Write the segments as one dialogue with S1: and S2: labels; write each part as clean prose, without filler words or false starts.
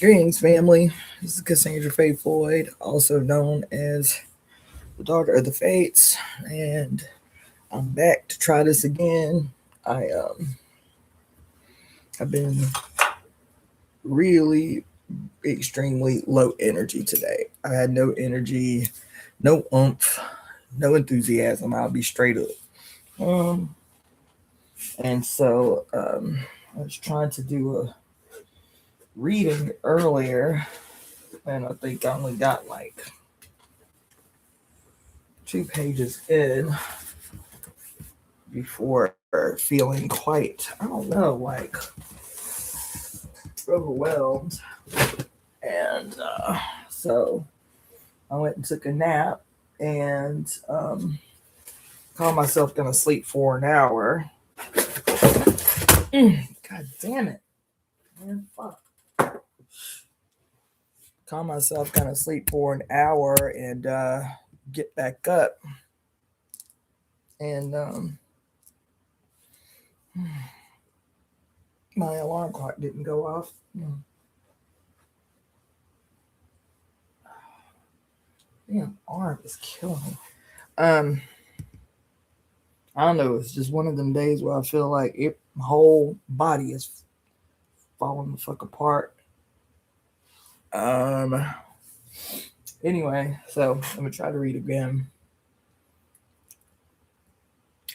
S1: Greetings, family. This is Cassandra Faye Floyd, also known as the Daughter of the Fates, and I'm back to try this again. I've been really extremely low energy today. I had no energy, no oomph, no enthusiasm. I'll be straight up. And so I was trying to do a reading earlier, and I think I only got like 2 pages in before feeling quite, I don't know, like overwhelmed. And so I went and took a nap and called myself gonna sleep for an hour. God damn it, man, fuck. Call myself gonna sleep for an hour and get back up. And my alarm clock didn't go off. Damn, arm is killing me. I don't know. It's just one of them days where I feel like my whole body is falling the fuck apart. Anyway, so I'm gonna try to read again,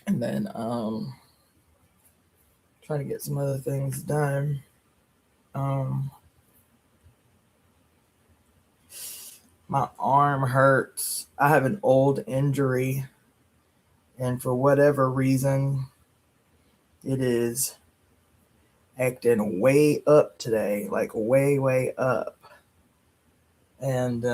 S1: and then try to get some other things done. My arm hurts. I have an old injury, and for whatever reason, it is acting way up today, like way up. And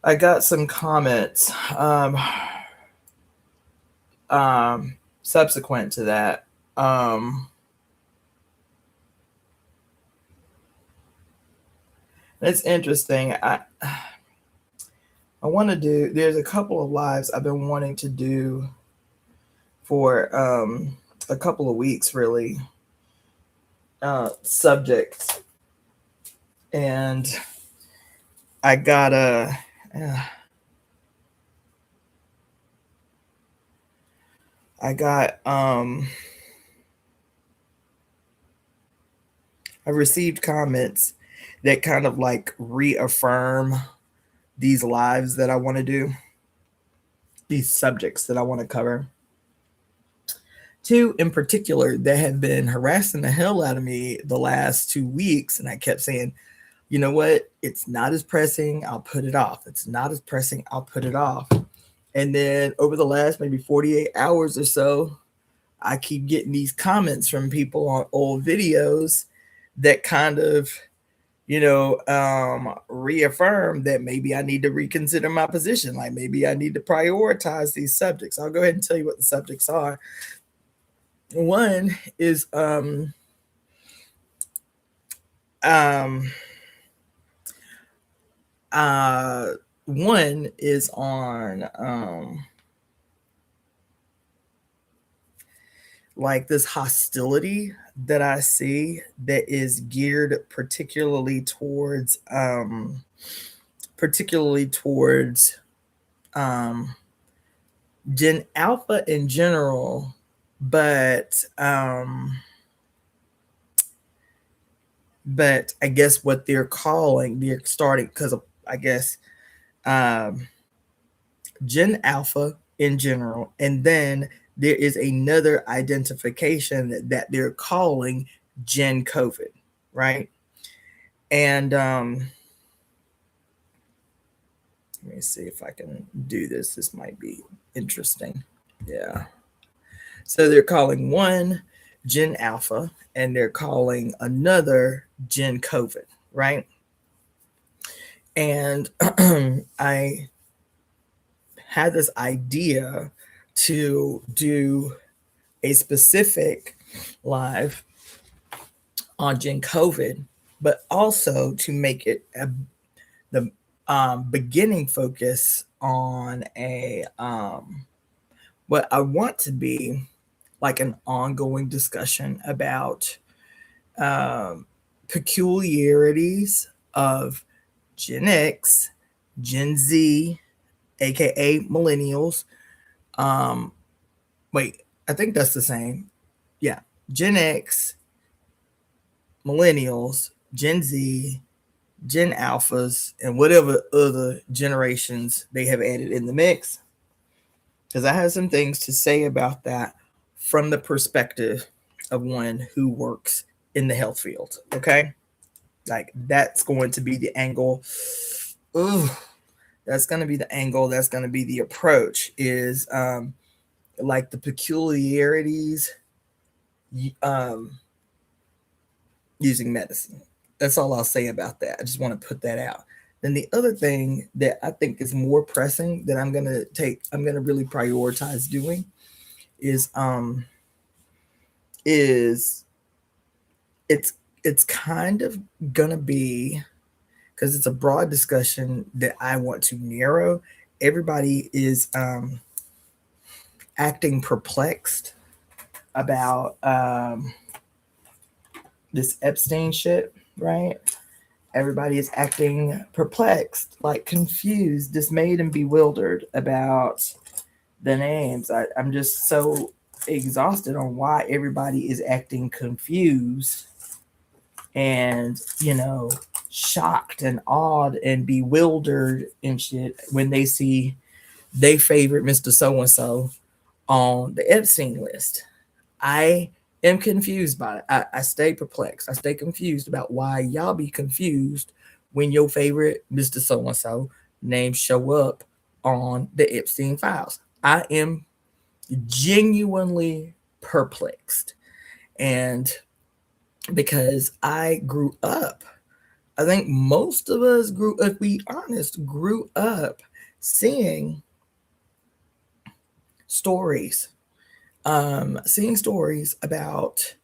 S1: I got some comments subsequent to that. It's interesting. I want to do, there's a couple of lives I've been wanting to do for a couple of weeks, really, subjects. And I got I received comments that kind of like reaffirm these lives that I want to do, these subjects that I want to cover. Two in particular that have been harassing the hell out of me the last 2 weeks. And I kept saying, you know what? It's not as pressing. I'll put it off. It's not as pressing. I'll put it off. And then over the last maybe 48 hours or so, I keep getting these comments from people on old videos that kind of, reaffirm that maybe I need to reconsider my position. Like maybe I need to prioritize these subjects. I'll go ahead and tell you what the subjects are. One is one is on like this hostility that I see that is geared particularly towards Gen Alpha in general, but I guess what they're starting, because I guess Gen Alpha in general, and then there is another identification that they're calling Gen COVID, right? And let me see if I can do this. This might be interesting. Yeah. So they're calling one Gen Alpha and they're calling another Gen COVID, right? And I had this idea to do a specific live on Gen COVID, but also to make it the beginning focus on a what I want to be like an ongoing discussion about peculiarities of Gen X, Gen Z, aka millennials. Um, wait, I think that's the same. Yeah, Gen X, millennials, Gen Z, Gen Alphas, and whatever other generations they have added in the mix. Because I have some things to say about that from the perspective of one who works in the health field. Okay. Like that's going to be the angle. Ooh, that's going to be the angle. That's going to be the approach is like the peculiarities um, using medicine. That's all I'll say about that. I just want to put that out. Then the other thing that I think is more pressing that I'm gonna really prioritize doing is is it's it's kind of gonna be because it's a broad discussion that I want to narrow. Everybody is acting perplexed about this Epstein shit, right? Everybody is acting perplexed, like confused, dismayed, and bewildered about the names. I'm just so exhausted on why everybody is acting confused and, shocked and awed and bewildered and shit when they see they favorite Mr. So and so on the Epstein list. I am confused by it. I stay perplexed. I stay confused about why y'all be confused when your favorite Mr. So and so names show up on the Epstein files. I am genuinely perplexed. And because I grew up, I think most of us if we honest, grew up seeing stories, seeing stories about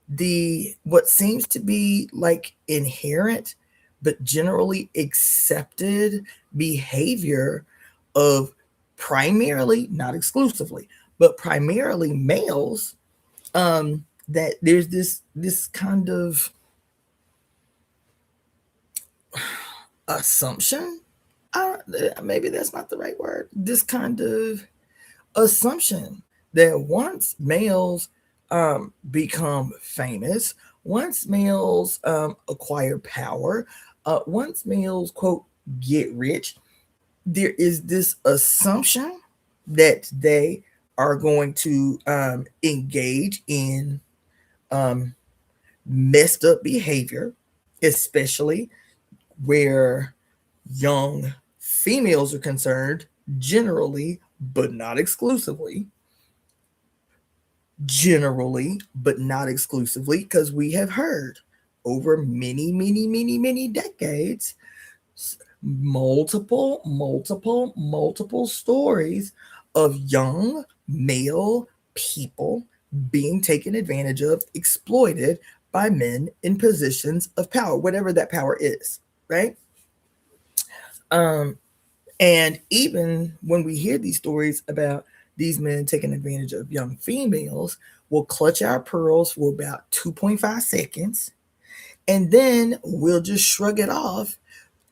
S1: the what seems to be like inherent but generally accepted behavior of primarily, not exclusively, but primarily males. That there's this kind of assumption. Maybe that's not the right word. This kind of assumption that once males become famous, once males acquire power, once males, quote, get rich, there is this assumption that they are going to engage in messed up behavior, especially where young females are concerned, generally, but not exclusively. Generally, but not exclusively, because we have heard over many, many, many, many decades multiple stories of young male people being taken advantage of, exploited by men in positions of power, whatever that power is, right? And even when we hear these stories about these men taking advantage of young females, we'll clutch our pearls for about 2.5 seconds, and then we'll just shrug it off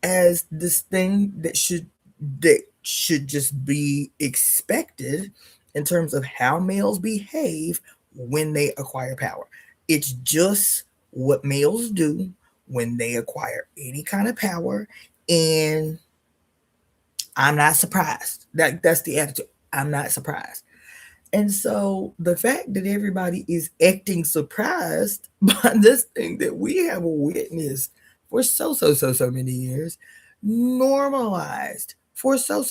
S1: as this thing that should just be expected in terms of how males behave when they acquire power. It's just what males do when they acquire any kind of power, and I'm not surprised. That's the attitude. I'm not surprised. And so the fact that everybody is acting surprised by this thing that we have witnessed for so many years, normalized for so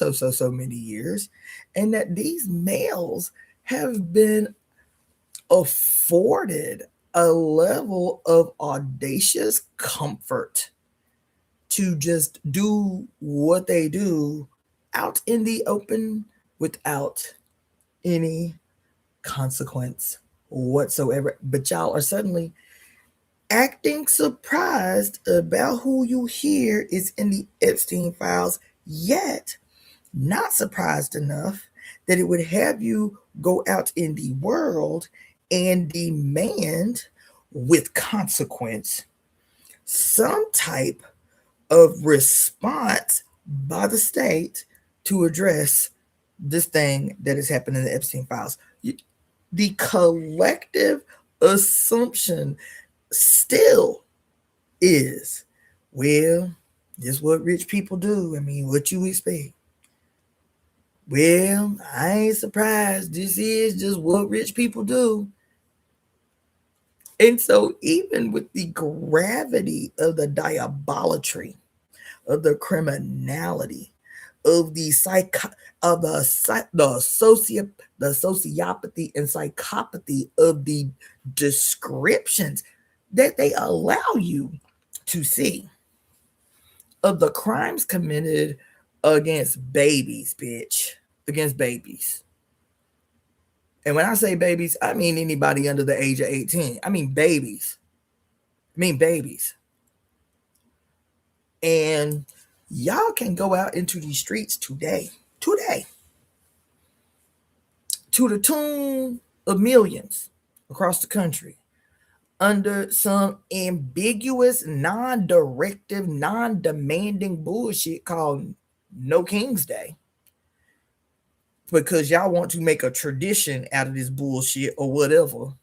S1: many years, and that these males have been afforded a level of audacious comfort to just do what they do out in the open without any consequence whatsoever. But y'all are suddenly acting surprised about who you hear is in the Epstein files, yet not surprised enough that it would have you go out in the world and demand with consequence some type of response by the state to address this thing that has happened in the Epstein files. The collective assumption still is, well, this is what rich people do. I mean, what you expect? Well, I ain't surprised. This is just what rich people do. And so, even with the gravity of the diabolatry, of the criminality, of the the sociopathy and psychopathy of the descriptions that they allow you to see, of the crimes committed against babies, bitch, against babies. And when I say babies, I mean anybody under the age of 18. I mean babies. And y'all can go out into these streets today, to the tune of millions across the country, under some ambiguous, non-directive, non-demanding bullshit called No King's Day, because y'all want to make a tradition out of this bullshit or whatever,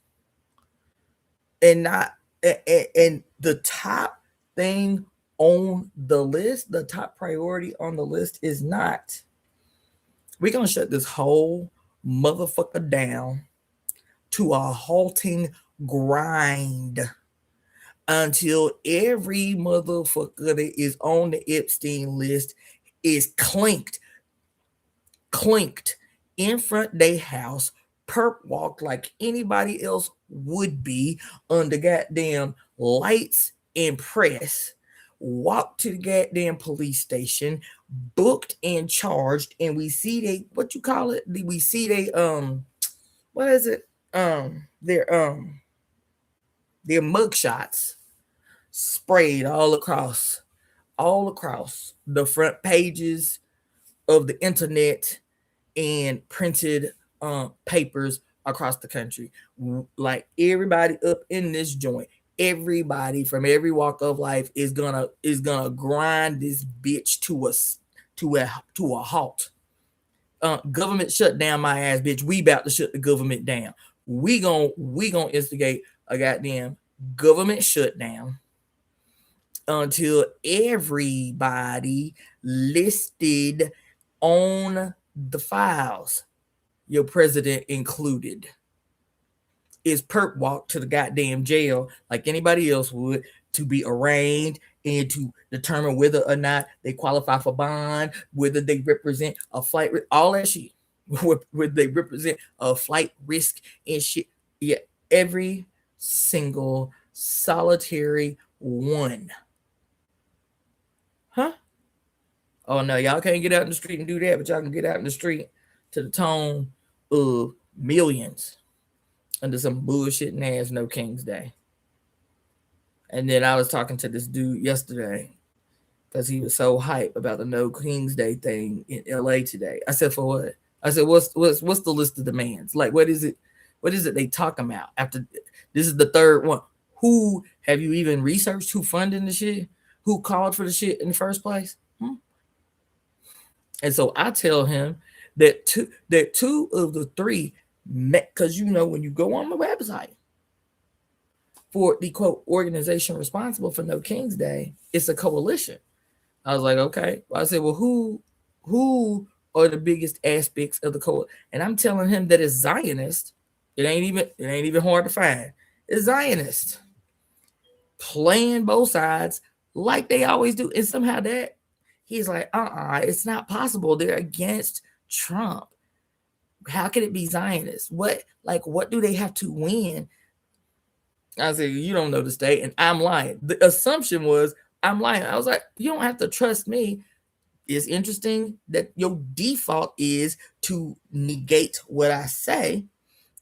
S1: and not and the top thing on the list, the top priority on the list is not, we're gonna shut this whole motherfucker down to a halting grind until every motherfucker that is on the Epstein list is clinked in front they house, perp walked like anybody else would be, under goddamn lights and press, walked to the goddamn police station, booked and charged, and we see they, what you call it? We see they what is it? Their mugshots sprayed all across the front pages of the internet and printed papers across the country. Like everybody up in this joint, everybody from every walk of life is gonna grind this bitch to a halt. Government shut down my ass, bitch. We about to shut the government down. We gonna instigate a goddamn government shutdown until everybody listed on the files, your president included, is perp walked to the goddamn jail like anybody else would, to be arraigned and to determine whether or not they qualify for bond, whether they represent a flight, all that shit, whether they represent a flight risk and shit. Yeah, every single solitary one. Huh? Oh no, y'all can't get out in the street and do that, but y'all can get out in the street to the tone of millions under some bullshit ass No King's Day. And then I was talking to this dude yesterday because he was so hype about the No King's Day thing in LA today. I said, for what? I said, what's the list of demands? Like, what is it they talking about? After this is the third one. Who have you even researched? Who funding the shit? Who called for the shit in the first place? And so I tell him that two of the three, because you know, when you go on the website for the quote organization responsible for No King's Day, it's a coalition. I was like, okay. Well, I said, well, who are the biggest aspects of the coalition? And I'm telling him that it's Zionist. It ain't even hard to find. It's Zionist, playing both sides like they always do, and somehow that he's like, it's not possible. They're against Trump. How can it be Zionist? What do they have to win? I said, you don't know the state, and I'm lying. The assumption was I'm lying. I was like, you don't have to trust me. It's interesting that your default is to negate what I say.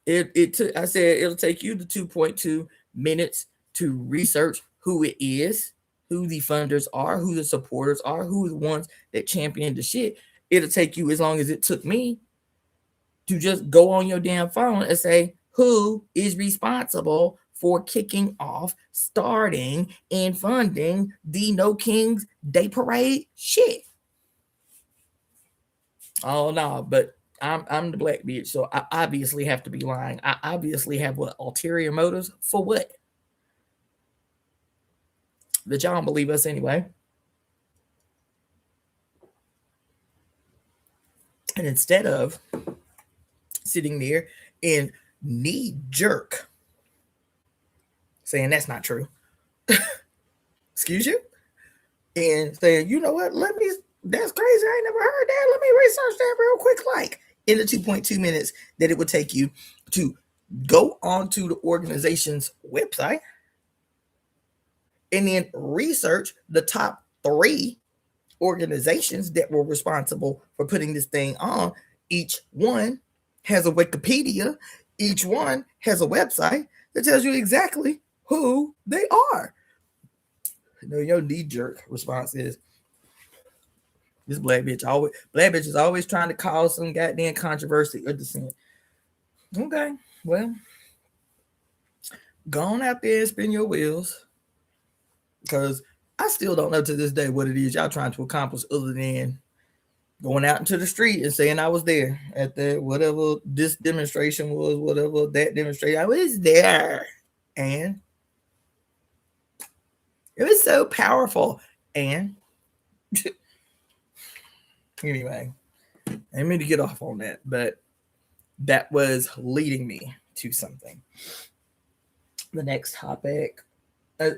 S1: I said it'll take you the 2.2 minutes to research who it is, who the funders are, who the supporters are, who the ones that champion the shit. It'll take you as long as it took me to just go on your damn phone and say, who is responsible for kicking off, starting, and funding the No Kings Day Parade shit? Oh no, but I'm the black bitch, so I obviously have to be lying. I obviously have what, ulterior motives for what? But y'all don't believe us anyway. And instead of sitting there and knee jerk saying that's not true, excuse you, and saying, you know what, that's crazy, I ain't never heard that, let me research that real quick, like in the 2.2 minutes that it would take you to go onto the organization's website and then research the top 3 organizations that were responsible for putting this thing on. Each one has a Wikipedia, each one has a website that tells you exactly who they are. Your knee-jerk response is, this black bitch is always trying to cause some goddamn controversy or dissent. Okay, well, go on out there and spin your wheels, because I still don't know to this day what it is y'all trying to accomplish other than going out into the street and saying I was there at the whatever this demonstration was, whatever that demonstration, I was there. And it was so powerful. And anyway, I didn't mean to get off on that, but that was leading me to something. The next topic,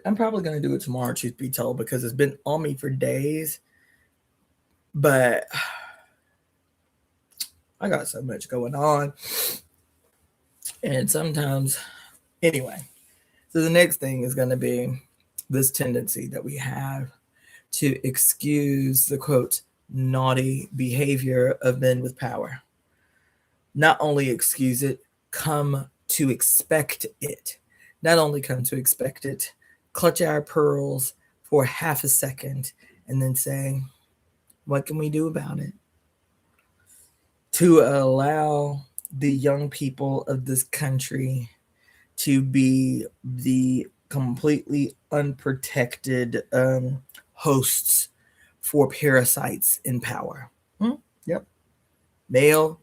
S1: I'm probably going to do it tomorrow, truth be told, because it's been on me for days. But I got so much going on. And sometimes, anyway. So the next thing is going to be this tendency that we have to excuse the, quote, naughty behavior of men with power. Not only excuse it, come to expect it. Not only come to expect it, clutch our pearls for half a second and then say, what can we do about it? To allow the young people of this country to be the completely unprotected hosts for parasites in power. Yep. Male,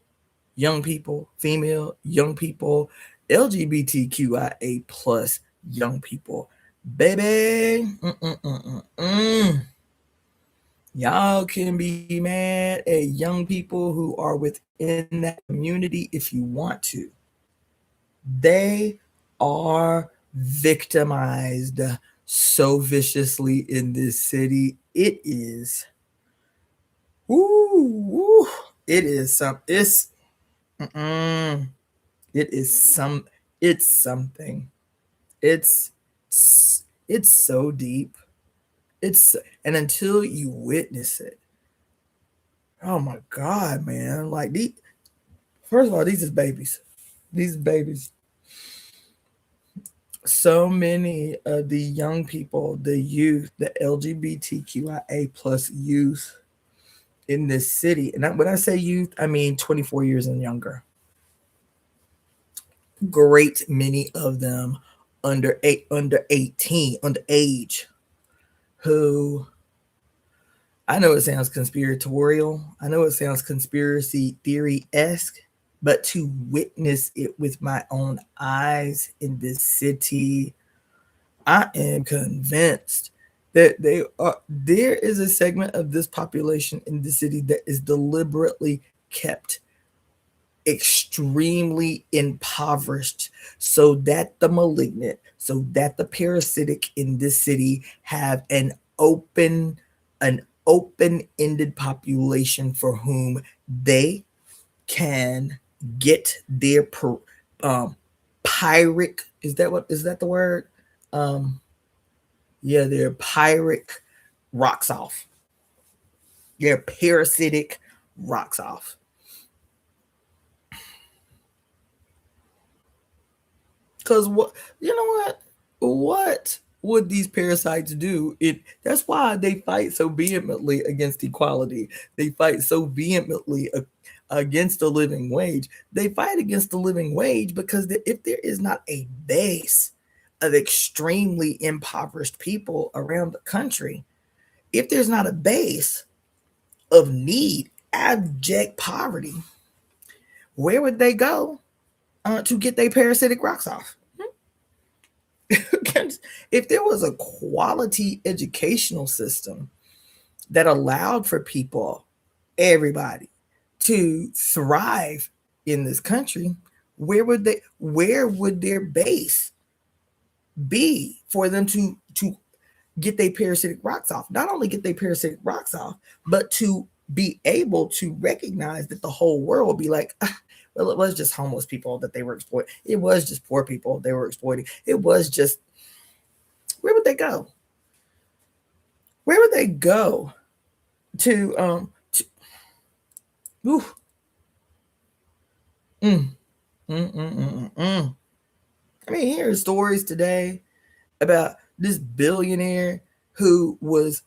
S1: young people, female, young people, LGBTQIA plus young people. Baby, y'all can be mad at young people who are within that community if you want to. They are victimized so viciously in this city. It is, it is something. It's so deep. And until you witness it, oh my God, man! Like first of all, these is babies. These babies. So many of the young people, the youth, the LGBTQIA plus youth in this city, and when I say youth, I mean 24 years and younger. Great many of them under 18, underage, who, I know it sounds conspiratorial. I know it sounds conspiracy theory-esque, but to witness it with my own eyes in this city, I am convinced that there is a segment of this population in the city that is deliberately kept extremely impoverished so that the malignant, so that the parasitic in this city have an open-ended population for whom they can get their pyrrhic, is that the word? Yeah, their pyrrhic rocks off. Their parasitic rocks off. Because what, you know what? what would these parasites do? That's why they fight so vehemently against equality. They fight so vehemently against the living wage. They fight against the living wage because if there is not a base of extremely impoverished people around the country, if there's not a base of need, abject poverty, where would they go to get their parasitic rocks off? If there was a quality educational system that allowed for people, everybody, to thrive in this country, where would their base be for them to get their parasitic rocks off? Not only get their parasitic rocks off, but to be able to recognize that the whole world will be like, well, it was just homeless people that they were exploiting. It was just poor people they were exploiting. It was just, where would they go? Where would they go to ooh, I mean, hearing stories today about this billionaire who was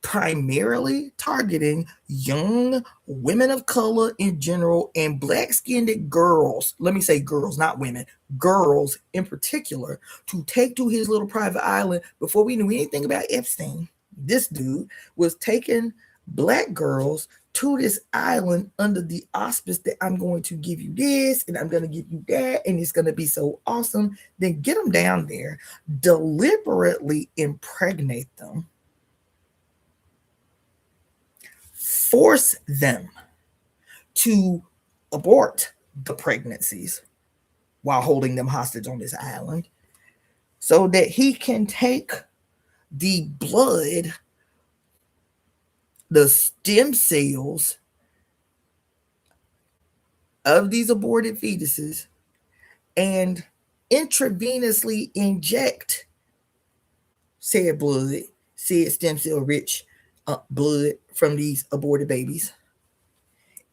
S1: primarily targeting young women of color in general and black-skinned girls. Let me say girls, not women. Girls in particular, to take to his little private island before we knew anything about Epstein. This dude was taking black girls to this island under the auspice that I'm going to give you this and I'm going to give you that and it's going to be so awesome. Then get them down there, deliberately impregnate them, force them to abort the pregnancies while holding them hostage on this island so that he can take the blood, the stem cells of these aborted fetuses and intravenously inject said blood, said stem cell rich blood from these aborted babies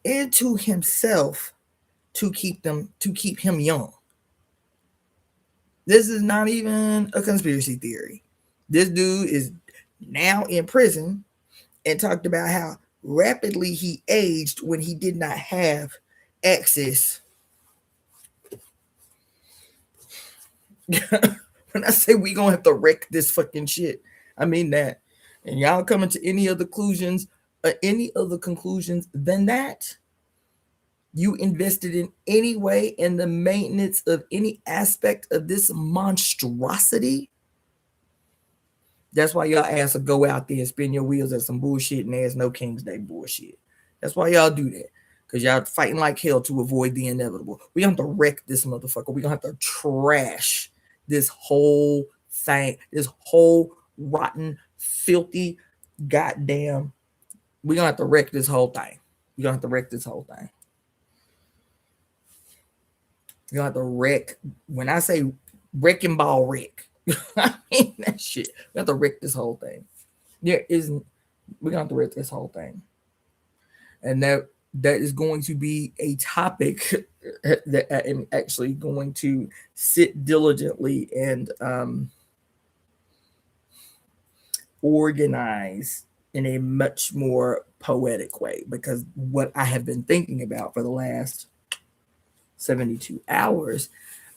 S1: into himself to keep him young. This is not even a conspiracy theory. This dude is now in prison and talked about how rapidly he aged when he did not have access. When I say we gonna have to wreck this fucking shit, I mean that. And y'all coming to any other conclusions than that? You invested in any way in the maintenance of any aspect of this monstrosity? That's why y'all ass will go out there and spin your wheels at some bullshit and ass no King's Day bullshit. That's why y'all do that. Because y'all fighting like hell to avoid the inevitable. We gonna have to wreck this motherfucker. We gonna have to trash this whole thing. This whole rotten, filthy, goddamn. We gonna have to wreck this whole thing. We gonna have to wreck this whole thing. You have to wreck. When I say wrecking ball wreck, I mean that shit. We have to wreck this whole thing. We're gonna have to wreck this whole thing. And that is going to be a topic that I am actually going to sit diligently and organize in a much more poetic way, because what I have been thinking about for the last 72 hours,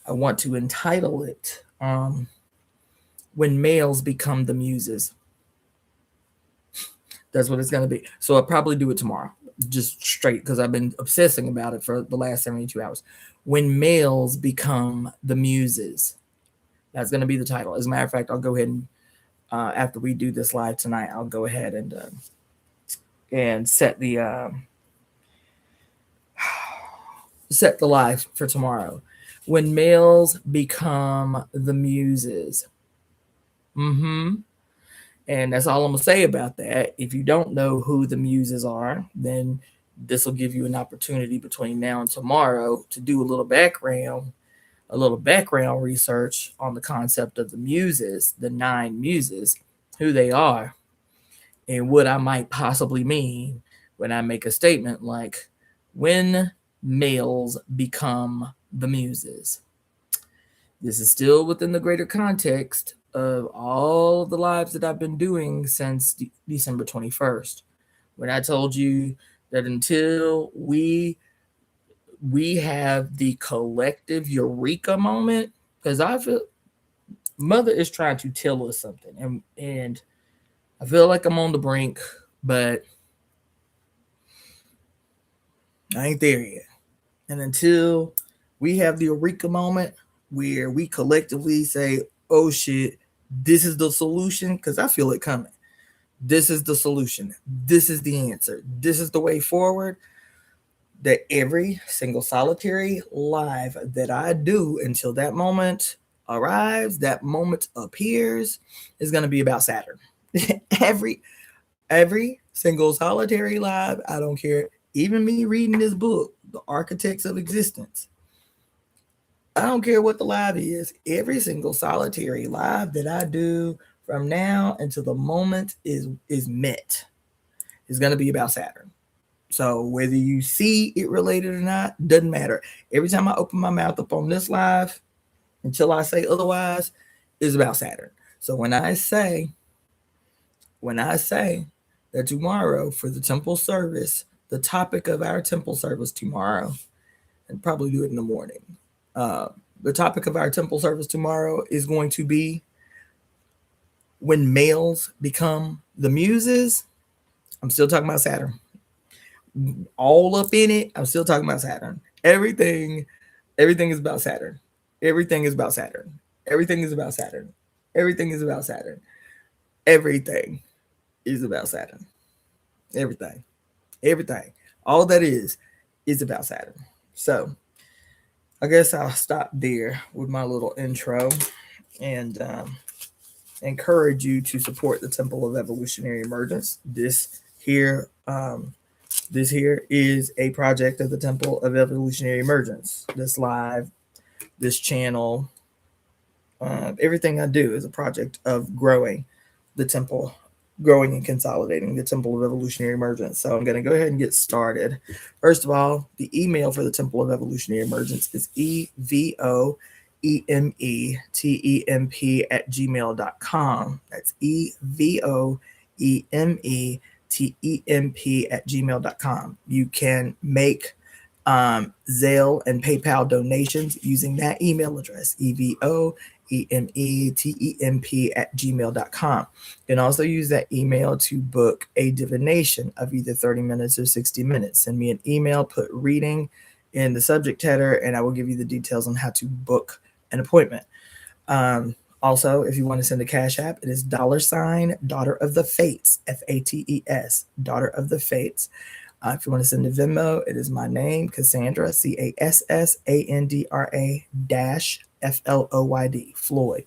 S1: I want to entitle it When Males Become the Muses. That's what it's going to be. So I'll probably do it tomorrow, just straight, because I've been obsessing about it for the last 72 hours. When Males Become the Muses. That's going to be the title. As a matter of fact, I'll go ahead and after we do this live tonight, I'll go ahead and set the set the live for tomorrow. When Males Become the Muses. And that's all I'm going to say about that. If you don't know who the muses are, then this will give you an opportunity between now and tomorrow to do a little background research on the concept of the muses, the 9 muses, who they are, and what I might possibly mean when I make a statement like, when males become the muses. This is still within the greater context of all of the lives that I've been doing since December 21st. When I told you that until we have the collective eureka moment, because I feel Mother is trying to tell us something, and I feel like I'm on the brink, but I ain't there yet. And until we have the eureka moment where we collectively say, oh shit, this is the solution, because I feel it coming. This is the solution. This is the answer. This is the way forward. That every single solitary live that I do until that moment arrives, that moment appears, is going to be about Saturn. every single solitary live, I don't care. Even me reading this book, The Architects of Existence, I don't care what the live is. Every single solitary live that I do from now until the moment is met is going to be about Saturn. So whether you see it related or not, doesn't matter. Every time I open my mouth up on this live, until I say otherwise, is about Saturn. So when I say that tomorrow for the temple service, the topic of our temple service tomorrow, and probably do it in the morning. The topic of our temple service tomorrow is going to be when males become the muses. I'm still talking about Saturn. All up in it, I'm still talking about Saturn. Everything is about Saturn. Everything is about Saturn. Everything is about Saturn. Everything is about Saturn. Everything is about Saturn. Everything. All that is about Saturn. So I guess I'll stop there with my little intro and encourage you to support the Temple of Evolutionary Emergence. This here is a project of the Temple of Evolutionary Emergence. This live, this channel, everything I do is a project of growing and consolidating the Temple of Evolutionary Emergence. So I'm going to go ahead and get started. First of all, the email for the Temple of Evolutionary Emergence is EvoEmeTemp@gmail.com. That's EvoEmeTemp@gmail.com. You can make Zelle and PayPal donations using that email address, EvoEmeTemp@gmail.com. You can also use that email to book a divination of either 30 minutes or 60 minutes. Send me an email, put reading in the subject header, and I will give you the details on how to book an appointment. Also, if you want to send a Cashapp, it is $DaughterOfTheFates, FATES, DaughterOfTheFates. If you want to send a Venmo, it is my name, Cassandra, CASSANDRA-FLOYD, Floyd.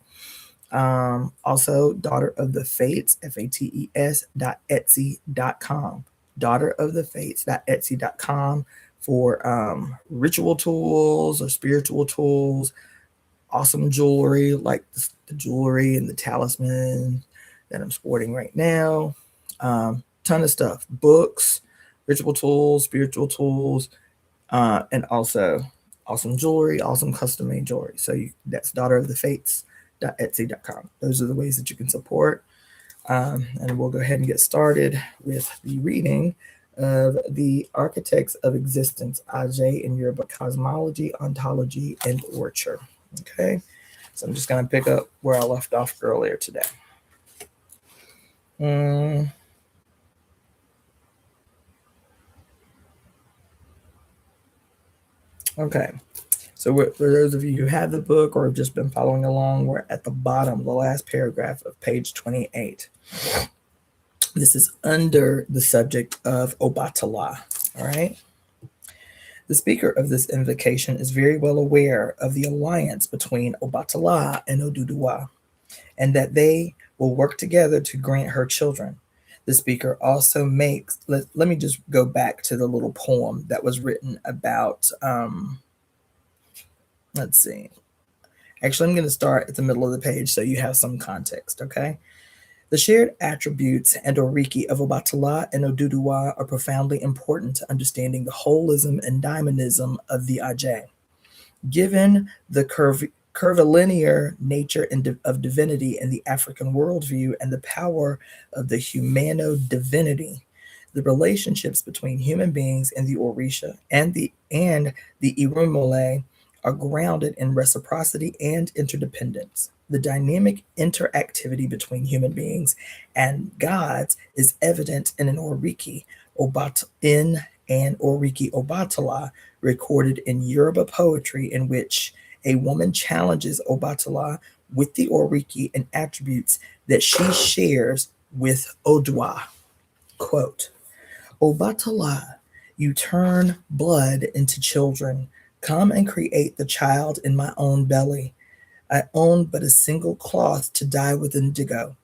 S1: Also, DaughterOfTheFates, FATES.etsy.com, DaughterOfTheFates.etsy.com for ritual tools or spiritual tools, awesome jewelry like the jewelry and the talisman that I'm sporting right now. Ton of stuff, books, ritual tools, spiritual tools, and also awesome jewelry, awesome custom-made jewelry. So that's DaughterOfTheFates.etsy.com. Those are the ways that you can support. And we'll go ahead and get started with the reading of the Architects of Existence, Ajay, in your book Cosmology, Ontology, and Orchard. Okay, so I'm just going to pick up where I left off earlier today. Okay, so for those of you who have the book or have just been following along, we're at the bottom, the last paragraph of page 28. This is under the subject of Obatala, all right? The speaker of this invocation is very well aware of the alliance between Obatala and Oduduwa, and that they will work together to grant her children. The speaker also makes, let me just go back to the little poem that was written about, let's see. Actually, I'm going to start at the middle of the page so you have some context, okay? The shared attributes and oriki of Obatala and Oduduwa are profoundly important to understanding the holism and daimonism of the Ajay. Given the curvilinear nature of divinity in the African worldview, and the power of the humano-divinity. The relationships between human beings and the Orisha and the Irumole are grounded in reciprocity and interdependence. The dynamic interactivity between human beings and gods is evident in an Oriki Obatala recorded in Yoruba poetry, in which a woman challenges Obatala with the Oriki and attributes that she shares with Odua. Quote, Obatala, you turn blood into children. Come and create the child in my own belly. I own but a single cloth to dye with indigo.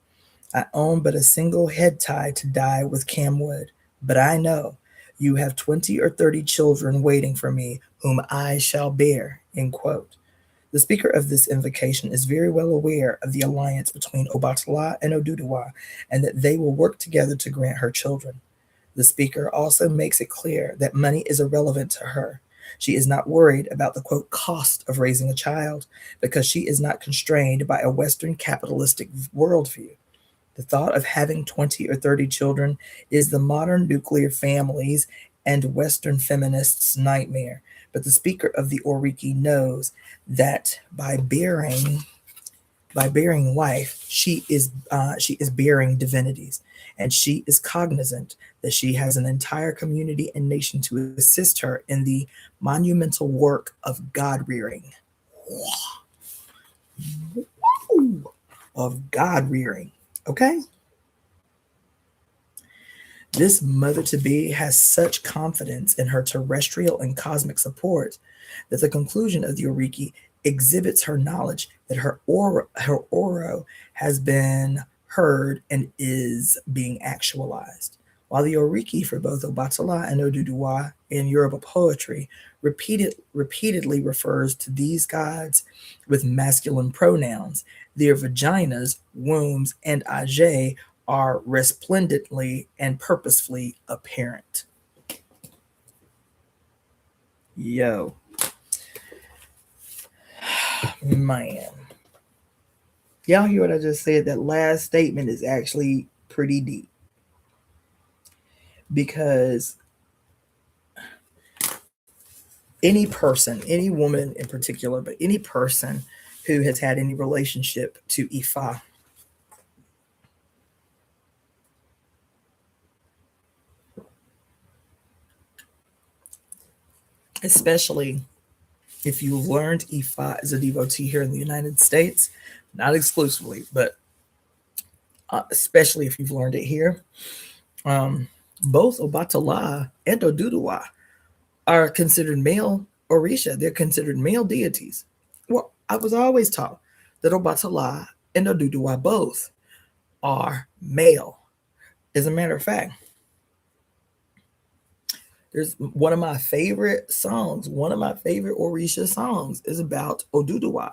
S1: I own but a single head tie to dye with camwood. But I know you have 20 or 30 children waiting for me, whom I shall bear. End quote. The speaker of this invocation is very well aware of the alliance between Obatala and Oduduwa, and that they will work together to grant her children. The speaker also makes it clear that money is irrelevant to her. She is not worried about the quote cost of raising a child, because she is not constrained by a Western capitalistic worldview. The thought of having 20 or 30 children is the modern nuclear families and Western feminists' nightmare. But the speaker of the Oriki knows that by bearing life, she is bearing divinities, and she is cognizant that she has an entire community and nation to assist her in the monumental work of God rearing. Of God rearing. Okay? This mother to be has such confidence in her terrestrial and cosmic support that the conclusion of the Oriki exhibits her knowledge that her oro has been heard and is being actualized. While the Oriki for both Obatala and Oduduwa in Yoruba poetry repeatedly refers to these gods with masculine pronouns, their vaginas, wombs, and age are resplendently and purposefully apparent. Yo, man. Y'all hear what I just said? That last statement is actually pretty deep. Because any person, any woman in particular, but any person who has had any relationship to Ifa, especially if you learned Ifa as a devotee here in the United States, not exclusively, but especially if you've learned it here, both Obatala and Oduduwa are considered male Orisha. They're considered male deities. Well, I was always taught that Obatala and Oduduwa both are male. As a matter of fact, there's one of my favorite songs, one of my favorite Orisha songs is about Oduduwa.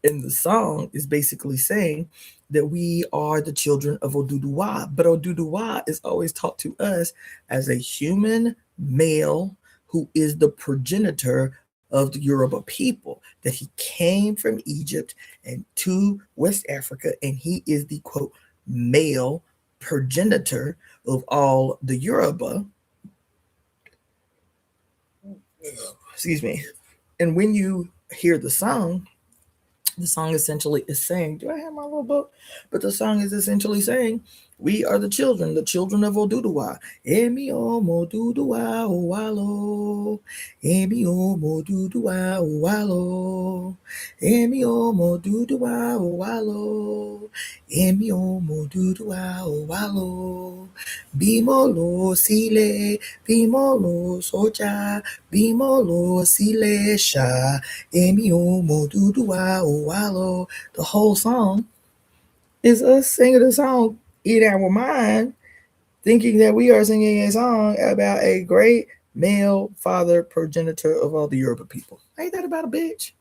S1: And the song is basically saying that we are the children of Oduduwa. But Oduduwa is always taught to us as a human male who is the progenitor of the Yoruba people, that he came from Egypt and to West Africa, and he is the quote male progenitor of all the Yoruba. Excuse me. And when you hear the song essentially is saying, do I have my little book? But the song is essentially saying, we are the children of Oduduwa. Emi omo Oduduwa owalo. Emi omo Oduduwa owalo. Emi omo Oduduwa owalo. Emi omo Oduduwa owalo. Bimolo sile, bimolo soja, bimolo sile sha. Emi omo Oduduwa owalo. The whole song is us singing a song in our mind, thinking that we are singing a song about a great male father progenitor of all the Yoruba people. Ain't that about a bitch?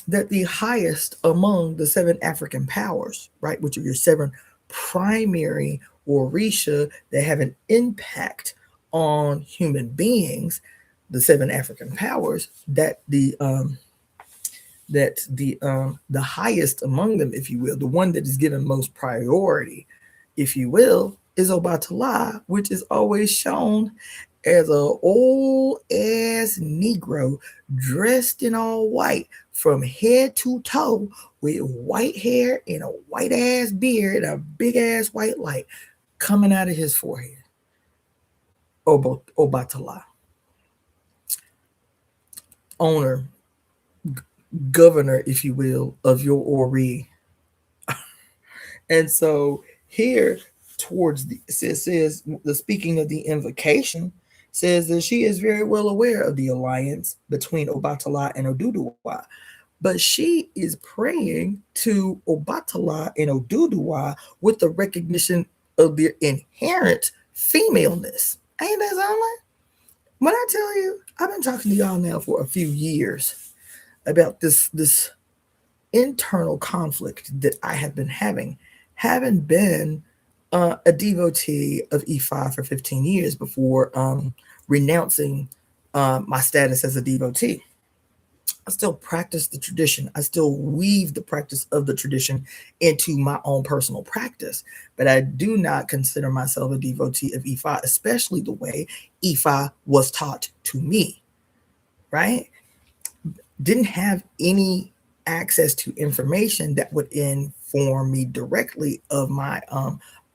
S1: That the highest among the 7 African powers, right, which are your 7 primary Orisha that have an impact on human beings, the 7 African powers, that the that the highest among them, if you will, the one that is given most priority, if you will, is Obatala, which is always shown as a old ass Negro dressed in all white from head to toe with white hair and a white ass beard and a big ass white light coming out of his forehead. Obatala. Owner, governor, if you will, of your Ori. And so here towards the it says the speaking of the invocation says that she is very well aware of the alliance between Obatala and Oduduwa, but she is praying to Obatala and Oduduwa with the recognition of their inherent femaleness. Ain't that something? When I tell you, I've been talking to y'all now for a few years about this internal conflict that I have been having been a devotee of E5 for 15 years before renouncing my status as a devotee. I still practice the tradition. I still weave the practice of the tradition into my own personal practice. But I do not consider myself a devotee of E5, especially the way E5 was taught to me, right? Didn't have any access to information that would inform me directly of my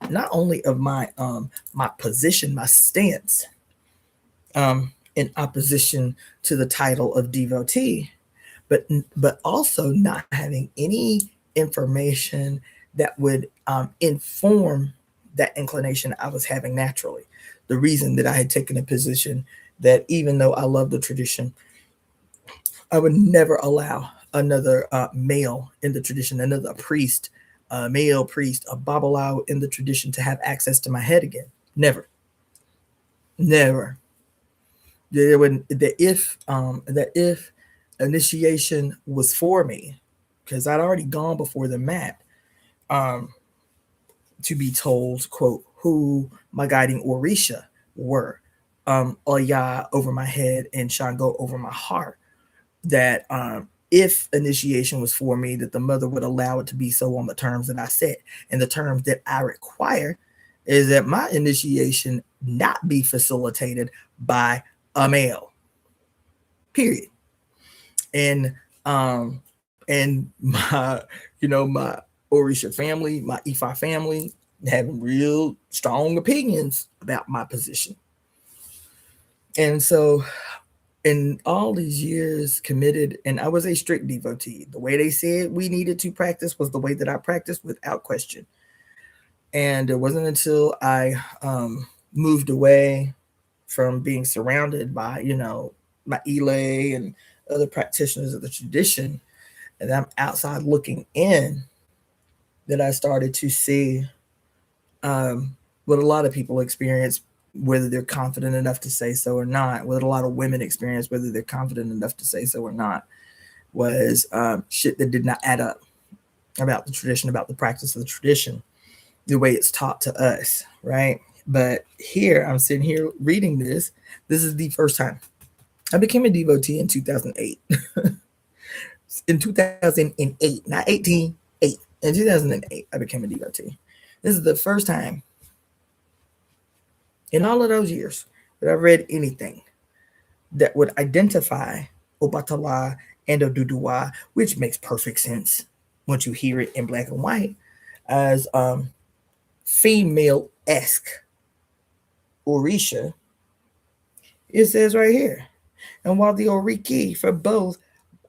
S1: not only of my my position, my stance in opposition to the title of devotee, but also not having any information that would inform that inclination I was having naturally. The reason that I had taken a position that even though I love the tradition, I would never allow another male in the tradition, another priest, male priest, a babalawo in the tradition to have access to my head again. Never, never. There would that if initiation was for me, because I'd already gone before the mat, to be told, quote, who my guiding Orisha were, Oya over my head and Shango over my heart, that if initiation was for me, that the mother would allow it to be so on the terms that I set. And the terms that I require is that my initiation not be facilitated by a male. Period. And my, my Orisha family, my Ifa family, having real strong opinions about my position. And so in all these years committed, and I was a strict devotee. The way they said we needed to practice was the way that I practiced without question. And it wasn't until I moved away from being surrounded by, my Ile and other practitioners of the tradition, and I'm outside looking in, that I started to see what a lot of people experience, whether they're confident enough to say so or not, what a lot of women experience, whether they're confident enough to say so or not, was shit that did not add up about the tradition, about the practice of the tradition, the way it's taught to us, right? But here, I'm sitting here reading this. This is the first time. I became a devotee in 2008. In 2008, not 18, 8. In 2008, I became a devotee. This is the first time in all of those years that I've read anything that would identify Obatala and Oduduwa, which makes perfect sense once you hear it in black and white, as female-esque Orisha. It says right here. And while the Oriki for both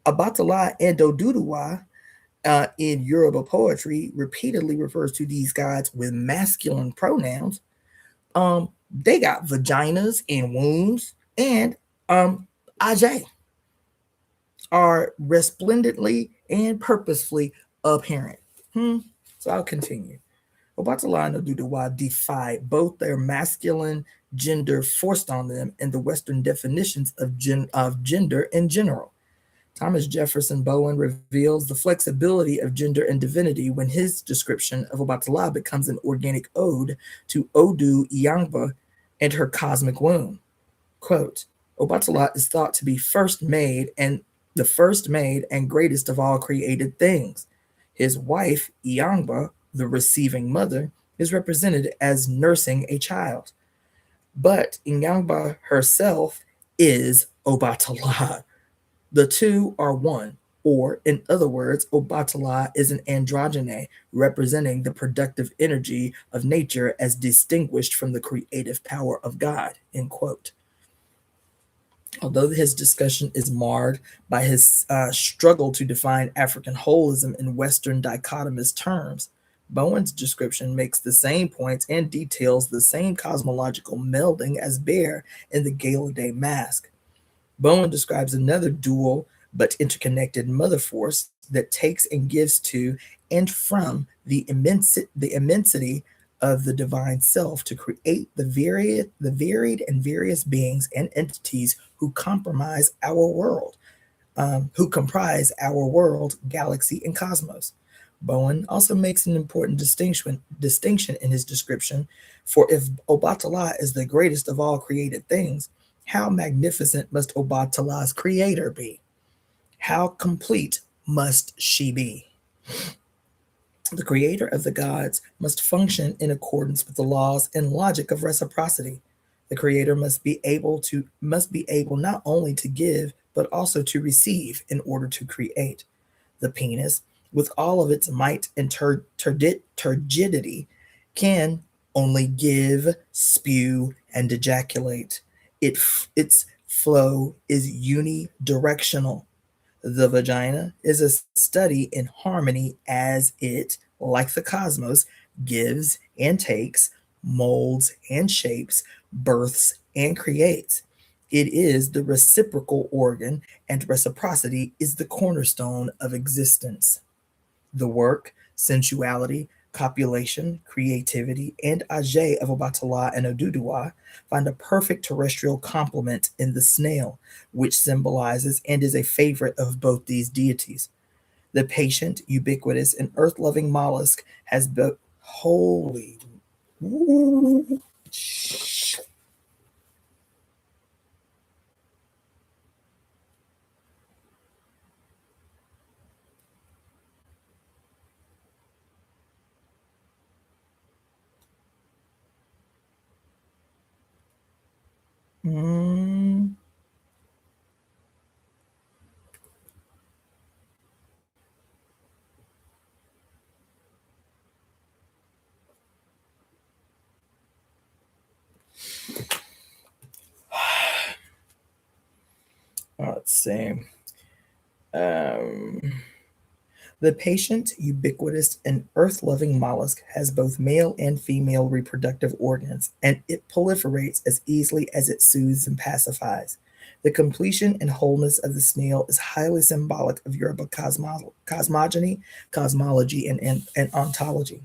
S1: Obatala and Oduduwa in Yoruba poetry repeatedly refers to these gods with masculine pronouns, they got vaginas and wombs, and Ajay are resplendently and purposefully apparent. So I'll continue. Obatala and Oduduwa defy both their masculine gender forced on them and the Western definitions of gender in general. Thomas Jefferson Bowen reveals the flexibility of gender and divinity when his description of Obatala becomes an organic ode to Odu Iyangba and her cosmic womb. Quote, Obatala is thought to be first made and the first made and greatest of all created things. His wife, Iangba, the receiving mother, is represented as nursing a child. But Inyangba herself is Obatala. The two are one, or in other words, Obatala is an androgyne representing the productive energy of nature as distinguished from the creative power of God. End quote. Although his discussion is marred by his struggle to define African holism in Western dichotomous terms, Bowen's description makes the same points and details the same cosmological melding as Bear in the Gala Day Masque. Bowen describes another dual but interconnected mother force that takes and gives to and from the immensity of the divine self to create the varied and various beings and entities who comprise our world, galaxy, and cosmos. Bowen also makes an important distinction in his description, for if Obatala is the greatest of all created things, how magnificent must Obatala's creator be? How complete must she be? The creator of the gods must function in accordance with the laws and logic of reciprocity. The creator must be able not only to give but also to receive in order to create. The penis, with all of its might and turgidity, can only give, spew, and ejaculate. Its flow is unidirectional. The vagina is a study in harmony as it, like the cosmos, gives and takes, molds and shapes, births and creates. It is the reciprocal organ, and reciprocity is the cornerstone of existence. The work, sensuality, copulation, creativity, and age of Obatala and Oduduwa find a perfect terrestrial complement in the snail, which symbolizes and is a favorite of both these deities. The patient, ubiquitous, and earth loving mollusk has both holy. Mm, let's see. Um, The patient, ubiquitous, and earth loving mollusk has both male and female reproductive organs, and it proliferates as easily as it soothes and pacifies. The completion and wholeness of the snail is highly symbolic of Yoruba cosmogony, cosmology, and ontology.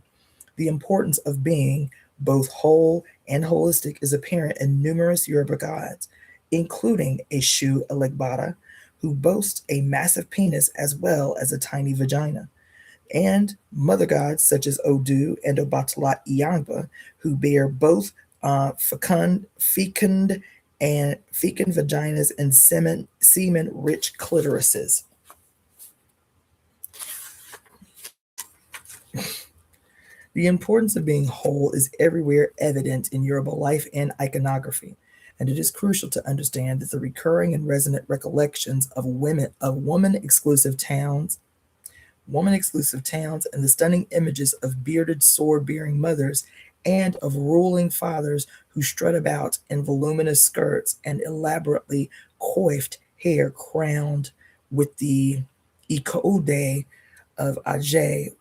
S1: The importance of being both whole and holistic is apparent in numerous Yoruba gods, including a Shu Elegbada, who boasts a massive penis as well as a tiny vagina, and mother gods such as Odu and Obatala Iyangba, who bear both fecund and fecund vaginas and semen-rich clitorises. The importance of being whole is everywhere evident in Yoruba life and iconography, and it is crucial to understand that the recurring and resonant recollections of woman exclusive towns, and the stunning images of bearded sword-bearing mothers and of ruling fathers who strut about in voluminous skirts and elaborately coiffed hair crowned with the ikode of Ajay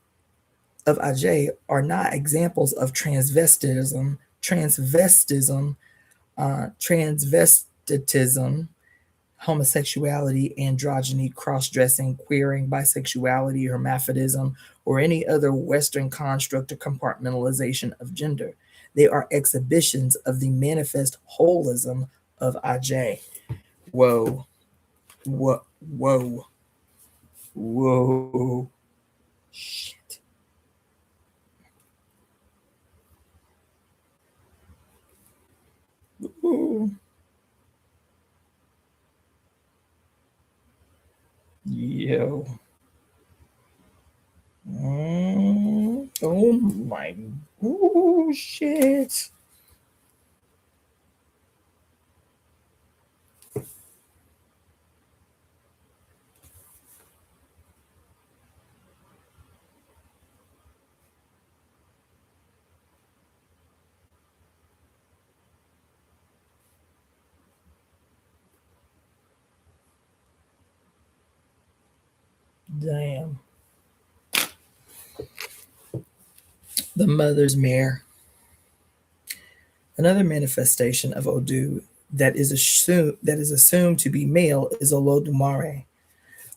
S1: are not examples of transvestitism, homosexuality, androgyny, cross-dressing, queering, bisexuality, hermaphrodism, or any other Western construct or compartmentalization of gender. They are exhibitions of the manifest holism of Ajay. Whoa, whoa, whoa, whoa. Shit. Ooh. Yo. Oh my. Ooh, shit. Damn. The mother's mirror. Another manifestation of Odu that is assumed to be male is Olodumare.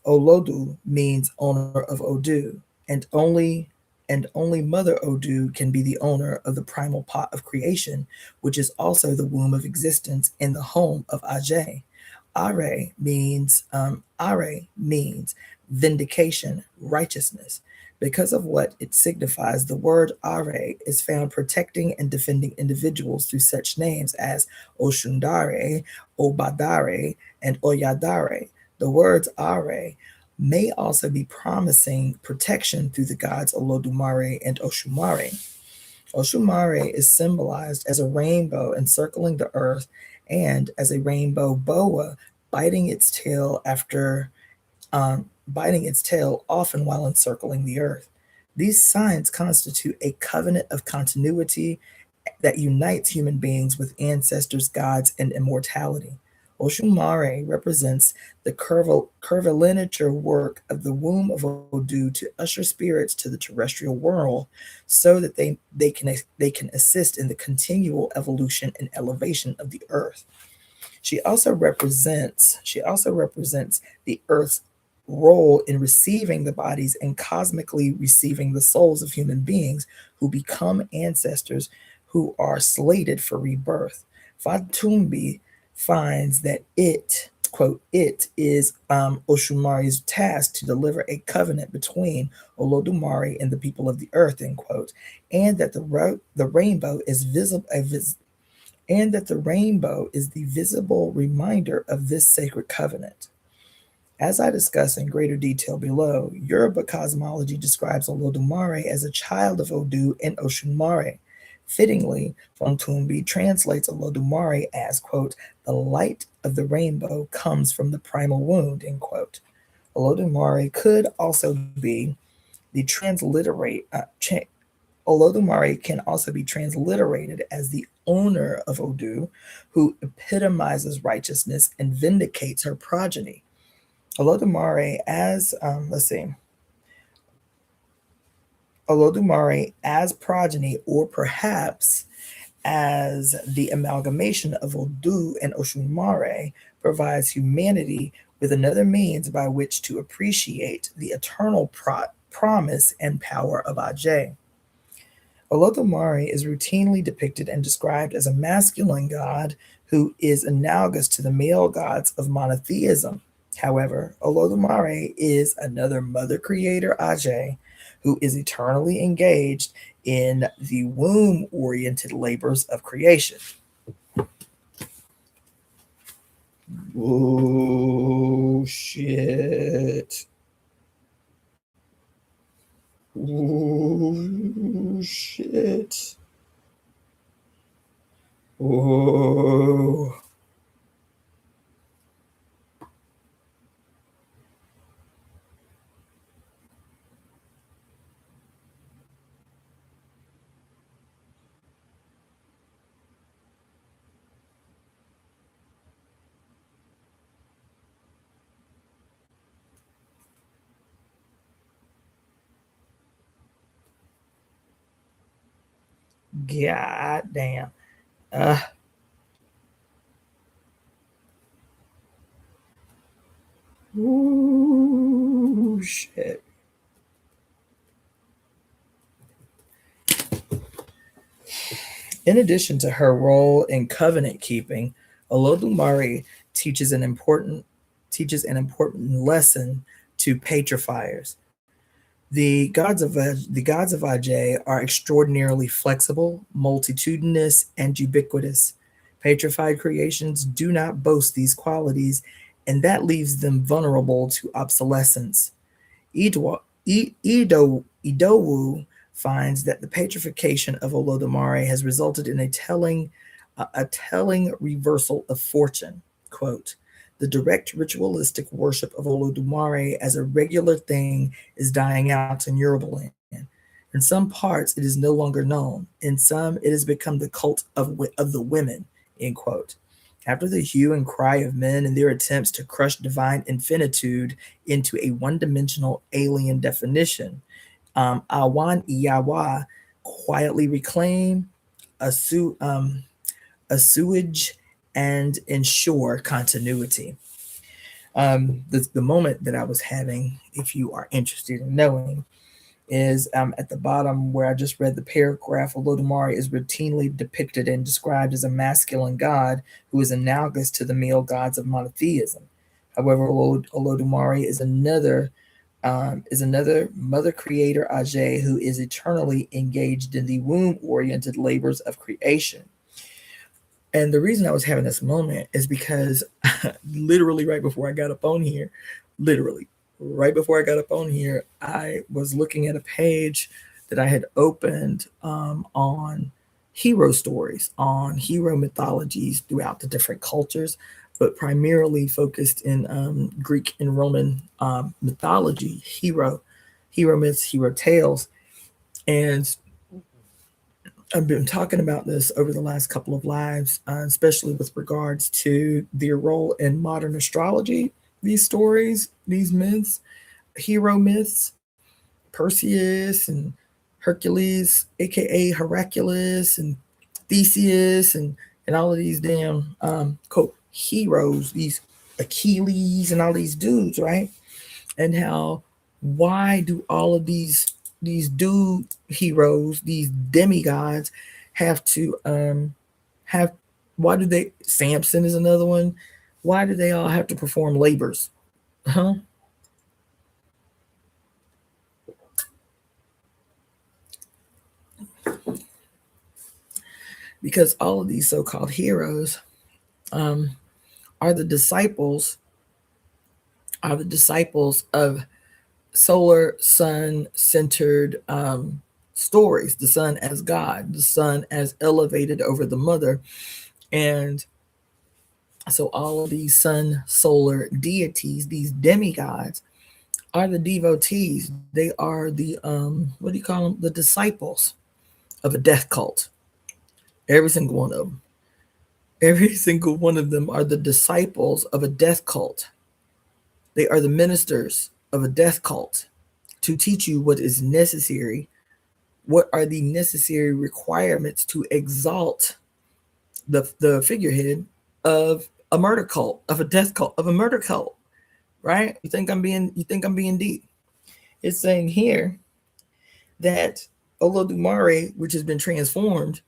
S1: Olodu means owner of Odu, and only Mother Odu can be the owner of the primal pot of creation, which is also the womb of existence and the home of Ajay. Are means vindication, righteousness. Because of what it signifies, the word Are is found protecting and defending individuals through such names as Oshundare, Obadare, and Oyadare. The words Are may also be promising protection through the gods Olodumare and Oshumare. Oshumare is symbolized as a rainbow encircling the earth and as a rainbow boa biting its tail often while encircling the earth. These signs constitute a covenant of continuity that unites human beings with ancestors, gods, and immortality. Oshumare represents the curvilinear work of the womb of Odu to usher spirits to the terrestrial world so that they can assist in the continual evolution and elevation of the earth. She also represents the earth's role in receiving the bodies and cosmically receiving the souls of human beings who become ancestors who are slated for rebirth. Fatumbi finds that it is Oshumare's task to deliver a covenant between Olodumare and the people of the earth, end quote, and that the rainbow is visible, and that the rainbow is the visible reminder of this sacred covenant. As I discuss in greater detail below, Yoruba cosmology describes Olodumare as a child of Odu and Oshunmare. Fittingly, Fontumbi translates Olodumare as, quote, the light of the rainbow comes from the primal wound, end quote. Olodumare could also be the transliterate, Olodumare can also be transliterated as the owner of Odu, who epitomizes righteousness and vindicates her progeny. Olodumare as Olodumare as progeny, or perhaps as the amalgamation of Odu and Oshunmare, provides humanity with another means by which to appreciate the eternal promise and power of Ajay. Olodumare is routinely depicted and described as a masculine god who is analogous to the male gods of monotheism. However, Olodumare is another mother creator, Ajay, who is eternally engaged in the womb oriented labors of creation. Oh, shit. Oh, shit. Oh. God damn. Uh, ooh, shit. In addition to her role in covenant keeping, Olodumare teaches an important lesson to patrifiers. The gods of Ajay are extraordinarily flexible, multitudinous, and ubiquitous. Petrified creations do not boast these qualities and that leaves them vulnerable to obsolescence. Idowu finds that the petrification of Olodumare has resulted in a telling reversal of fortune. Quote, the direct ritualistic worship of Olodumare as a regular thing is dying out in Yorubaland. In some parts, it is no longer known. In some, it has become the cult of the women. End quote. After the hue and cry of men in their attempts to crush divine infinitude into a one-dimensional alien definition, Awan Iyawa quietly reclaim a, a sewage and ensure continuity. The moment that I was having, if you are interested in knowing, is at the bottom where I just read the paragraph. Olodumare is routinely depicted and described as a masculine god who is analogous to the male gods of monotheism. However, Olodumare is another mother creator Ajay who is eternally engaged in the womb-oriented labors of creation. And the reason I was having this moment is because literally right before I got up on here, literally right before I got up on here, I was looking at a page that I had opened on hero stories, on hero mythologies throughout the different cultures, but primarily focused in Greek and Roman mythology, hero myths, hero tales. And I've been talking about this over the last couple of lives, especially with regards to their role in modern astrology. These stories, these myths, hero myths, Perseus and Hercules, aka Hercules, and Theseus, and all of these damn quote heroes, these Achilles and all these dudes, right? And how why do all of these dude heroes, these demigods, have to have why do they Samson is another one? Why do they all have to perform labors? Huh? Because all of these so-called heroes um, are the disciples of solar sun centered stories, the sun as God, the sun as elevated over the mother. And so all of these sun solar deities, these demigods, are the devotees. They are the what do you call them, the disciples of a death cult. Every single one of them, every single one of them are the disciples of a death cult. They are the ministers of a death cult to teach you what is necessary. What are the necessary requirements to exalt the figurehead of a murder cult, of a death cult, of a murder cult, right? You think I'm being deep. It's saying here that Olodumare, which has been transformed,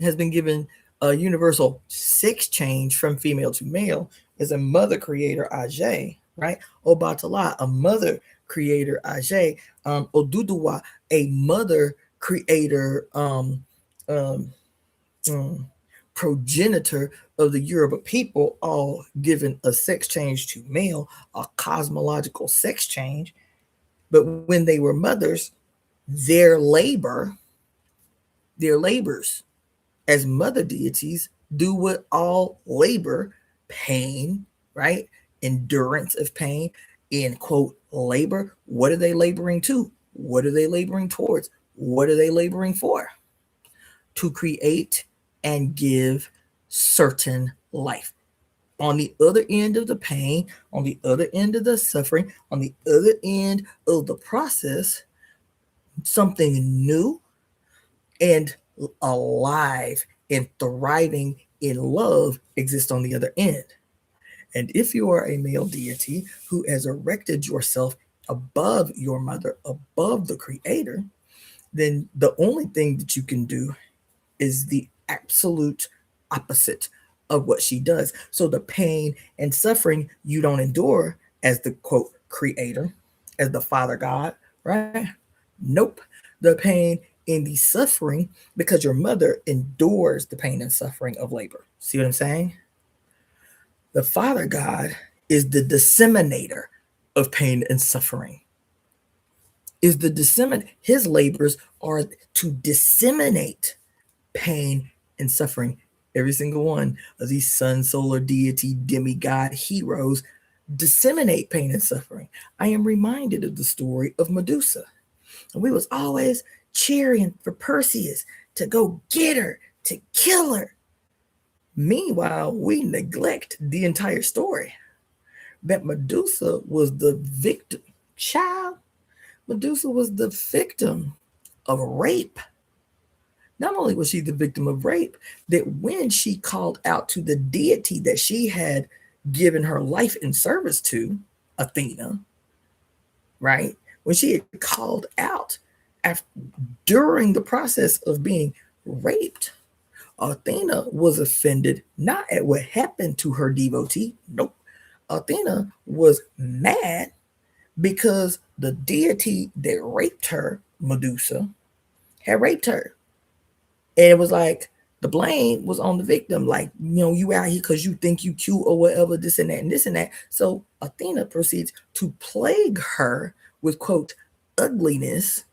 S1: has been given a universal sex change from female to male as a mother creator Ajay, right? Obatala, a mother creator Ajay, Oduduwa, a mother creator um, um, progenitor of the Yoruba people, all given a sex change to male, a cosmological sex change. But when they were mothers, their labors as mother deities do what all labor, pain, right? Endurance of pain, in quote, labor. What are they laboring to? What are they laboring towards? What are they laboring for? To create and give certain life. On the other end of the pain, on the other end of the suffering, on the other end of the process, something new and alive and thriving in love exists on the other end. And if you are a male deity who has erected yourself above your mother, above the creator, then the only thing that you can do is the absolute opposite of what she does. So the pain and suffering you don't endure as the quote creator, as the Father God, right? Nope. The pain and the suffering, because your mother endures the pain and suffering of labor. See what I'm saying? The Father God is the disseminator of pain and suffering. His labors are to disseminate pain and suffering. Every single one of these sun, solar, deity, demigod heroes disseminate pain and suffering. I am reminded of the story of Medusa. And we was always cheering for Perseus to go get her, to kill her. Meanwhile, we neglect the entire story. That Medusa was the victim. Child, Medusa was the victim of rape. Not only was she the victim of rape, that when she called out to the deity that she had given her life in service to, Athena, right? When she had called out during the process of being raped, Athena was offended not at what happened to her devotee. Nope. Athena was mad because the deity that raped her, Medusa, had raped her. And it was like the blame was on the victim. Like, you out here because you think you cute or whatever, this and that and this and that. So Athena proceeds to plague her with, quote, ugliness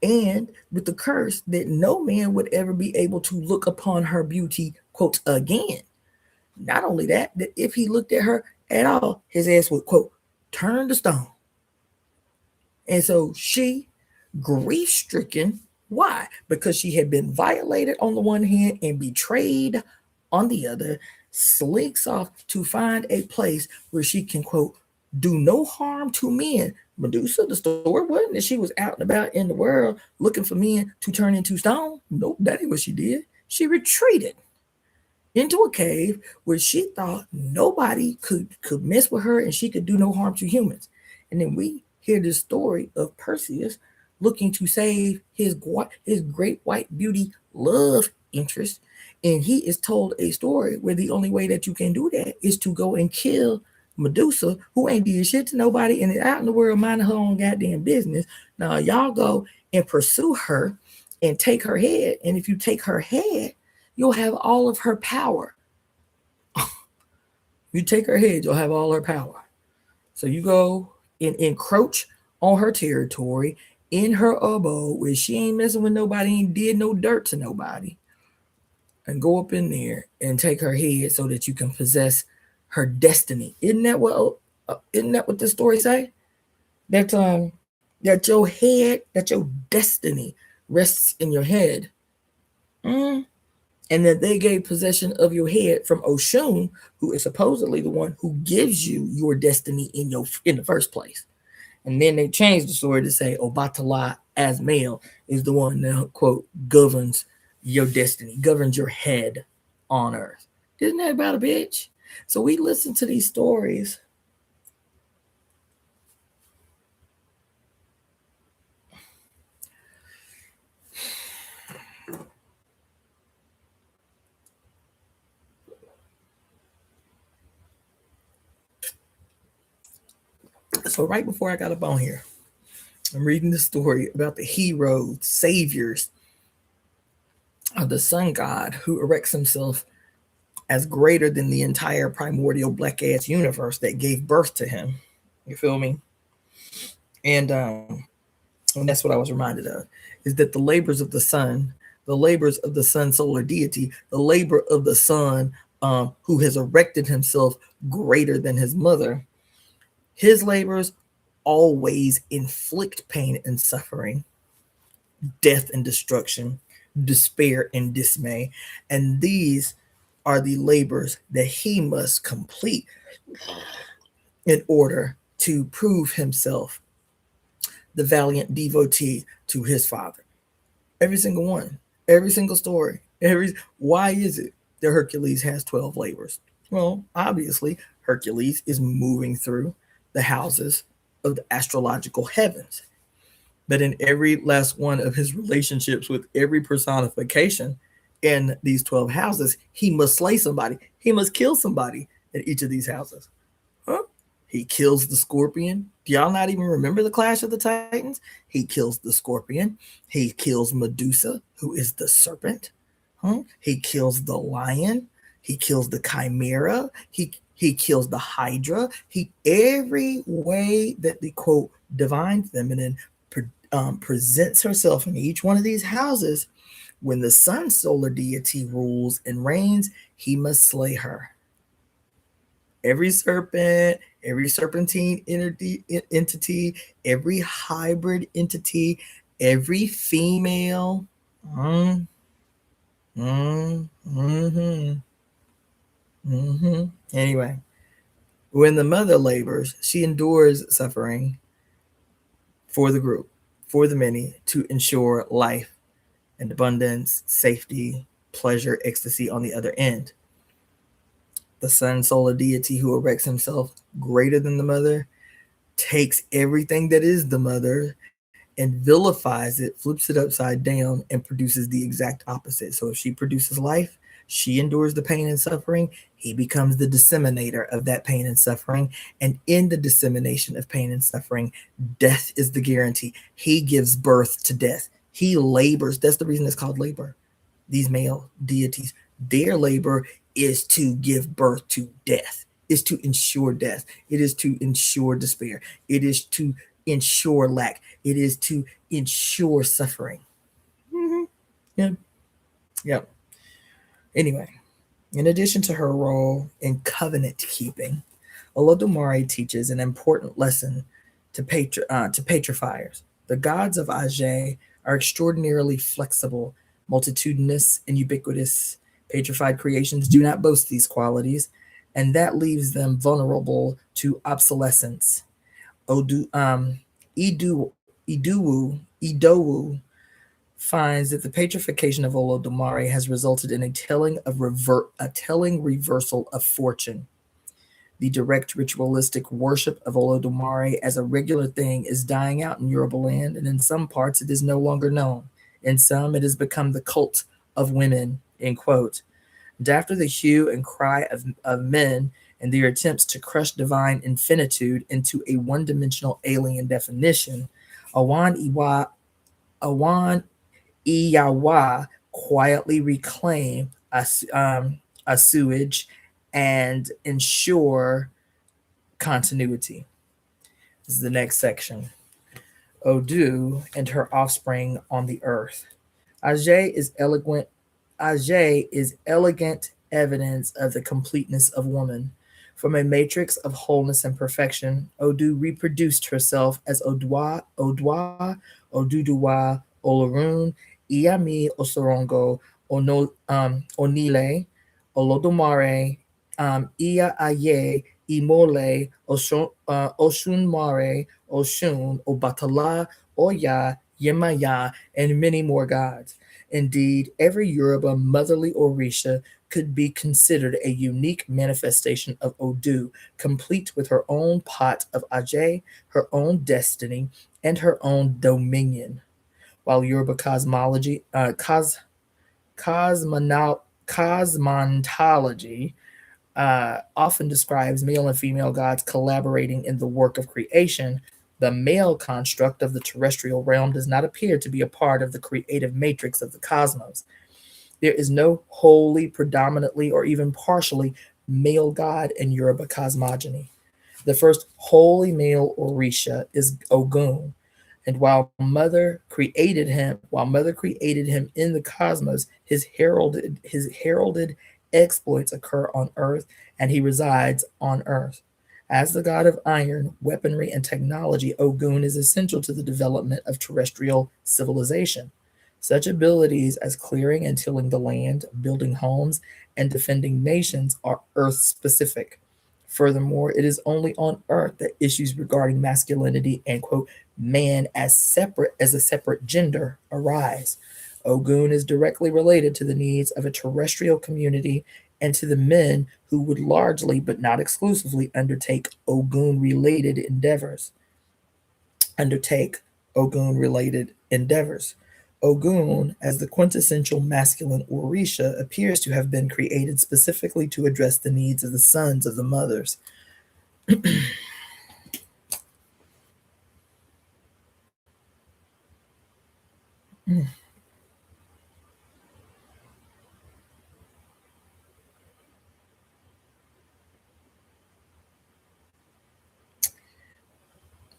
S1: and with the curse that no man would ever be able to look upon her beauty, quote, again. Not only that, that if he looked at her at all, his ass would, quote, turn to stone. And so she, grief-stricken, why? Because she had been violated on the one hand and betrayed on the other, slinks off to find a place where she can, quote, do no harm to men. Medusa, the story wasn't that she was out and about in the world looking for men to turn into stone. Nope, that ain't what she did. She retreated into a cave where she thought nobody could mess with her and she could do no harm to humans. And then we hear this story of Perseus looking to save his great white beauty love interest. And he is told a story where the only way that you can do that is to go and kill Medusa, who ain't did shit to nobody and is out in the world minding her own goddamn business. Now y'all go and pursue her and take her head. And if you take her head, you'll have all of her power. You take her head, you'll have all her power. So you go and encroach on her territory in her abode where she ain't messing with nobody, ain't did no dirt to nobody, and go up in there and take her head so that you can possess her destiny. Isn't that what the story say? That that your head, that your destiny rests in your head. And that they gave possession of your head from Oshun, who is supposedly the one who gives you your destiny in the first place. And then they changed the story to say Obatala as male is the one that, quote, governs your destiny, governs your head on earth. Isn't that about a bitch? So we listen to these stories. So right before I got up on here, I'm reading the story about the heroes, saviors of the sun god who erects himself as greater than the entire primordial black ass universe that gave birth to him. You feel me? And that's what I was reminded of, is that the labors of the sun, the labors of the sun solar deity, the labor of the sun who has erected himself greater than his mother, his labors always inflict pain and suffering, death and destruction, despair and dismay. And these are the labors that he must complete in order to prove himself the valiant devotee to his father. Every single one, every single story, why is it that Hercules has 12 labors? Well, obviously, Hercules is moving through the houses of the astrological heavens. But in every last one of his relationships with every personification in these 12 houses, he must slay somebody. He must kill somebody in each of these houses. Huh? He kills the scorpion. Do y'all not even remember the Clash of the Titans? He kills the scorpion. He kills Medusa, who is the serpent. Huh? He kills the lion. He kills the chimera. He kills the Hydra. He every way that the quote divine feminine presents herself in each one of these houses. When the sun solar deity rules and reigns, he must slay her. Every serpent, every serpentine entity, every hybrid entity, every female. Mm, mm-hmm, mm-hmm. Anyway, when the mother labors, she endures suffering for the group, for the many, to ensure life and abundance, safety, pleasure, ecstasy on the other end. The sun solar deity who erects himself greater than the mother takes everything that is the mother and vilifies it, flips it upside down, and produces the exact opposite. So if she produces life, she endures the pain and suffering. He becomes the disseminator of that pain and suffering. And in the dissemination of pain and suffering, death is the guarantee. He gives birth to death. He labors. That's the reason it's called labor. These male deities, their labor is to give birth to death, is to ensure death. It is to ensure despair. It is to ensure lack. It is to ensure suffering. Mm-hmm. Yeah. Yep. Anyway, in addition to her role in covenant keeping, Olodumare teaches an important lesson to patrifiers. The gods of Age are extraordinarily flexible, multitudinous, and ubiquitous. Patrified creations do not boast these qualities, and that leaves them vulnerable to obsolescence. Odu, Idu, Idowu finds that the petrification of Olodumare has resulted in a telling reversal of fortune. The direct ritualistic worship of Olodumare as a regular thing is dying out in Yoruba land, and in some parts it is no longer known. In some, it has become the cult of women, end quote. And after the hue and cry of men and their attempts to crush divine infinitude into a one-dimensional alien definition, Awan Iyawa quietly reclaim a sewage and ensure continuity. This is the next section. Odu and her offspring on the earth. Age is eloquent. Age is elegant evidence of the completeness of woman. From a matrix of wholeness and perfection, Odu reproduced herself as Oduduwa, Olorun, Iyami Osorongo, Onile, Olodumare, Iya Aye, Imole, Oshunmare, Oshun, Obatala, Oya, Yemaya, and many more gods. Indeed, every Yoruba motherly Orisha could be considered a unique manifestation of Odu, complete with her own pot of Aje, her own destiny, and her own dominion. While Yoruba cosmontology often describes male and female gods collaborating in the work of creation, the male construct of the terrestrial realm does not appear to be a part of the creative matrix of the cosmos. There is no wholly, predominantly, or even partially male god in Yoruba cosmogony. The first wholly male Orisha is Ogun, and while Mother created him in the cosmos, his heralded exploits occur on Earth, and he resides on Earth. As the god of iron, weaponry, and technology, Ogun is essential to the development of terrestrial civilization. Such abilities as clearing and tilling the land, building homes, and defending nations are Earth specific. Furthermore, it is only on Earth that issues regarding masculinity and quote man as a separate gender arise. Ogun is directly related to the needs of a terrestrial community and to the men who would largely but not exclusively undertake Ogun related endeavors. Ogun, as the quintessential masculine Orisha, appears to have been created specifically to address the needs of the sons of the mothers.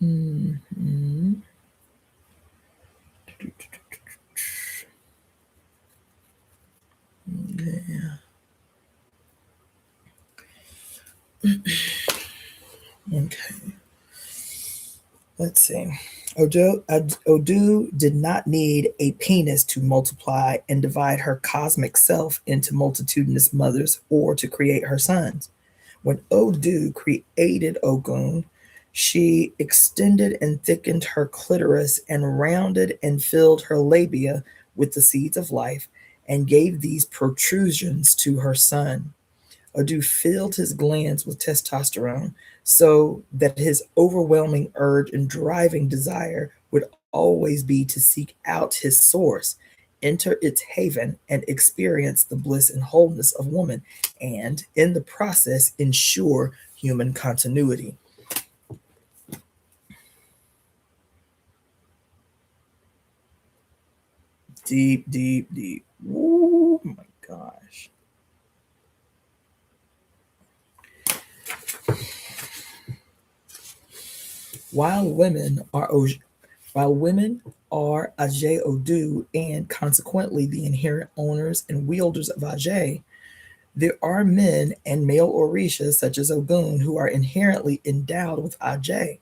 S1: Mhm. Yeah. Okay. Let's see. Odu did not need a penis to multiply and divide her cosmic self into multitudinous mothers or to create her sons. When Odu created Ogun, she extended and thickened her clitoris and rounded and filled her labia with the seeds of life and gave these protrusions to her son. Odu filled his glands with testosterone so that his overwhelming urge and driving desire would always be to seek out his source, enter its haven, and experience the bliss and wholeness of woman, and in the process ensure human continuity. Deep, deep, deep. Oh my gosh. While women are while women are Ajay Odu and consequently the inherent owners and wielders of Ajay, there are men and male Orishas such as Ogun who are inherently endowed with Ajay.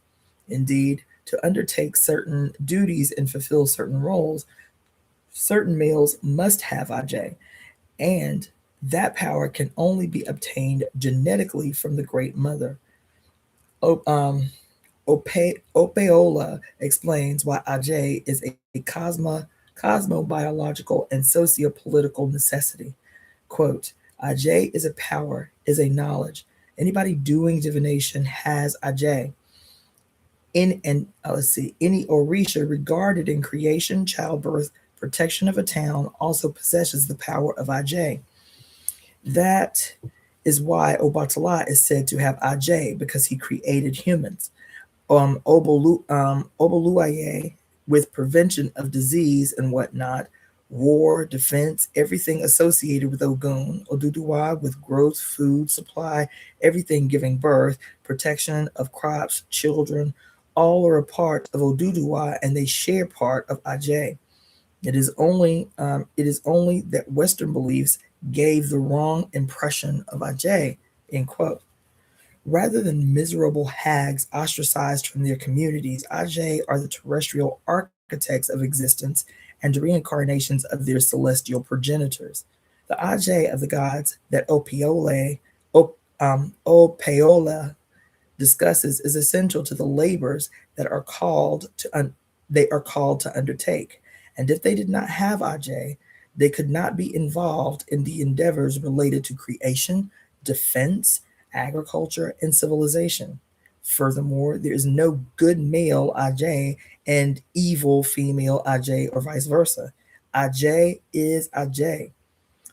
S1: Indeed, to undertake certain duties and fulfill certain roles, certain males must have Ajay, and that power can only be obtained genetically from the Great Mother. O- um, Opeola explains why Ajay is a cosmobiological and sociopolitical necessity. Quote, Ajay is a power, is a knowledge. Anybody doing divination has Ajay. Let's see, any Orisha regarded in creation, childbirth, protection of a town also possesses the power of Ajay. That is why Obatala is said to have Ajay because he created humans. Oboluaye with prevention of disease and whatnot, war, defense, everything associated with Ogun, Oduduwa with growth, food supply, everything giving birth, protection of crops, children, all are a part of Oduduwa and they share part of Ajay. It is only that Western beliefs gave the wrong impression of Ajay. End quote. Rather than miserable hags ostracized from their communities, Ajay are the terrestrial architects of existence and reincarnations of their celestial progenitors. The Ajay of the gods that Opeola discusses is essential to the labors that are called to they are called to undertake. And if they did not have Ajay, they could not be involved in the endeavors related to creation, defense, agriculture, and civilization. Furthermore, there is no good male Ajay and evil female Ajay or vice versa. Ajay is Ajay.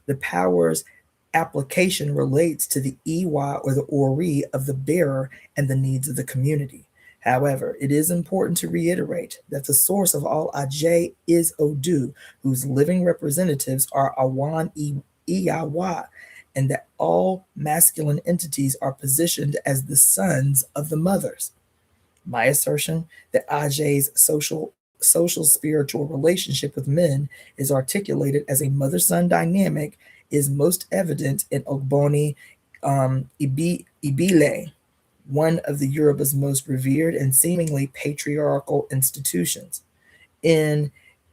S1: The power's application relates to the Iwa or the Ori of the bearer and the needs of the community. However, it is important to reiterate that the source of all Ajay is Odu, whose living representatives are Awan Iyawa, and that all masculine entities are positioned as the sons of the mothers. My assertion that Ajay's social spiritual relationship with men is articulated as a mother son dynamic is most evident in Ogboni Ibile, one of the Yoruba's most revered and seemingly patriarchal institutions. In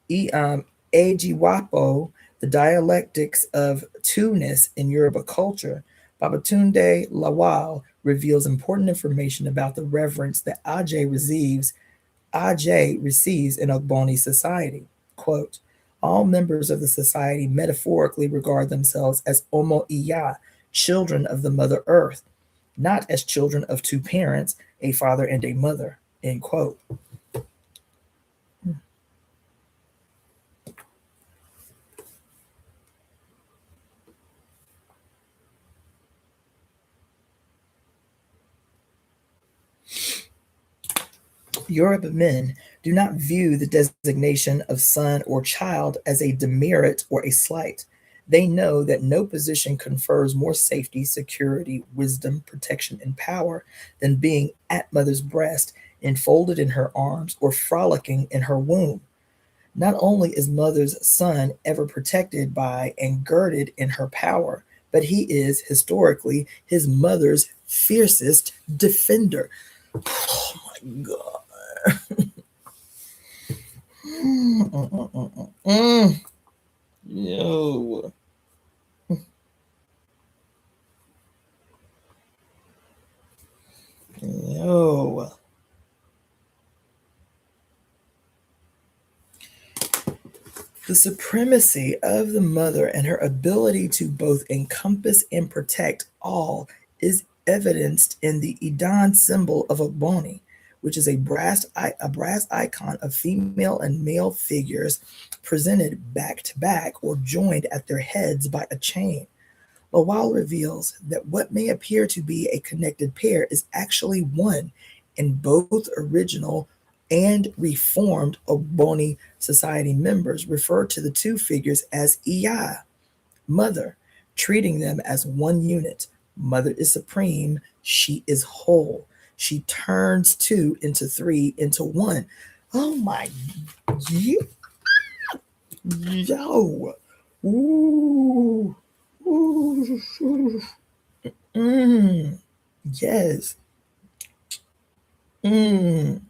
S1: Ejiwapo, the dialectics of two-ness in Yoruba culture, Babatunde Lawal reveals important information about the reverence that Ajay receives in Ogboni society. Quote, all members of the society metaphorically regard themselves as Omo Iya, children of the Mother Earth, not as children of two parents, a father and a mother. End quote. Yoruba men do not view the designation of son or child as a demerit or a slight. They know that no position confers more safety, security, wisdom, protection, and power than being at mother's breast enfolded in her arms, or frolicking in her womb. Not only is mother's son ever protected by and girded in her power, but he is, historically, his mother's fiercest defender. Oh my God. Yo. Yo. The supremacy of the mother and her ability to both encompass and protect all is evidenced in the Idan symbol of Ogboni, which is a brass icon of female and male figures presented back to back or joined at their heads by a chain. Lawal reveals that what may appear to be a connected pair is actually one, and both original and reformed Ogboni Society members refer to the two figures as Iya, mother, treating them as one unit. Mother is supreme, she is whole. She turns two into three into one. Oh my, yo, ooh, ooh. Yes. Mm.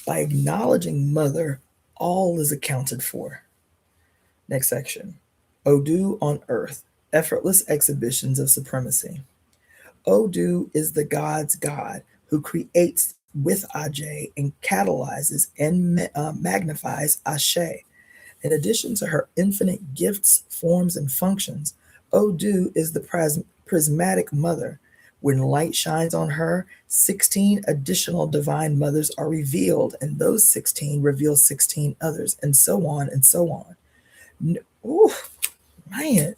S1: By acknowledging mother, all is accounted for. Next section. Odu on earth, effortless exhibitions of supremacy. Odu is the God's God who creates with Ajay and catalyzes and magnifies Ashe. In addition to her infinite gifts, forms, and functions, Odu is the prismatic mother. When light shines on her, 16 additional divine mothers are revealed, and those 16 reveal 16 others, and so on and so on. Ooh, man.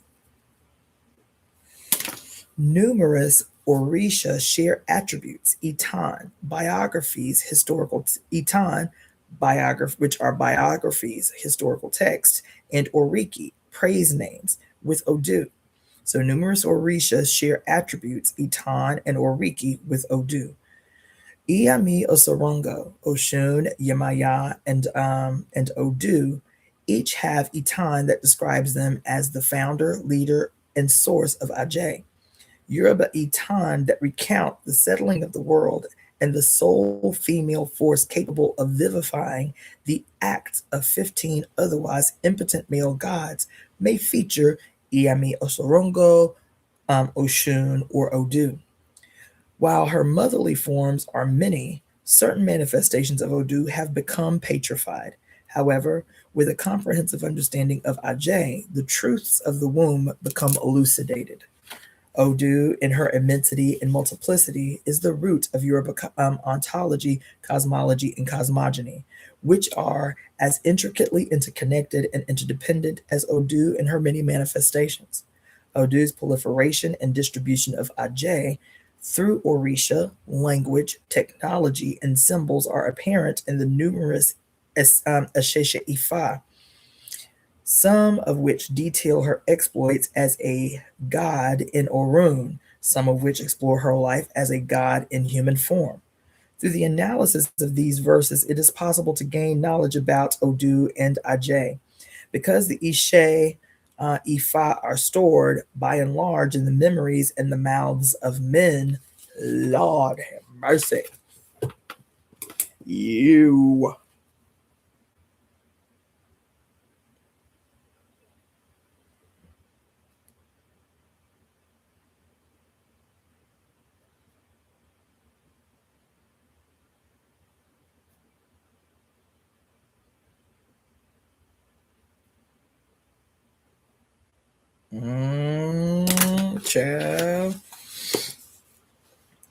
S1: Numerous Orisha share attributes, Itan, biographies, historical Itan, which are biographies, historical texts, and Oriki, praise names, with Odu. So numerous Orishas share attributes, Itan and Oriki, with Odu. Iami Osorongo, Oshun, Yemaya, and Odu each have Itan that describes them as the founder, leader, and source of Ajay. Yoruba Itan that recount the settling of the world and the sole female force capable of vivifying the acts of 15 otherwise impotent male gods may feature Iami Osorongo, Oshun, or Odu. While her motherly forms are many, certain manifestations of Odu have become patrified. However, with a comprehensive understanding of Ajay, the truths of the womb become elucidated. Odu, in her immensity and multiplicity, is the root of Yoruba ontology, cosmology, and cosmogony, which are as intricately interconnected and interdependent as Odu in her many manifestations. Odu's proliferation and distribution of Ajay through Orisha, language, technology, and symbols are apparent in the numerous Ashesha Ifa, some of which detail her exploits as a god in Orun, some of which explore her life as a god in human form. Through the analysis of these verses, it is possible to gain knowledge about Odu and Ajay. Because the Ishe Ifa are stored by and large in the memories and the mouths of men, Lord have mercy. You. Child.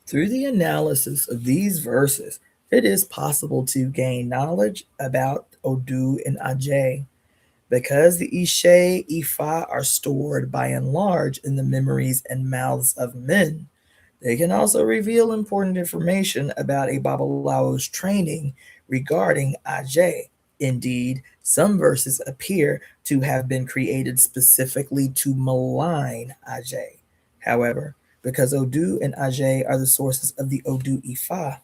S1: Through the analysis of these verses, it is possible to gain knowledge about Odu and Ajay. Because the Ishe Ifa are stored by and large in the memories and mouths of men, they can also reveal important information about a Babalawo's training regarding Ajay. Indeed, some verses appear to have been created specifically to malign Ajay. However, because Odu and Aje are the sources of the Odu Ifa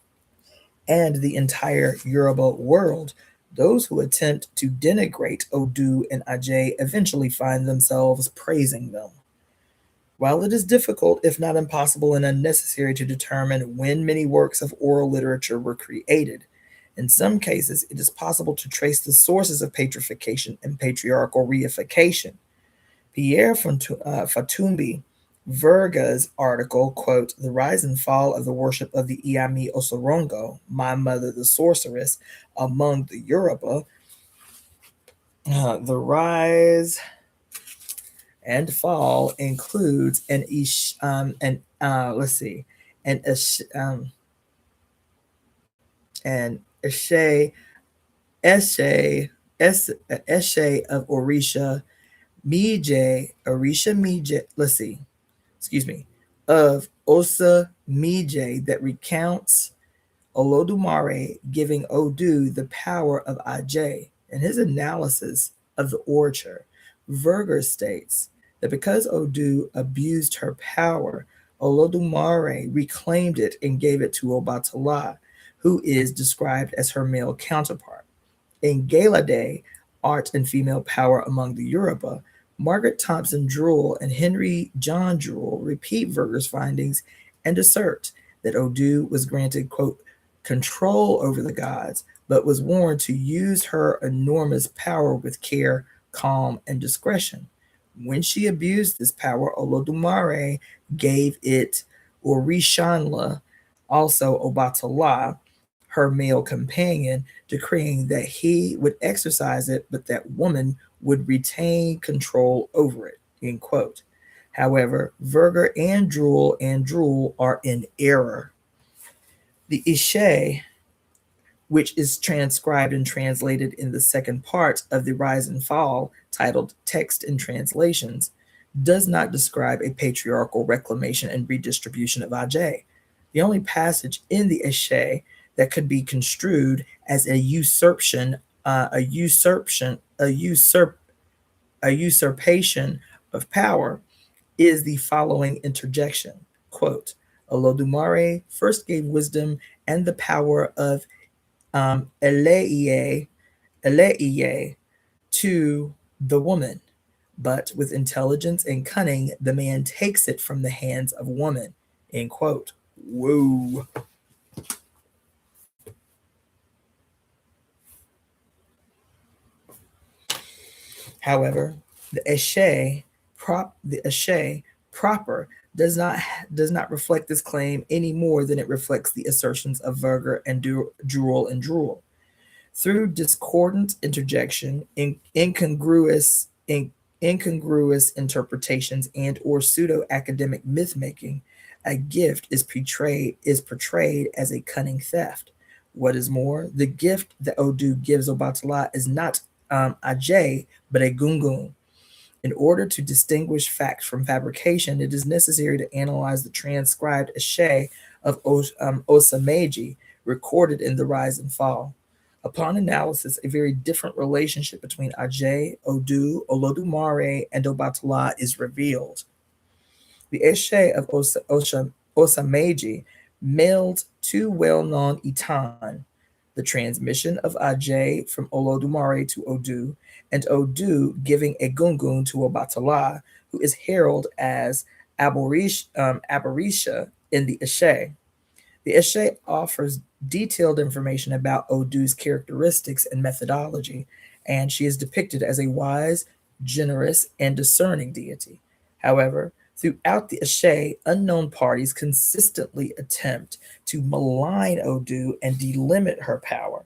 S1: and the entire Yoruba world. Those who attempt to denigrate Odu and Aje eventually find themselves praising them. While it is difficult, if not impossible and unnecessary, to determine when many works of oral literature were created, in some cases it is possible to trace the sources of patrification and patriarchal reification. Pierre Fatumbi Verga's article, quote, "The Rise and Fall of the Worship of the Iami Osorongo, My Mother the Sorceress, Among the Yoruba, the rise and fall includes let's see, an an essay of Orisha Mije, let's see, excuse me, of Osa Mije that recounts Olodumare giving Odu the power of Ajay. In his analysis of the orature, Verger states that because Odu abused her power, Olodumare reclaimed it and gave it to Obatala, who is described as her male counterpart. In Gala Day, Art and Female Power Among the Yoruba, Margaret Thompson Druell and Henry John Druell repeat Verger's findings and assert that Odu was granted, quote, control over the gods, but was warned to use her enormous power with care, calm, and discretion. When she abused this power, Olodumare gave it Orishanla, also Obatala, her male companion, decreeing that he would exercise it, but that woman would retain control over it, end quote. However, Verger and Druell are in error. The Ishe, which is transcribed and translated in the second part of the Rise and Fall, titled Text and Translations, does not describe a patriarchal reclamation and redistribution of Ajay. The only passage in the Ishe that could be construed as a usurpation of power is the following interjection. Quote, Olodumare first gave wisdom and the power of Eleiye to the woman, but with intelligence and cunning, the man takes it from the hands of woman. End quote. Whoa. However, the Eshe proper does not reflect this claim any more than it reflects the assertions of Verger and Druell. Through discordant interjection, incongruous interpretations, and or pseudo-academic myth-making, a gift is portrayed as a cunning theft. What is more, the gift that Odu gives Obatala is not Ajay, but a gungun. In order to distinguish fact from fabrication, it is necessary to analyze the transcribed Eshe of Osameji recorded in the Rise and Fall. Upon analysis, a very different relationship between Ajay, Odu, Olodumare, and Obatala is revealed. The Eshe of Osameji mailed two well-known Itan, the transmission of Ajay from Olodumare to Odu, and Odu giving a gungun to Obatala, who is heralded as Aborisha in the Eshe. The Eshe offers detailed information about Odu's characteristics and methodology, and she is depicted as a wise, generous, and discerning deity. However, throughout the Eshe, unknown parties consistently attempt to malign Odu and delimit her power.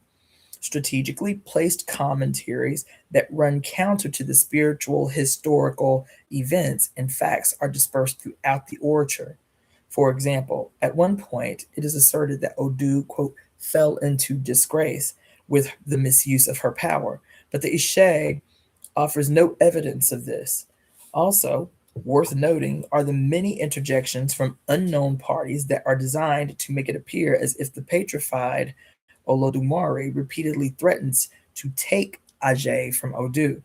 S1: Strategically placed commentaries that run counter to the spiritual historical events and facts are dispersed throughout the orature. For example, at one point, it is asserted that Odu, quote, fell into disgrace with the misuse of her power, but the Ishe offers no evidence of this. Also, worth noting are the many interjections from unknown parties that are designed to make it appear as if the petrified Olodumare repeatedly threatens to take Ajay from Odu.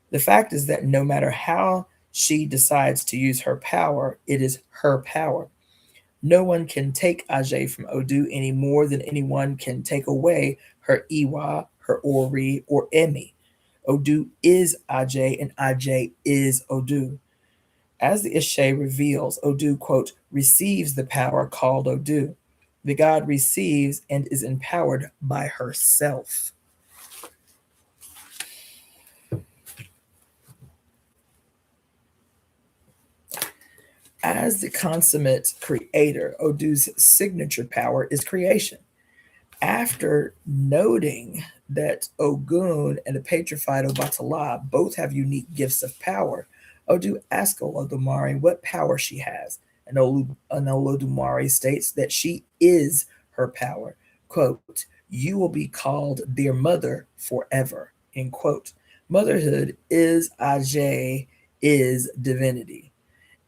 S1: The fact is that no matter how she decides to use her power, it is her power. No one can take Ajay from Odu any more than anyone can take away her Iwa, her Ori, or Emi. Odu is Ajay and Ajay is Odu. As the Ishe reveals, Odu, quote, receives the power called Odu. The god receives and is empowered by herself. As the consummate creator, Odu's signature power is creation. After noting that Ogun and the patrified Obatala both have unique gifts of power, Odu asks Olodumare what power she has, and Olodumare states that she is her power. Quote, you will be called their mother forever, end quote. Motherhood is Ajay, is divinity.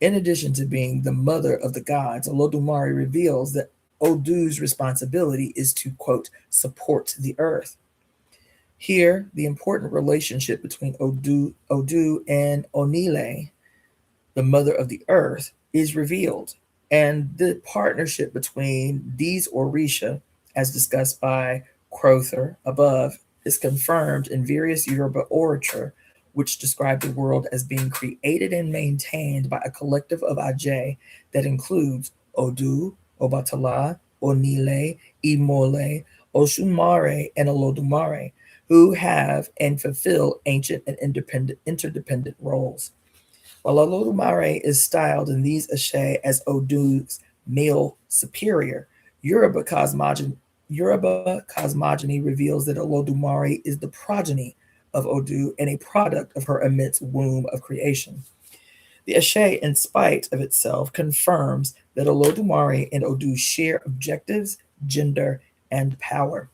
S1: In addition to being the mother of the gods, Olodumare reveals that Odu's responsibility is to, quote, support the earth. Here, the important relationship between Odu and Onile, the mother of the earth, is revealed. And the partnership between these Orisha, as discussed by Crowther above, is confirmed in various Yoruba orature, which describe the world as being created and maintained by a collective of Ajay that includes Odu, Obatala, Onile, Imole, Oshunmare, and Olodumare, who have and fulfill ancient and interdependent roles. While Olodumare is styled in these Ashe as Odu's male superior, Yoruba cosmogony reveals that Olodumare is the progeny of Odu and a product of her immense womb of creation. The Ashe, in spite of itself, confirms that Olodumare and Odu share objectives, gender, and power.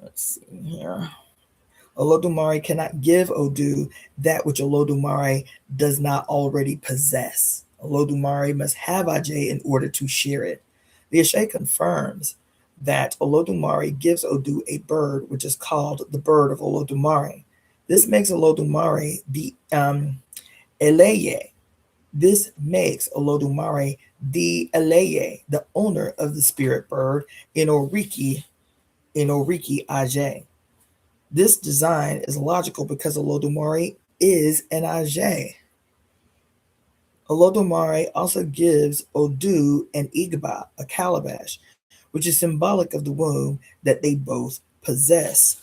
S1: Let's see here. Olodumare cannot give Odu that which Olodumare does not already possess. Olodumare must have Ajay in order to share it. The Ashe confirms that Olodumare gives Odu a bird which is called the bird of Olodumare. This makes Olodumare the Eleye. This makes Olodumare the Eleye, the owner of the spirit bird in Oriki Ajay. This design is logical because Olodumare is an Ajay. Olodumare also gives Odu an Igba, a calabash, which is symbolic of the womb that they both possess.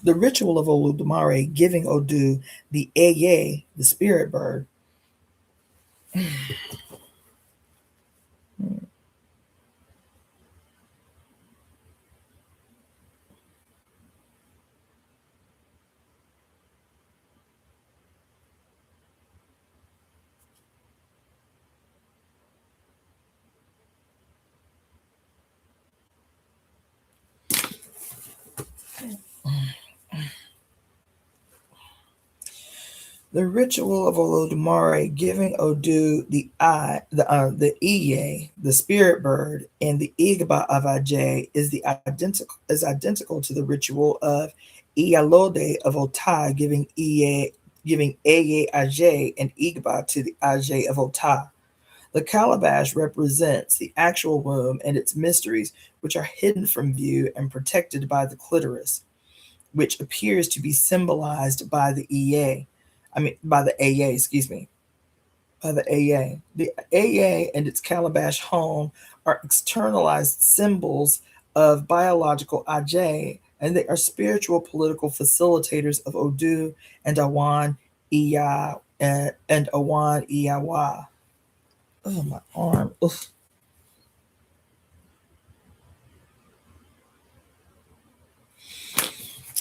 S1: The ritual of Olodumare giving Odu the Eye, the spirit bird, the ritual of Olodumare giving Odu the Iye, the spirit bird, and the Igba of Ajay is identical to the ritual of Iyalode of Ota giving Eye Ajay and Igba to the Ajay of Ota. The calabash represents the actual womb and its mysteries, which are hidden from view and protected by the clitoris, which appears to be symbolized by the Iye. By the AA, excuse me, by the AA. The AA and its calabash home are externalized symbols of biological Ajay, and they are spiritual political facilitators of Odu and Awan Iya and Awan Iyawa. Oh, my arm. Oof.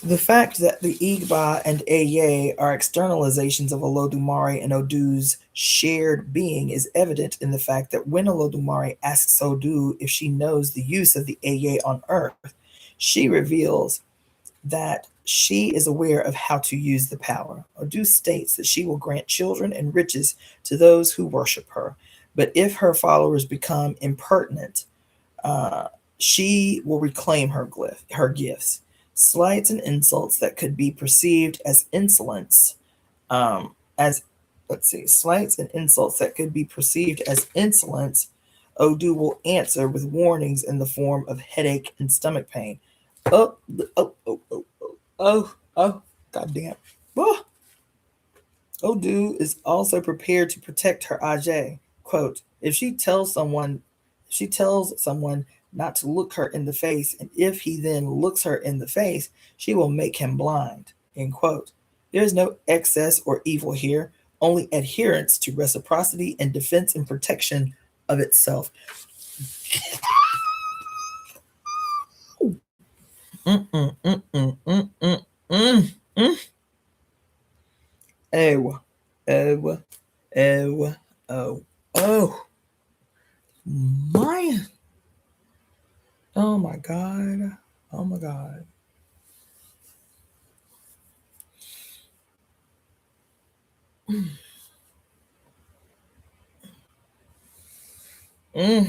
S1: The fact that the Igba and Eye are externalizations of Olodumare and Odu's shared being is evident in the fact that when Olodumare asks Odu if she knows the use of the Eye on earth, she reveals that she is aware of how to use the power. Odu states that she will grant children and riches to those who worship her. But if her followers become impertinent, she will reclaim her gifts. Slights and insults that could be perceived as insolence, as slights and insults that could be perceived as insolence, Odu will answer with warnings in the form of headache and stomach pain. Oh, oh, oh, oh, oh, goddamn. Oh. Odu is also prepared to protect her Ajay. Quote, if she tells someone not to look her in the face, and if he then looks her in the face, she will make him blind. End quote. There is no excess or evil here, only adherence to reciprocity and defense and protection of itself. Oh, oh, oh, oh, oh. My, oh my God. Oh my God. Let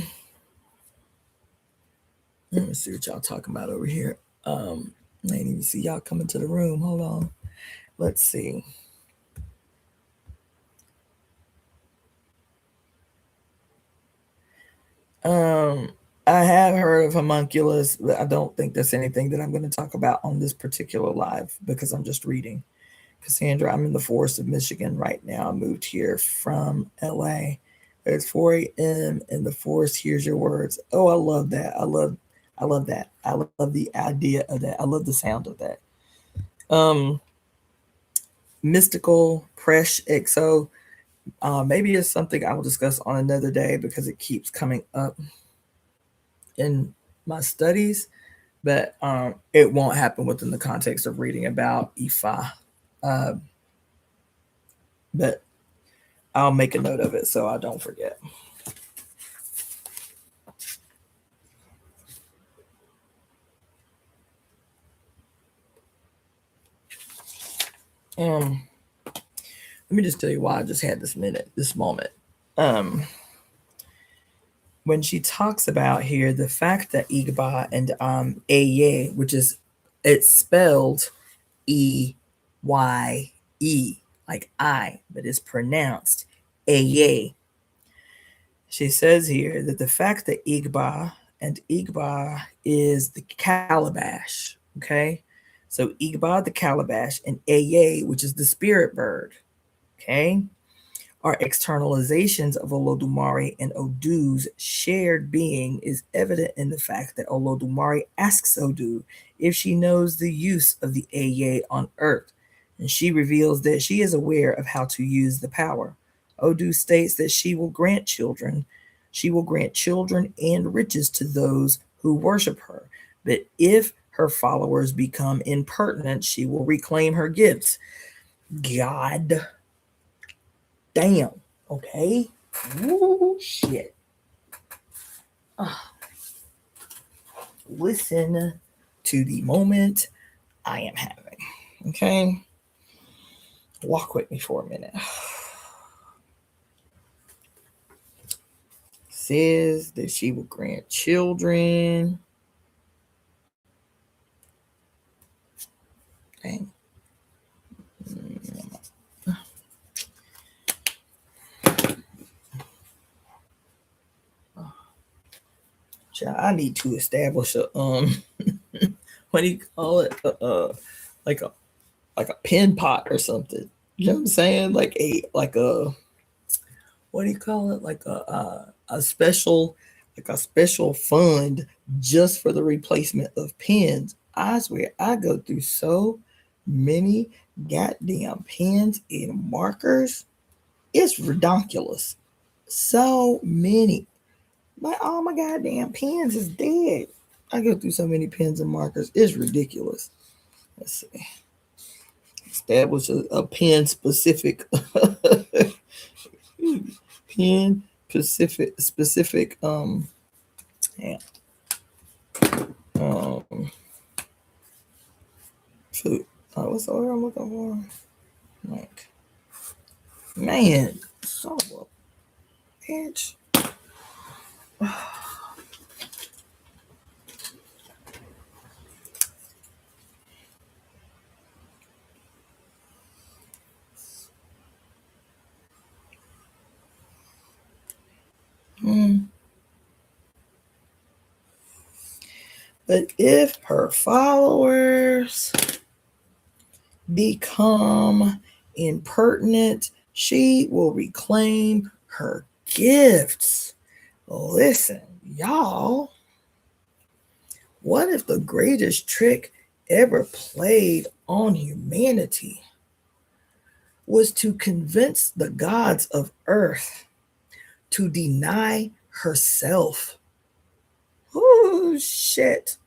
S1: me see what y'all talking about over here. I ain't even see y'all coming to the room. Hold on. Let's see. I have heard of homunculus, but I don't think that's anything that I'm going to talk about on this particular live because I'm just reading. Cassandra, I'm in the forest of Michigan right now. I moved here from LA. It's 4 a.m. in the forest. Here's your words. Oh, I love that. I love that. I love the idea of that. I love the sound of that. Mystical Presh XO. Maybe it's something I will discuss on another day because it keeps coming up in my studies, but it won't happen within the context of reading about Ifa. But I'll make a note of it so I don't forget. Let me just tell you why I just had this moment. When she talks about here the fact that Igba and Eye, which is it's spelled EYE like I, but it's pronounced Eye. She says here that the fact that Igba is the calabash, okay? So Igba the calabash and Eye, which is the spirit bird, okay, are externalizations of Olodumare and Odu's shared being is evident in the fact that Olodumare asks Odu if she knows the use of the Eye on earth, and she reveals that she is aware of how to use the power. Odu states that she will grant children and riches to those who worship her, but if her followers become impertinent, she will reclaim her gifts. God damn. Okay. Ooh, shit. Listen to the moment I am having. Okay. Walk with me for a minute. Says that she will grant children. Dang. I need to establish a what do you call it? Like a pin pot or something. You know what I'm saying? Like a what do you call it? Like a special fund just for the replacement of pens. I swear I go through so many goddamn pens and markers. It's ridiculous. So many. All my goddamn pens is dead. I go through so many pens and markers. It's ridiculous. Let's see. Establish a pen specific pen specific yeah. Shoot. Oh, what's the word I'm looking for? Like, man, so a bitch. But if her followers become impertinent, she will reclaim her gifts. Listen, y'all, what if the greatest trick ever played on humanity was to convince the gods of earth to deny herself? Oh, shit.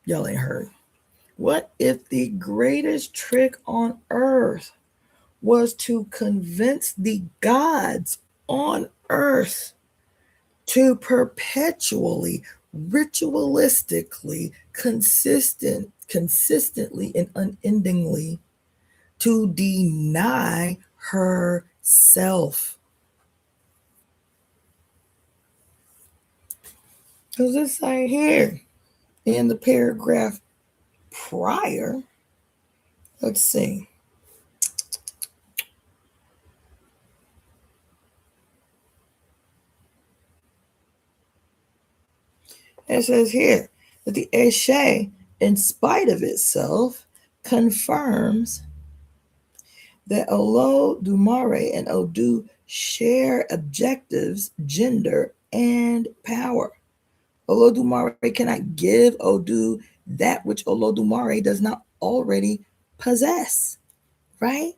S1: Y'all ain't heard. What if the greatest trick on earth was to convince the gods on earth to perpetually, ritualistically, consistently, and unendingly to deny herself? Because it's right here in the paragraph prior. Let's see. It says here that the Eshe, in spite of itself, confirms that Olodumare and Odu share objectives, gender, and power. Olodumare cannot give Odu that which Olodumare does not already possess, right?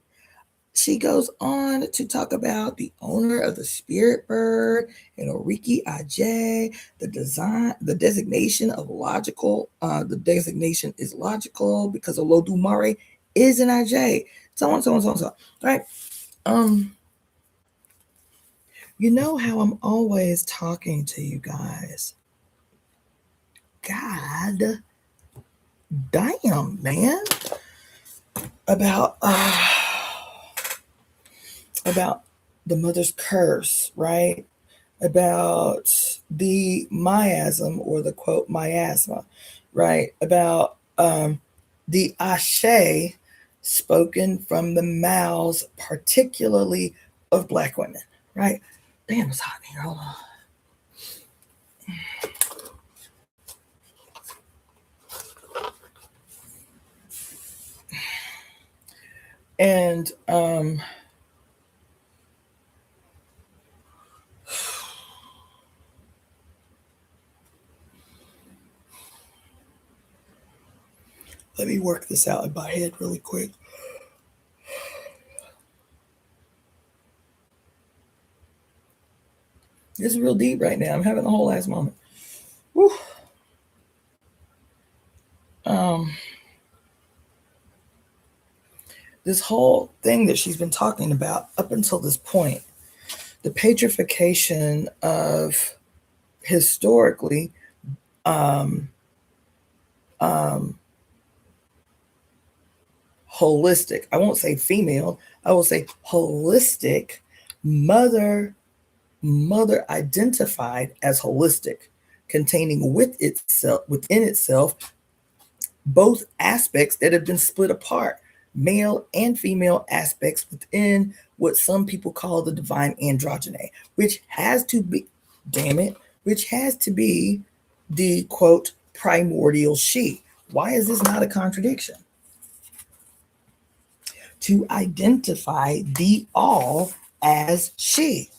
S1: She goes on to talk about the owner of the spirit bird and Oriki Ajay, the designation of logical. The designation is logical because Olodumare is an Ajay. So on, so on, so on, so on. Right? You know how I'm always talking to you guys. God damn, man. About the mother's curse, right? About the miasm or the quote miasma, right? About the ashe spoken from the mouths, particularly of Black women, right? Damn, it's hot in here. Hold on. And let me work this out in my head really quick. This is real deep right now. I'm having a whole ass moment. Whew. This whole thing that she's been talking about up until this point, the petrification of historically holistic, I won't say female, I will say holistic mother identified as holistic, containing within itself both aspects that have been split apart, male and female aspects within what some people call the divine androgyne, which has to be, damn it, which has to be the quote primordial she. Why is this not a contradiction? To identify the all as she.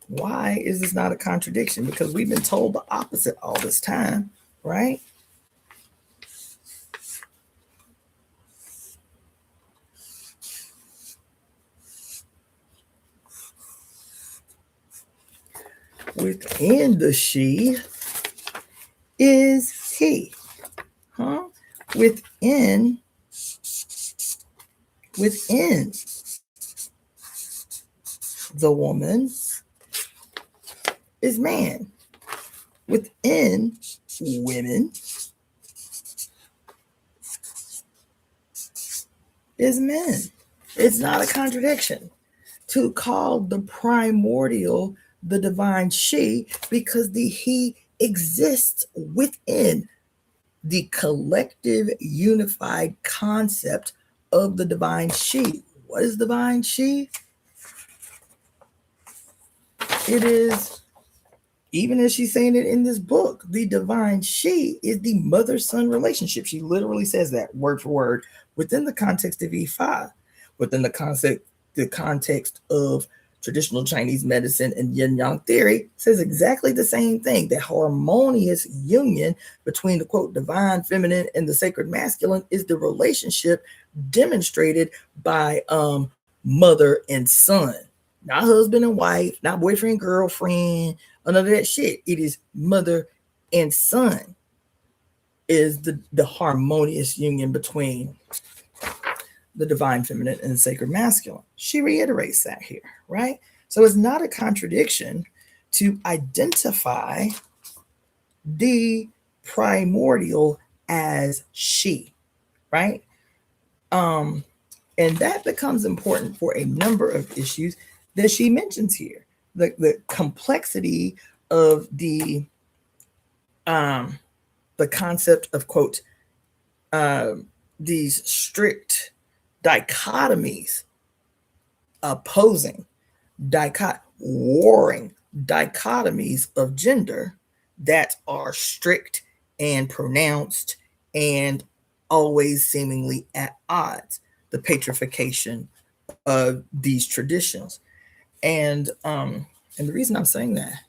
S1: Why is this not a contradiction? Because we've been told the opposite all this time, right? Within the she is he. Within the woman is man. Within women is men. It's not a contradiction to call the primordial the divine she, because the he exists within the collective unified concept of the divine she. What is divine she? It is, even as she's saying it in this book, the divine she is the mother-son relationship. She literally says that word for word within the context of E5, within the context of traditional Chinese medicine and yin-yang theory, says exactly the same thing. The harmonious union between the quote divine feminine and the sacred masculine is the relationship demonstrated by mother and son, not husband and wife, not boyfriend girlfriend, none of that shit. It is mother and son is the harmonious union between the divine feminine and the sacred masculine. She reiterates that here, right? So it's not a contradiction to identify the primordial as she, right? And that becomes important for a number of issues that she mentions here. The complexity of the concept of quote these strict dichotomies, opposing warring dichotomies of gender that are strict and pronounced and always seemingly at odds. The patrification of these traditions, and the reason I'm saying that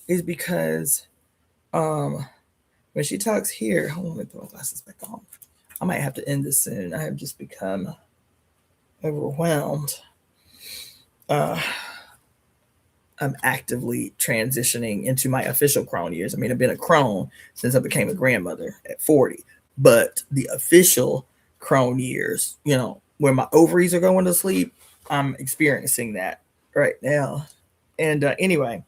S1: is because when she talks here, hold on, let me put my glasses back on. I might have to end this soon. I have just become overwhelmed. I'm actively transitioning into my official crone years. I mean, I've been a crone since I became a grandmother at 40, but the official crone years, you know, when my ovaries are going to sleep, I'm experiencing that right now. And anyway,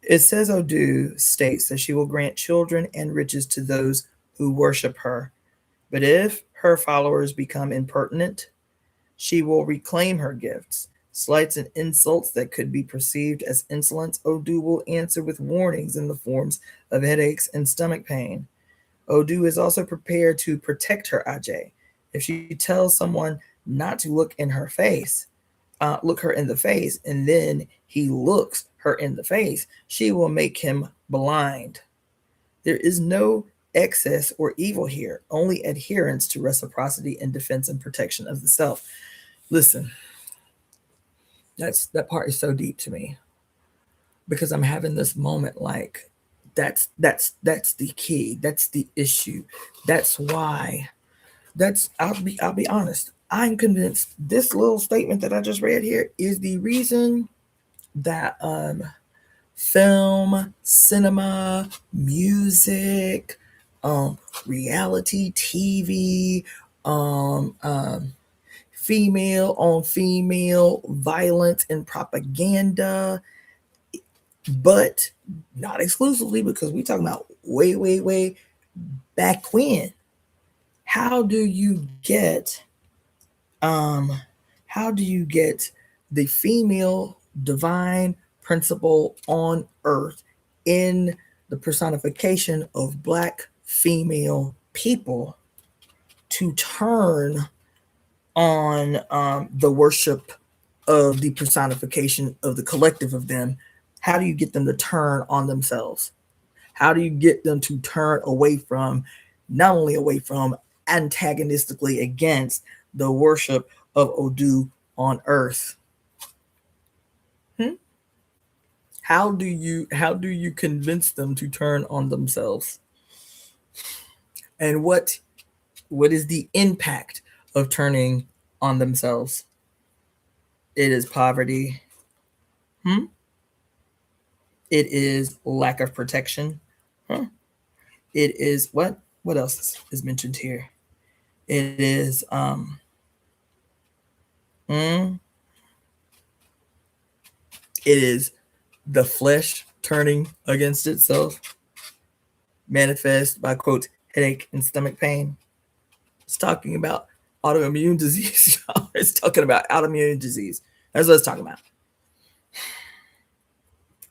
S1: it says Odu states that she will grant children and riches to those who worship her. But if her followers become impertinent, she will reclaim her gifts. Slights and insults that could be perceived as insolence, Odu will answer with warnings in the forms of headaches and stomach pain. Odu is also prepared to protect her Ajay. If she tells someone not to look in her face, look her in the face, and then he looks her in the face, she will make him blind. There is no excess or evil here, only adherence to reciprocity and defense and protection of the self. Listen, that part is so deep to me because I'm having this moment like that's the key, that's the issue, that's why. I'll be honest. I'm convinced this little statement that I just read here is the reason that film, cinema, music, reality TV, female on female violence and propaganda, but not exclusively, because we're talking about way back when. How do you get the female divine principle on earth in the personification of black female people to turn on the worship of the personification of the collective of them? How do you get them to turn on themselves? How do you get them to turn away from, not only away from, antagonistically against the worship of Odu on earth? How do you convince them to turn on themselves? And what is the impact of turning on themselves? It is poverty. It is lack of protection. It is what else is mentioned here? It is It is the flesh turning against itself, manifest by, quote, headache and stomach pain. It's talking about autoimmune disease. It's talking about autoimmune disease. That's what it's talking about.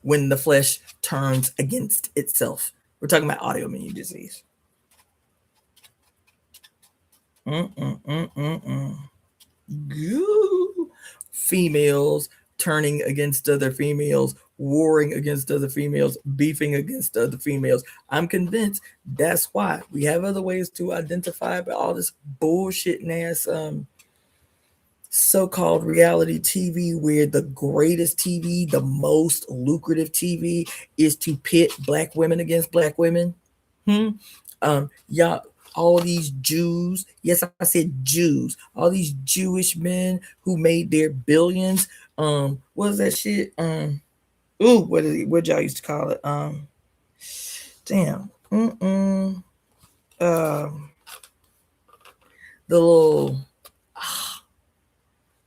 S1: When the flesh turns against itself, we're talking about autoimmune disease. Females turning against other females, warring against other females, beefing against other females. I'm convinced that's why we have other ways to identify, but all this bullshit ass so-called reality TV, where the greatest TV, the most lucrative TV, is to pit black women against black women. Y'all, all these Jews, yes, I said Jews, all these Jewish men who made their billions. What was that shit? What y'all used to call it? Damn. The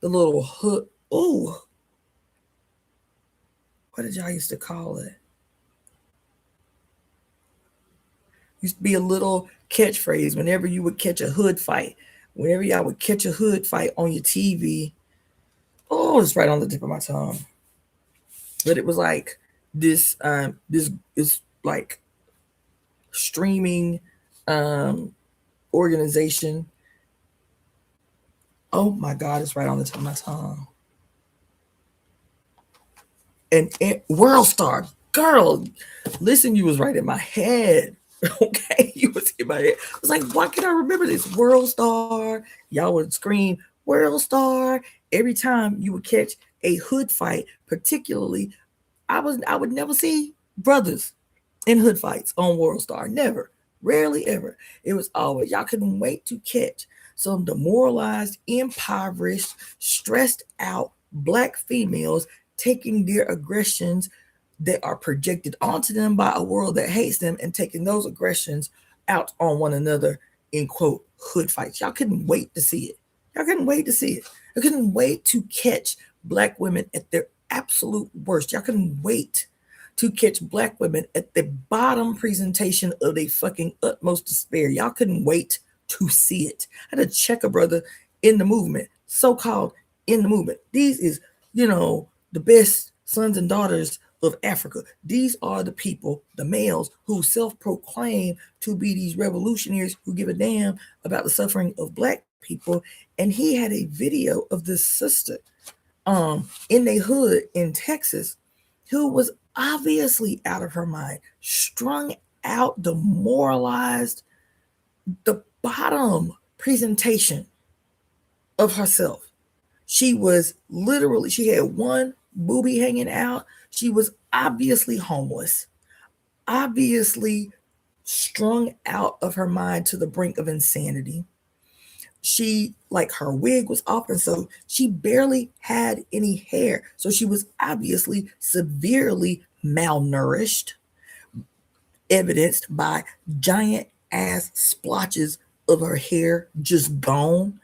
S1: little, hood. Oh, what did y'all used to call it? Used to be a little catchphrase whenever you would catch a hood fight. Whenever y'all would catch a hood fight on your TV. Oh, it's right on the tip of my tongue. But it was like this is like streaming organization. Oh my God, it's right on the tip of my tongue. And World Star, girl, listen, you was right in my head. Okay, you was in my head. I was like, why can't I remember this? World Star. Y'all would scream World Star every time you would catch a hood fight. Particularly, I would never see brothers in hood fights on World Star. Never, rarely ever. It was always, y'all couldn't wait to catch some demoralized, impoverished, stressed out black females taking their aggressions that are projected onto them by a world that hates them and taking those aggressions out on one another in, quote, hood fights. Y'all couldn't wait to see it. Y'all couldn't wait to see it. Y'all couldn't wait to catch black women at their absolute worst. Y'all couldn't wait to catch black women at the bottom presentation of their fucking utmost despair. Y'all couldn't wait to see it. I had to check a brother in the movement, so-called in the movement. These is, the best sons and daughters of Africa. These are the people, the males, who self-proclaim to be these revolutionaries who give a damn about the suffering of black people. And he had a video of this sister in their hood in Texas who was obviously out of her mind, strung out, demoralized, the bottom presentation of herself. She was literally, she had one boobie hanging out. She was obviously homeless, obviously strung out of her mind to the brink of insanity. She, like, her wig was off, and so she barely had any hair. So she was obviously severely malnourished, evidenced by giant ass splotches of her hair just gone.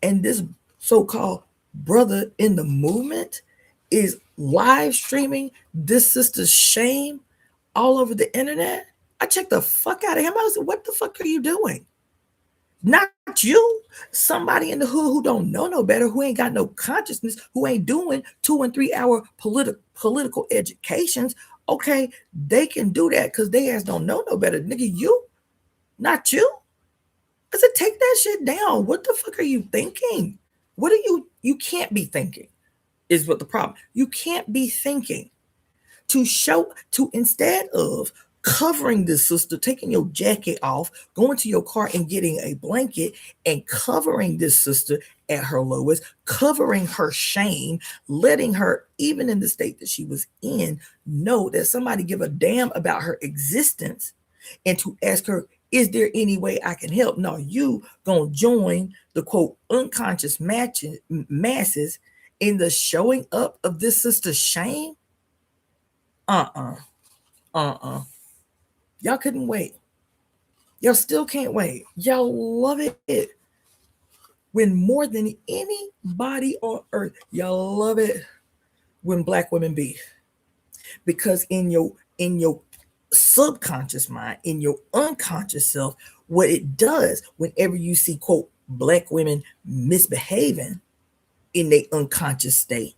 S1: And this so-called brother in the movement is live streaming this sister's shame all over the internet. I checked the fuck out of him. I was like, what the fuck are you doing? Not you. Somebody in the hood who don't know no better, who ain't got no consciousness, who ain't doing 2 and 3 hour political educations. Okay, they can do that because they ass don't know no better. Nigga, you, not you. I said, take that shit down. What the fuck are you thinking? What are you can't be thinking is what the problem. You can't be thinking to instead of covering this sister, taking your jacket off, going to your car and getting a blanket and covering this sister at her lowest, covering her shame, letting her, even in the state that she was in, know that somebody give a damn about her existence, and to ask her, is there any way I can help? No, you gonna join the, quote, unconscious masses in the showing up of this sister's shame? Y'all couldn't wait. Y'all still can't wait. Y'all love it. when more than anybody on earth, y'all love it when Black women beef. Because in your subconscious mind, in your unconscious self, what it does whenever you see, quote, Black women misbehaving in their unconscious state,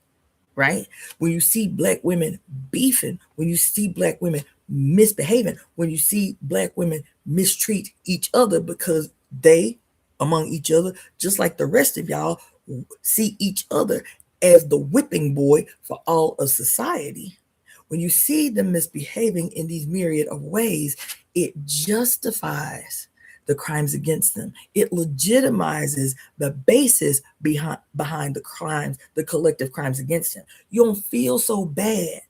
S1: right? When you see Black women beefing, when you see Black women misbehaving, when you see Black women mistreat each other because they, among each other, just like the rest of y'all, see each other as the whipping boy for all of society. When you see them misbehaving in these myriad of ways, it justifies the crimes against them. It legitimizes the basis behind the crimes, the collective crimes against them. You don't feel so bad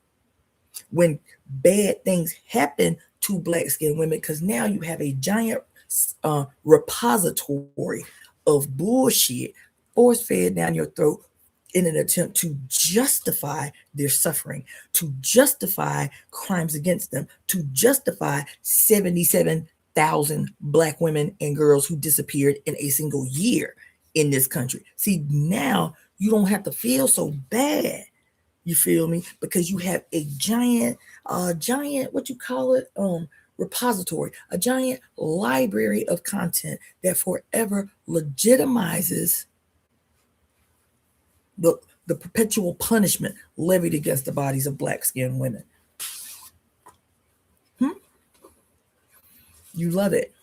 S1: when bad things happen to Black skinned women because now you have a giant repository of bullshit force fed down your throat in an attempt to justify their suffering, to justify crimes against them, to justify 77,000 Black women and girls who disappeared in a single year in this country. See, now you don't have to feel so bad. You feel me? Because you have a giant, what you call it? Repository, a giant library of content that forever legitimizes the perpetual punishment levied against the bodies of Black skinned women. You love it.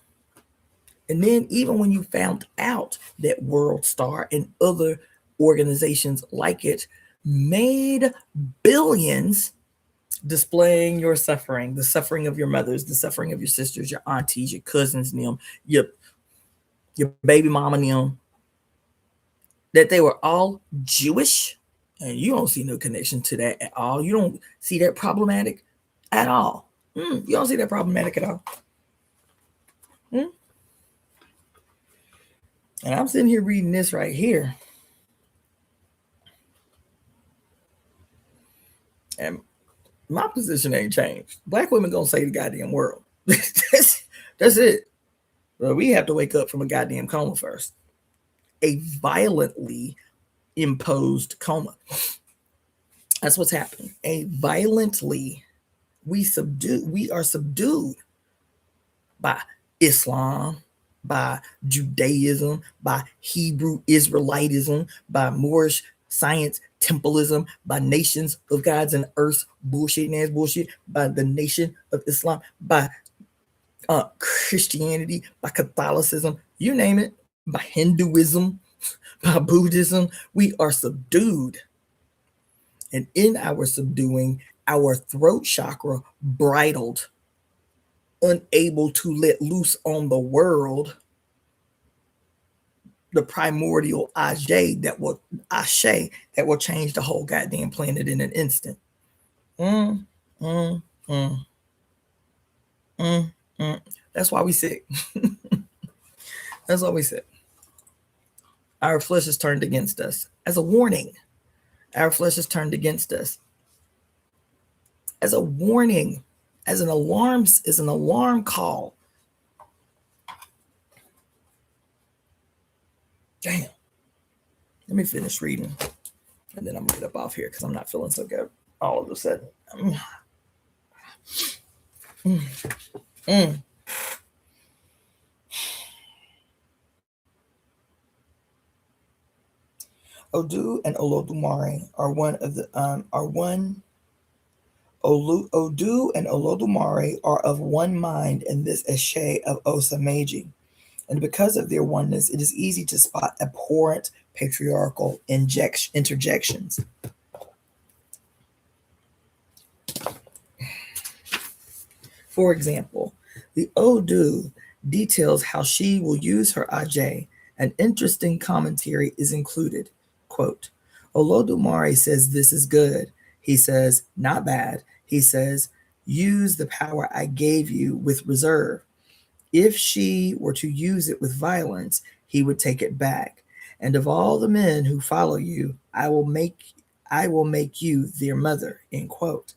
S1: And then even when you found out that World Star and other organizations like it made billions displaying your suffering, the suffering of your mothers, the suffering of your sisters, your aunties, your cousins, them, your baby mama, them, that they were all Jewish, and you don't see no connection to that at all. You don't see that problematic at all. You don't see that problematic at all. And I'm sitting here reading this right here. And my position ain't changed. Black women gonna save the goddamn world. that's it. Well, we have to wake up from a goddamn coma first. A violently imposed coma. That's what's happening. A violently, we are subdued by Islam, by Judaism, by Hebrew Israelitism, by Moorish science templeism, by nations of gods and earth bullshit and ass bullshit, by the nation of Islam, by Christianity, by Catholicism, you name it, by Hinduism, by Buddhism. We are subdued. And in our subduing, our throat chakra bridled, unable to let loose on the world the primordial Ashe that will change the whole goddamn planet in an instant. That's why we sick. That's why we sick. Our flesh is turned against us. As a warning, our flesh is turned against us. As a warning, as an alarm call. Damn. Let me finish reading. And then I'm gonna get up off here because I'm not feeling so good all of a sudden. Odu and Olodumare are Odu and Olodumare are of one mind in this Eshe of Osameji. And because of their oneness, it is easy to spot abhorrent patriarchal interjections. For example, the Odu details how she will use her Ajay. An interesting commentary is included. Quote, Olodumare says this is good. He says, not bad. He says, use the power I gave you with reserve. If she were to use it with violence, he would take it back. And of all the men who follow you, I will make you their mother, end quote.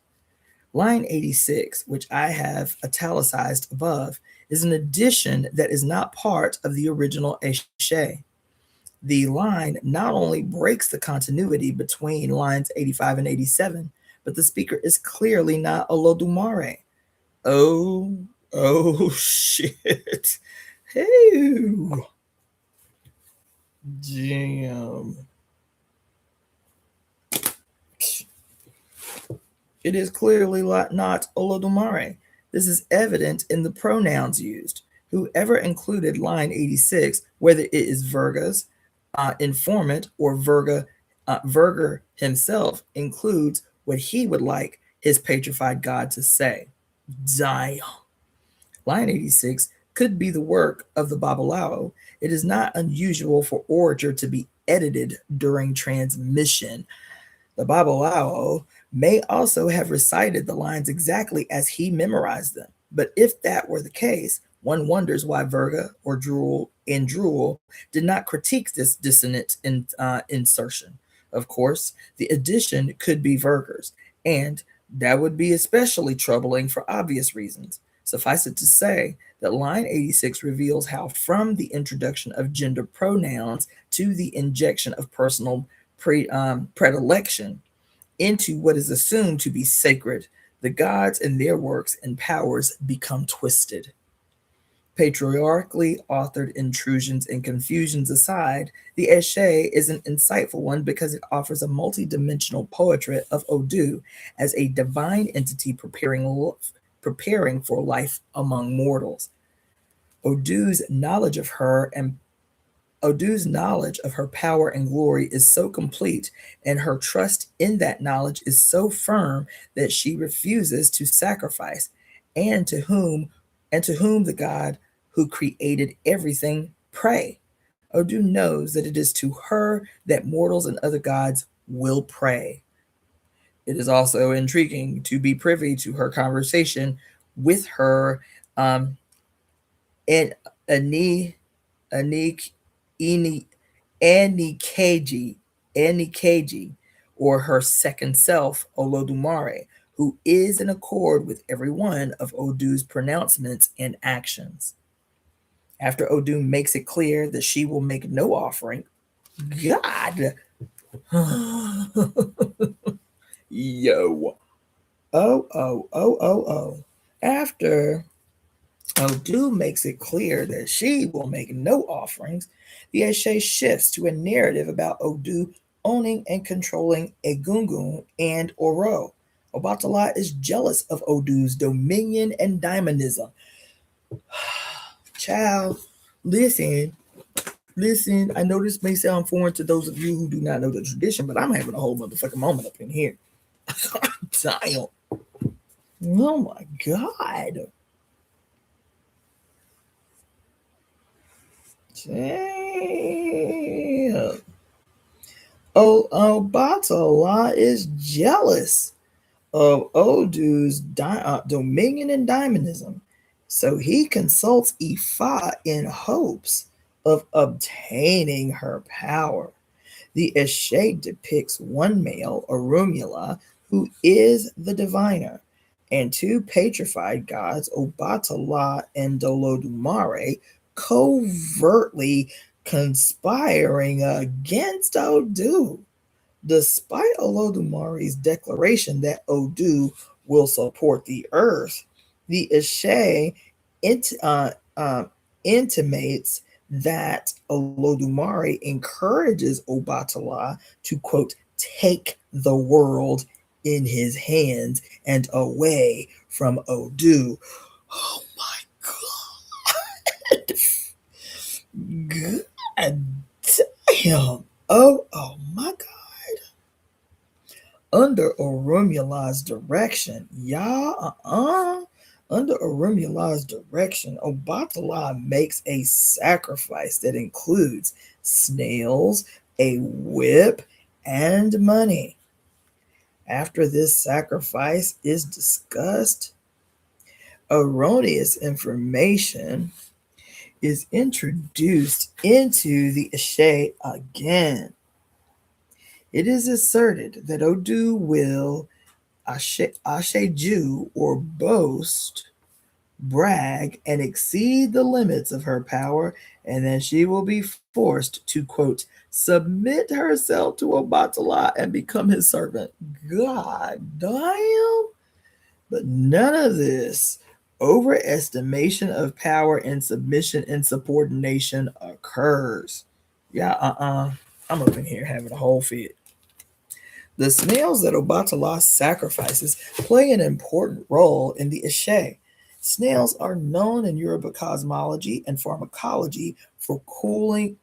S1: Line 86, which I have italicized above, is an addition that is not part of the original Eshe. The line not only breaks the continuity between lines 85 and 87, but the speaker is clearly not Olodumare. Oh, oh shit. Hey, damn. It is clearly not Olodumare. This is evident in the pronouns used. Whoever included line 86, whether it is Virga's informant or Virga himself, includes what he would like his petrified God to say. Zion. Line 86 could be the work of the Babalao. It is not unusual for orature to be edited during transmission. The Babalao may also have recited the lines exactly as he memorized them. But if that were the case, one wonders why Virga or Drool did not critique this dissonant insertion. Of course, the addition could be Virga's, and that would be especially troubling for obvious reasons. Suffice it to say that line 86 reveals how, from the introduction of gender pronouns to the injection of personal predilection into what is assumed to be sacred, the gods and their works and powers become twisted. Patriarchally authored intrusions and confusions aside, the Eshe is an insightful one because it offers a multidimensional portrait of Odu as a divine entity preparing for life among mortals. Odu's knowledge of her power and glory is so complete, and her trust in that knowledge is so firm that she refuses to sacrifice, and to whom the God who created everything pray. Odu knows that it is to her that mortals and other gods will pray. It is also intriguing to be privy to her conversation with her and Anik Anikeji, or her second self, Olodumare, who is in accord with every one of Odu's pronouncements and actions. After Odu makes it clear that she will make no offering, God, yo, oh. After Odu makes it clear that she will make no offerings, the Eshe shifts to a narrative about Odu owning and controlling Egungun and Oro. Obatala is jealous of Odu's dominion and daimonism. Child, listen. I know this may sound foreign to those of you who do not know the tradition, but I'm having a whole motherfucking moment up in here. Damn. Oh my God. Damn. Batala is jealous of Odu's dominion and daimonism, so he consults Ifa in hopes of obtaining her power. The Eshe depicts one male, Orunmila, who is the diviner, and two petrified gods, Obatala and Dolodumare, covertly conspiring against Odu. Despite Olodumare's declaration that Odu will support the earth, the Eshe intimates that Olodumare encourages Obatala to, quote, take the world in his hands and away from Odu. Oh my God. God damn. Oh my God. Under Orunmila's direction, under Orunmila's direction, Obatala makes a sacrifice that includes snails, a whip, and money. After this sacrifice is discussed, erroneous information is introduced into the Eshe again. It is asserted that Odu will Asheju or boast, brag, and exceed the limits of her power and then she will be forced to, quote, submit herself to Obatala and become his servant. God damn. But none of this overestimation of power and submission and subordination occurs. Yeah, I'm up in here having a whole fit. The snails that Obatala sacrifices play an important role in the Ishe. Snails are known in Yoruba cosmology and pharmacology for cooling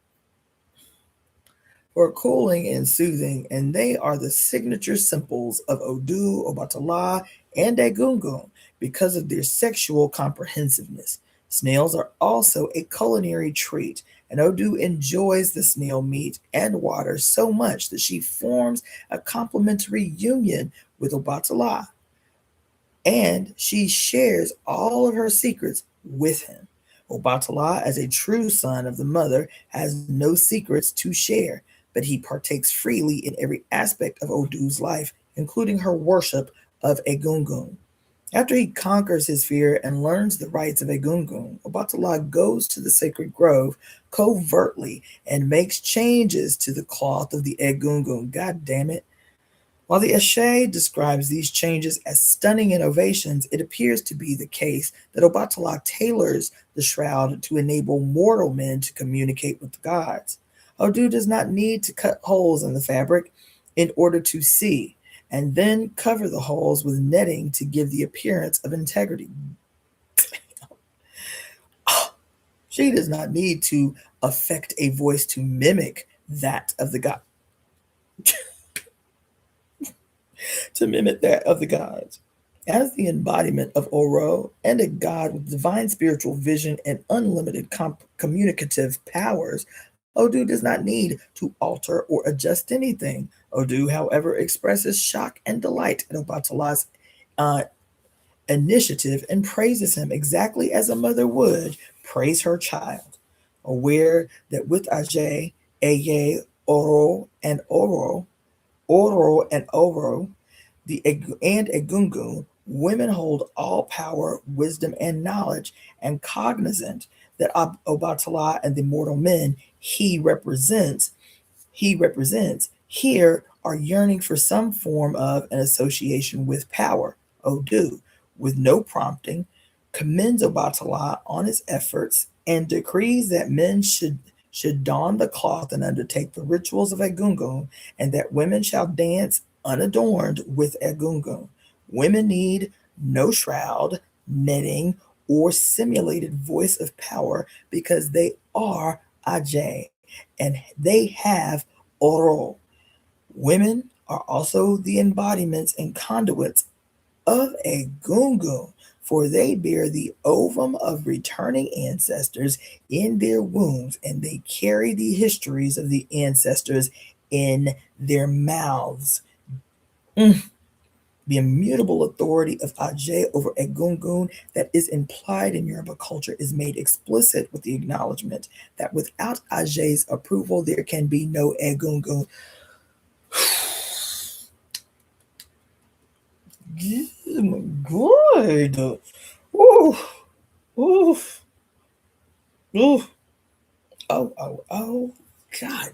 S1: and soothing, and they are the signature symbols of Odu, Obatala, and Egungun because of their sexual comprehensiveness. Snails are also a culinary treat, and Odu enjoys the snail meat and water so much that she forms a complementary union with Obatala, and she shares all of her secrets with him. Obatala, as a true son of the mother, has no secrets to share, but he partakes freely in every aspect of Odu's life, including her worship of Egungun. After he conquers his fear and learns the rites of Egungun, Obatala goes to the sacred grove covertly and makes changes to the cloth of the Egungun. God damn it. While the Ashe describes these changes as stunning innovations, it appears to be the case that Obatala tailors the shroud to enable mortal men to communicate with the gods. Odu does not need to cut holes in the fabric in order to see, and then cover the holes with netting to give the appearance of integrity. She does not need to affect a voice to mimic that of the god to mimic that of the gods. As the embodiment of Oro and a god with divine spiritual vision and unlimited communicative powers, Odu does not need to alter or adjust anything. Odu, however, expresses shock and delight at Obatala's uh, initiative and praises him exactly as a mother would praise her child, aware that with Ajay, Eye, Oro and Oro, and Egungun, women hold all power, wisdom, and knowledge, and cognizant that Obatala and the mortal men he represents here are yearning for some form of an association with power. Odu, with no prompting, commends Obatala on his efforts and decrees that men should don the cloth and undertake the rituals of Egungun, and that women shall dance unadorned with Egungun. Women need no shroud, netting, or simulated voice of power because they are Ajay and they have Oro. Women are also the embodiments and conduits of Egungun, for they bear the ovum of returning ancestors in their wombs, and they carry the histories of the ancestors in their mouths. Mm. The immutable authority of Ajay over Egungun that is implied in Yoruba culture is made explicit with the acknowledgement that without Ajay's approval, there can be no Egungun. Oh my God. Oof, oof, oof. Oh, God.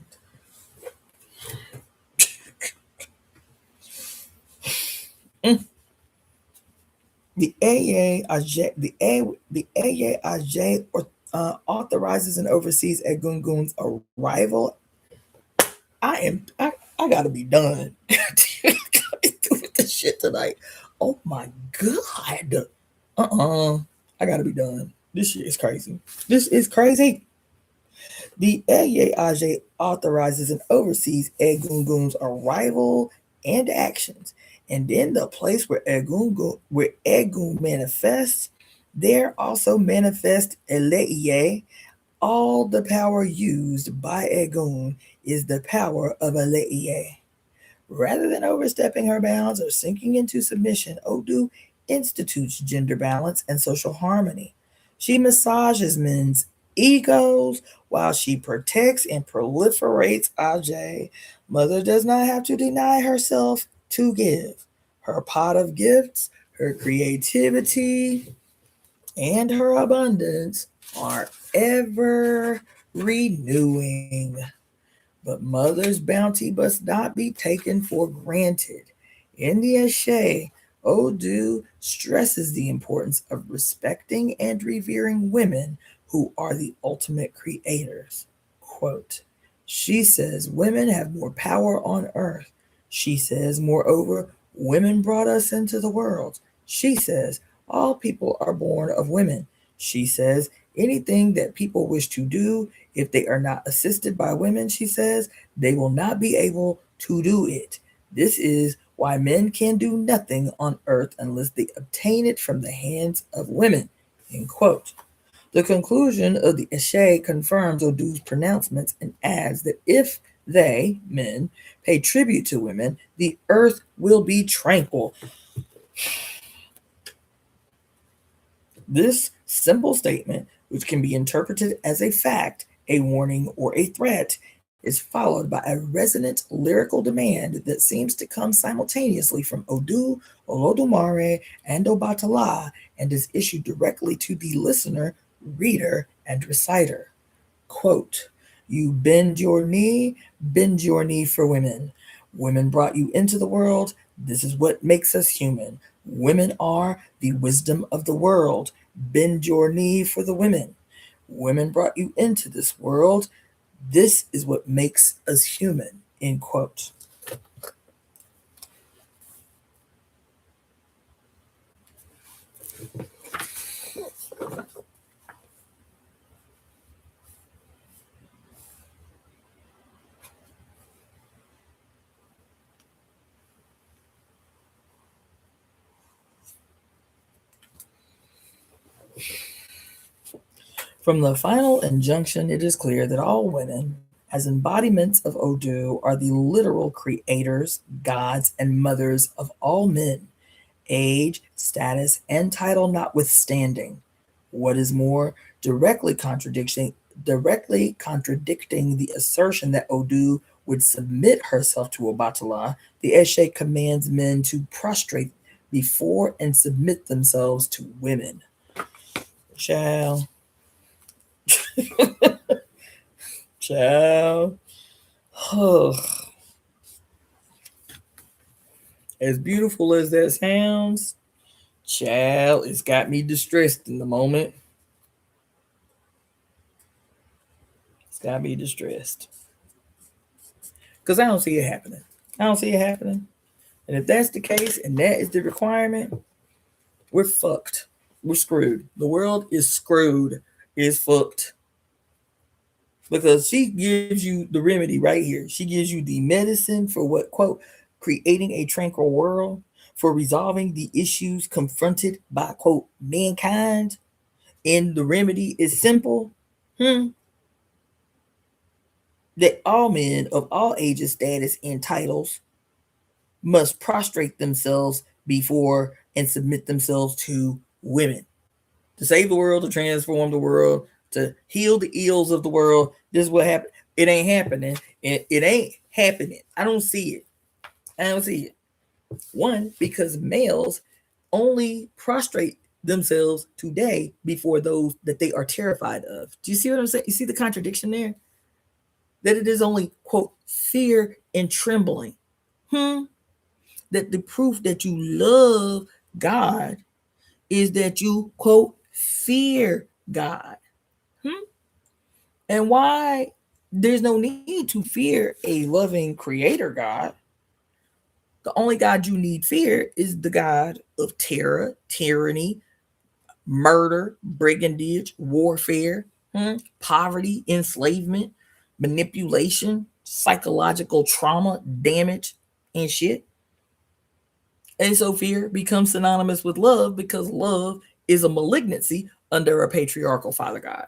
S1: Mm. The AA authorizes and oversees Egungun's arrival. I gotta be done. With this shit tonight. Oh my God. I gotta be done. This shit is crazy. This is crazy. The AAIJ authorizes and oversees Egungun's arrival and actions. And in the place where Egun manifests, there also manifests Eleiye. All the power used by Egun is the power of Eleiye. Rather than overstepping her bounds or sinking into submission, Odu institutes gender balance and social harmony. She massages men's egos while she protects and proliferates Ajay. Mother does not have to deny herself to give. Her pot of gifts, her creativity, and her abundance are ever renewing. But mother's bounty must not be taken for granted. In the Eshe, Odu stresses the importance of respecting and revering women who are the ultimate creators. Quote, she says women have more power on earth. She says, moreover, women brought us into the world. She says, all people are born of women. She says, anything that people wish to do, if they are not assisted by women, she says, they will not be able to do it. This is why men can do nothing on earth unless they obtain it from the hands of women. End quote. The conclusion of the Eshe confirms Odu's pronouncements and adds that if they, men, pay tribute to women, the earth will be tranquil. This simple statement, which can be interpreted as a fact, a warning, or a threat, is followed by a resonant lyrical demand that seems to come simultaneously from Odu, Olodumare, and Obatala, and is issued directly to the listener, reader, and reciter. Quote, you bend your knee for women. Women brought you into the world. This is what makes us human. Women are the wisdom of the world. Bend your knee for the women. Women brought you into this world. This is what makes us human. End quote. From the final injunction, it is clear that all women, as embodiments of Odu, are the literal creators, gods, and mothers of all men, age, status, and title notwithstanding. What is more, directly contradicting the assertion that Odu would submit herself to Obatala, the Eshe commands men to prostrate before and submit themselves to women. Shall. Child. As beautiful as that sounds, child, it's got me distressed in the moment. It's got me distressed. Because I don't see it happening. I don't see it happening. And if that's the case and that is the requirement, we're fucked. We're screwed. The world is screwed. Is fucked. Because she gives you the remedy right here. She gives you the medicine for what, quote, creating a tranquil world, for resolving the issues confronted by, quote, mankind. And the remedy is simple. That all men of all ages, status, and titles must prostrate themselves before and submit themselves to women. To save the world, to transform the world, to heal the ills of the world. This is what happened. It ain't happening. It ain't happening. I don't see it. I don't see it. One, because males only prostrate themselves today before those that they are terrified of. Do you see what I'm saying? You see the contradiction there? That it is only, quote, fear and trembling. That the proof that you love God is that you, quote, fear God. And why there's no need to fear a loving creator God. The only God you need fear is the God of terror, tyranny, murder, brigandage, warfare, poverty, enslavement, manipulation, psychological trauma, damage, and shit. And so fear becomes synonymous with love because love is a malignancy under a patriarchal father God.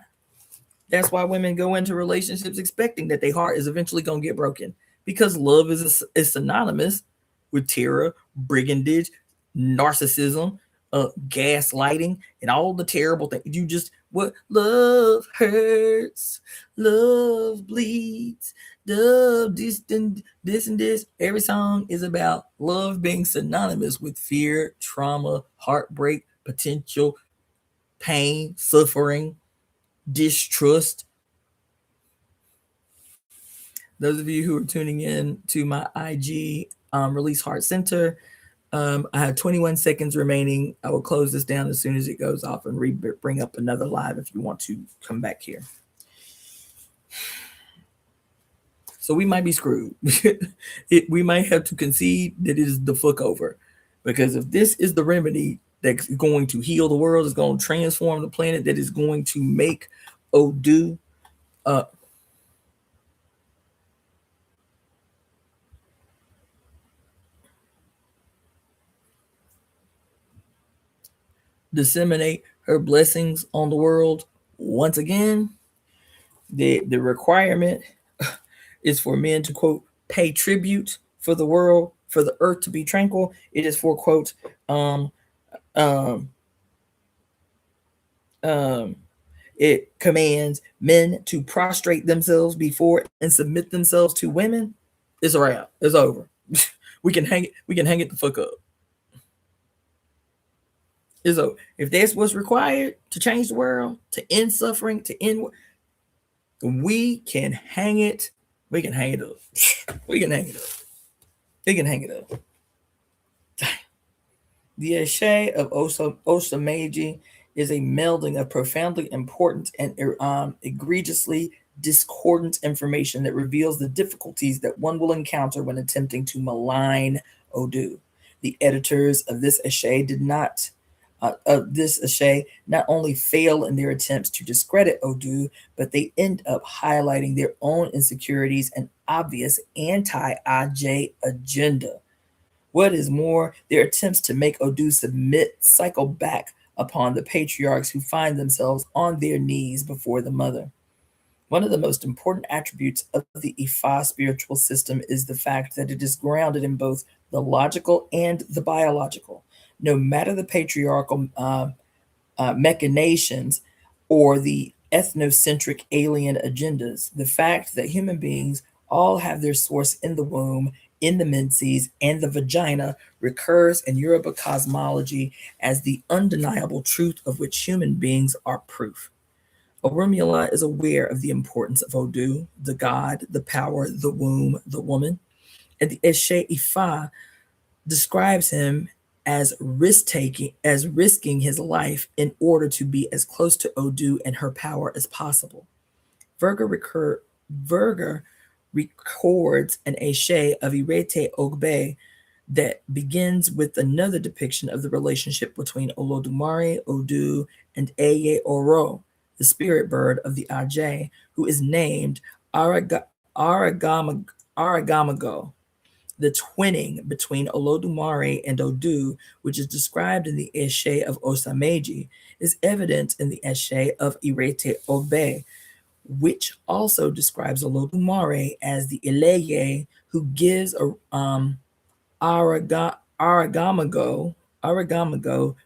S1: That's why women go into relationships expecting that their heart is eventually going to get broken because love is synonymous with terror, brigandage, narcissism, gaslighting, and all the terrible things. You just, what? Love hurts, love bleeds, love this and this. Every song is about love being synonymous with fear, trauma, heartbreak, potential pain, suffering, distrust, Those of you who are tuning in to my IG release.heart.center, I have 21 seconds remaining. I will close this down as soon as it goes off and bring up another live if you want to come back here. So we might be screwed. We might have to concede that it is the fuck over. Because if this is the remedy that's going to heal the world, is going to transform the planet, that is going to make Odu disseminate her blessings on the world once again, the requirement is for men to, quote, pay tribute for the world, for the earth to be tranquil. It is for, quote, it commands men to prostrate themselves before and submit themselves to women. It's a wrap. It's over. We can hang it. We can hang it the fuck up. It's over. If that's what's required to change the world, to end suffering, to end, we can hang it. We can hang it up. We can hang it up. We can hang it up. The Ashe of Osameiji is a melding of profoundly important and egregiously discordant information that reveals the difficulties that one will encounter when attempting to malign Odu. The editors of this Ashe not only fail in their attempts to discredit Odu, but they end up highlighting their own insecurities and obvious anti-Aj agenda. What is more, their attempts to make Odu submit cycle back upon the patriarchs who find themselves on their knees before the mother. One of the most important attributes of the Ifa spiritual system is the fact that it is grounded in both the logical and the biological. No matter the patriarchal machinations or the ethnocentric alien agendas, the fact that human beings all have their source in the womb, in the menses, and the vagina recurs in Yoruba cosmology as the undeniable truth of which human beings are proof. Orunmila is aware of the importance of Odu, the god, the power, the womb, the woman, and the Eshe Ifa describes him as risking his life in order to be as close to Odu and her power as possible. Virga records an Eshe of Irete Ogbe that begins with another depiction of the relationship between Olodumare, Odu, and Eye Oro, the spirit bird of the Ajay, who is named Aragamago. The twinning between Olodumare and Odu, which is described in the Eshe of Osameiji, is evident in the Eshe of Irete Ogbe, which also describes Olodumare as the Eleye who gives Aragamago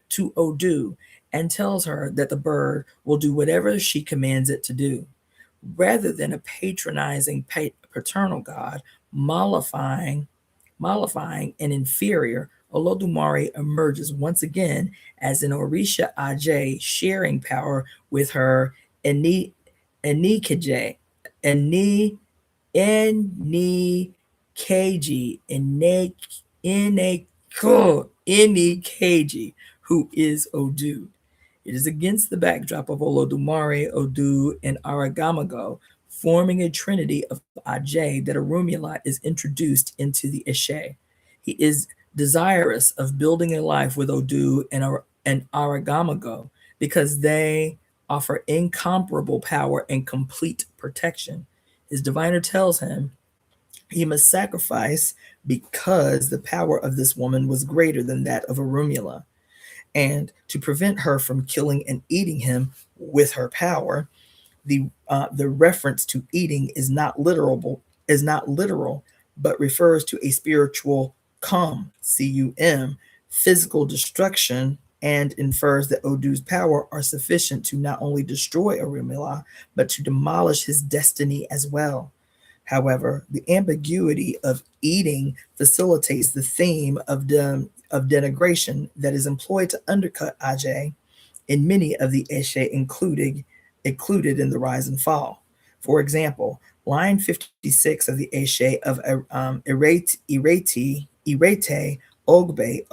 S1: to Odu and tells her that the bird will do whatever she commands it to do. Rather than a patronizing paternal god mollifying and inferior, Olodumare emerges once again as an Orisha Ajay sharing power with her Enikeji, who is Odu. It is against the backdrop of Olodumare, Odu, and Aragamago, forming a trinity of Ajay, that Orunmila is introduced into the Eshe. He is desirous of building a life with Odu and Aragamago because they offer incomparable power and complete protection. His diviner tells him he must sacrifice because the power of this woman was greater than that of Orunmila. And to prevent her from killing and eating him with her power, the reference to eating is not literal, but refers to a spiritual cum, physical destruction, and infers that Odu's power are sufficient to not only destroy Orunmila, but to demolish his destiny as well. However, the ambiguity of eating facilitates the theme of denigration that is employed to undercut Ajay in many of the Eshe included in the Rise and Fall. For example, Line 56 of the Eshe of Irete Ogbe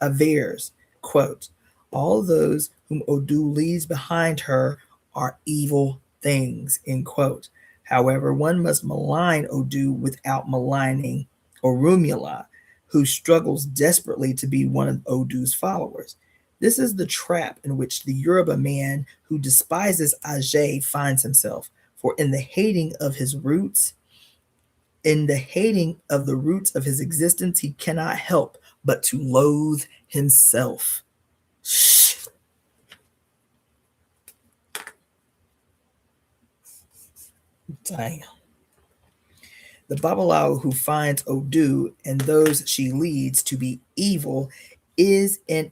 S1: avers, quote, all those whom Odu leaves behind her are evil things, end quote. However, one must malign Odu without maligning Orunmila, who struggles desperately to be one of Odu's followers. This is the trap in which the Yoruba man who despises Ajay finds himself. For in the hating of his roots, in the hating of the roots of his existence, he cannot help but to loathe himself. Shh. Dang. The Babalawo who finds Odu and those she leads to be evil is in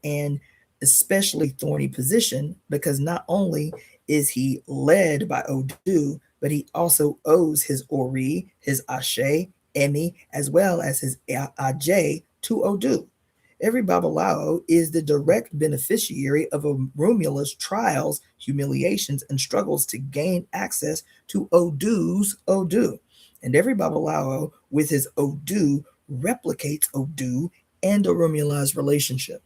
S1: an especially thorny position, because not only is he led by Odu, but he also owes his Ori, his Ashe, Emi, as well as his Ajay to Odu. Every Babalawo is the direct beneficiary of Romulo's trials, humiliations, and struggles to gain access to Odu's Odu. And every Babalawo with his Odu replicates Odu and Orunmila's relationship.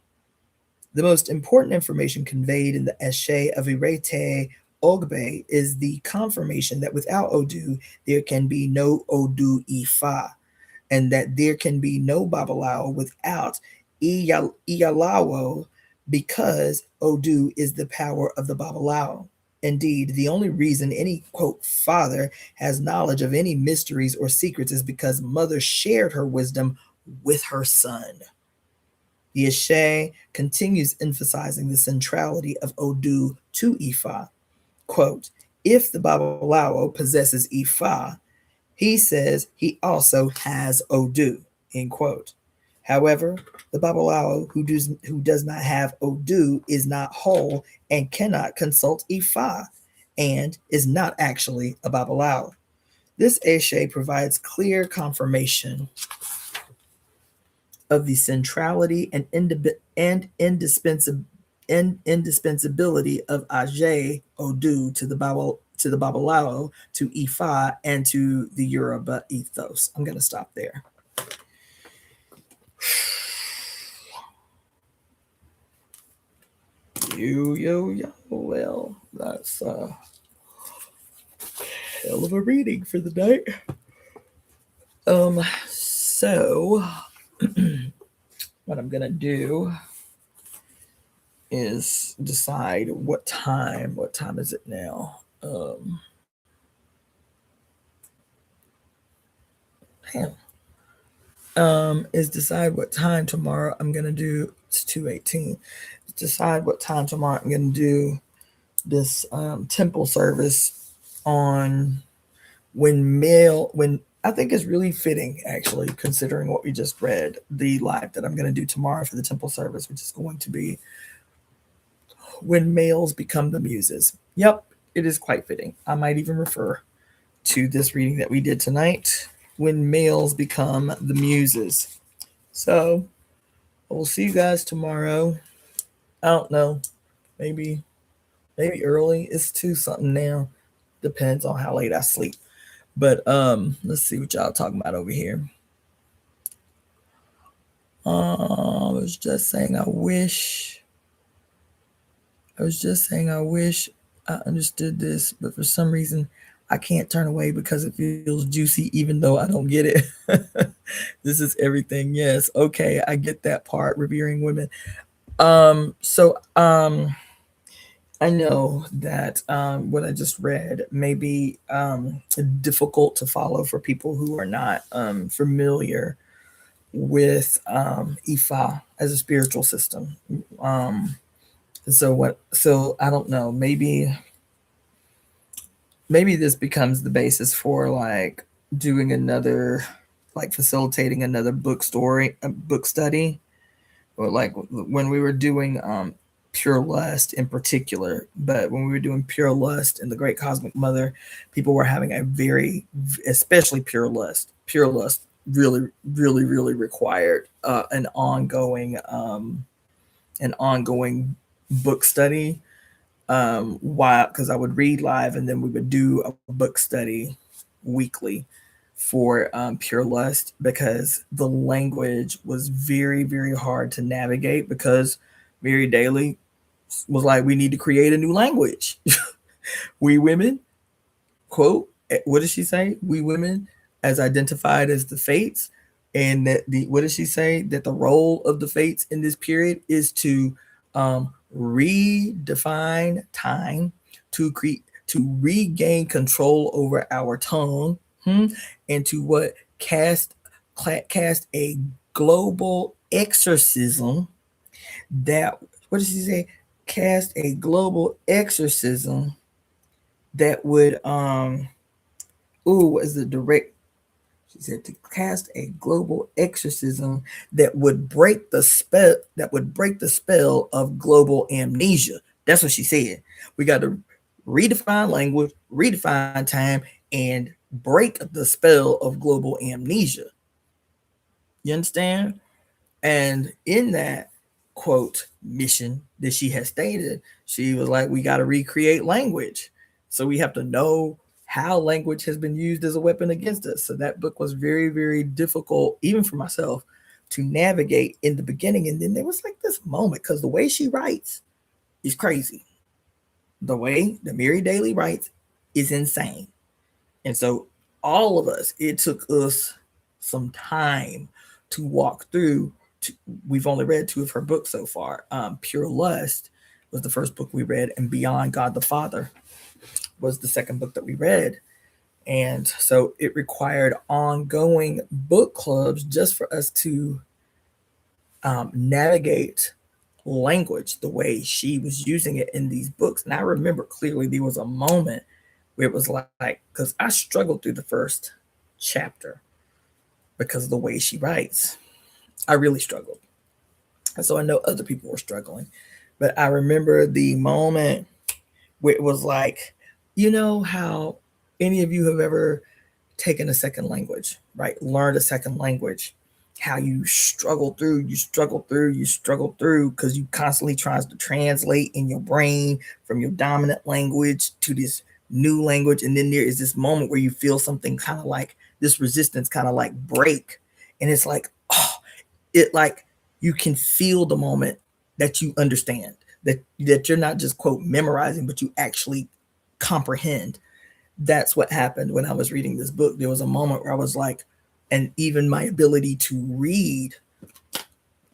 S1: The most important information conveyed in the Eshe of Irete Ogbe is the confirmation that without Odu, there can be no Odu Ifa, and that there can be no Babalawo without Iyalawo, because Odu is the power of the Babalawo. Indeed, the only reason any, quote, father has knowledge of any mysteries or secrets is because mother shared her wisdom with her son. The Eshe continues emphasizing the centrality of Odu to Ifa. Quote, if the Babalawo possesses Ifa, he says he also has Odu, end quote. However, the Babalawo who does not have Odu is not whole and cannot consult Ifa, and is not actually a Babalawo. This Eshe provides clear confirmation of the centrality and indispensability of Ajay Odu to the Babalawo, to Ifa, and to the Yoruba ethos. I'm going to stop there. Yo. Well, that's a hell of a reading for the night. So what I'm gonna do is decide what time is it now? Is decide what time tomorrow I'm gonna do. It's 2:18. Decide what time tomorrow I'm gonna do this temple service on when I think is really fitting, actually, considering what we just read, the live that I'm going to do tomorrow for the temple service, which is going to be when males become the muses. Yep, it is quite fitting. I might even refer to this reading that we did tonight, when males become the muses. So we'll see you guys tomorrow. I don't know, maybe early. It's 2 something now. Depends on how late I sleep. But let's see what y'all talking about over here. I was just saying I wish I understood this, but for some reason I can't turn away because it feels juicy even though I don't get it. This is everything. Yes. Okay, I get that part, revering women. I know that what I just read may be difficult to follow for people who are not familiar with Ifa as a spiritual system. So I don't know. Maybe this becomes the basis for like doing another, like facilitating another book study, or like when we were doing Pure Lust in particular. But when we were doing Pure Lust and the Great Cosmic Mother, people were having a very, especially Pure Lust really required an ongoing book study Why? Because I would read live, and then we would do a book study weekly for Pure Lust, because the language was very, very hard to navigate, because Mary Daly was like, we need to create a new language. We women, quote, what does she say? We women, as identified as the fates, and that the what does she say? That the role of the fates in this period is to redefine time, to create, to regain control over our tongue, and to what cast a global exorcism that, what does she say? Cast a global exorcism that would what is the direct, she said, to cast a global exorcism that would break the spell, of global amnesia. That's what she said. We got to redefine language, redefine time, and break the spell of global amnesia. You understand? And in that, quote, mission that she has stated, she was like, we got to recreate language. So we have to know how language has been used as a weapon against us. So that book was very, very difficult, even for myself, to navigate in the beginning. And then there was like this moment, because the way she writes is crazy. The way that Mary Daly writes is insane. And so all of us, it took us some time to walk through. To, we've only read 2 of her books so far. Pure Lust was the first book we read, and Beyond God the Father was the second book that we read. And so it required ongoing book clubs just for us to navigate language the way she was using it in these books. And I remember clearly there was a moment where it was like, because I struggled through the first chapter because of the way she writes. I really struggled. And so I know other people were struggling. But I remember the moment where it was like, you know how any of you have ever taken a second language, right? Learned a second language, how you struggle through, because you constantly tries to translate in your brain from your dominant language to this new language. And then there is this moment where you feel something kind of like this resistance kind of like break. And it's like, oh, it like you can feel the moment that you understand, that you're not just quote memorizing, but you actually comprehend. That's what happened when I was reading this book. There was a moment where I was like, and even my ability to read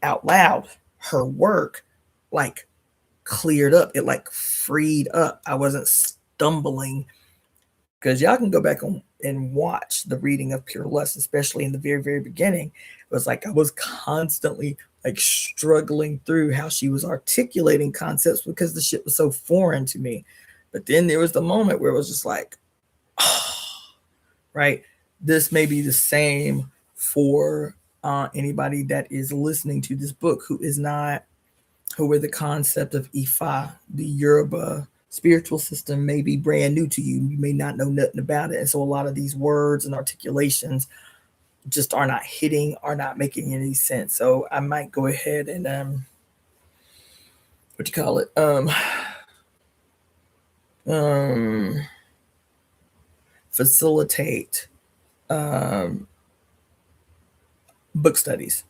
S1: out loud her work like cleared up. It like freed up. I wasn't stumbling, because y'all can go back and watch the reading of Pure Lust, especially in the very, very beginning. It was like I was constantly like struggling through how she was articulating concepts, because the shit was so foreign to me. But then there was the moment where it was just like, oh, right? This may be the same for anybody that is listening to this book who is not, who where the concept of Ifa, the Yoruba spiritual system, may be brand new to you. You may not know nothing about it. And so a lot of these words and articulations just are not hitting, are not making any sense. So I might go ahead and what you call it? Facilitate book studies.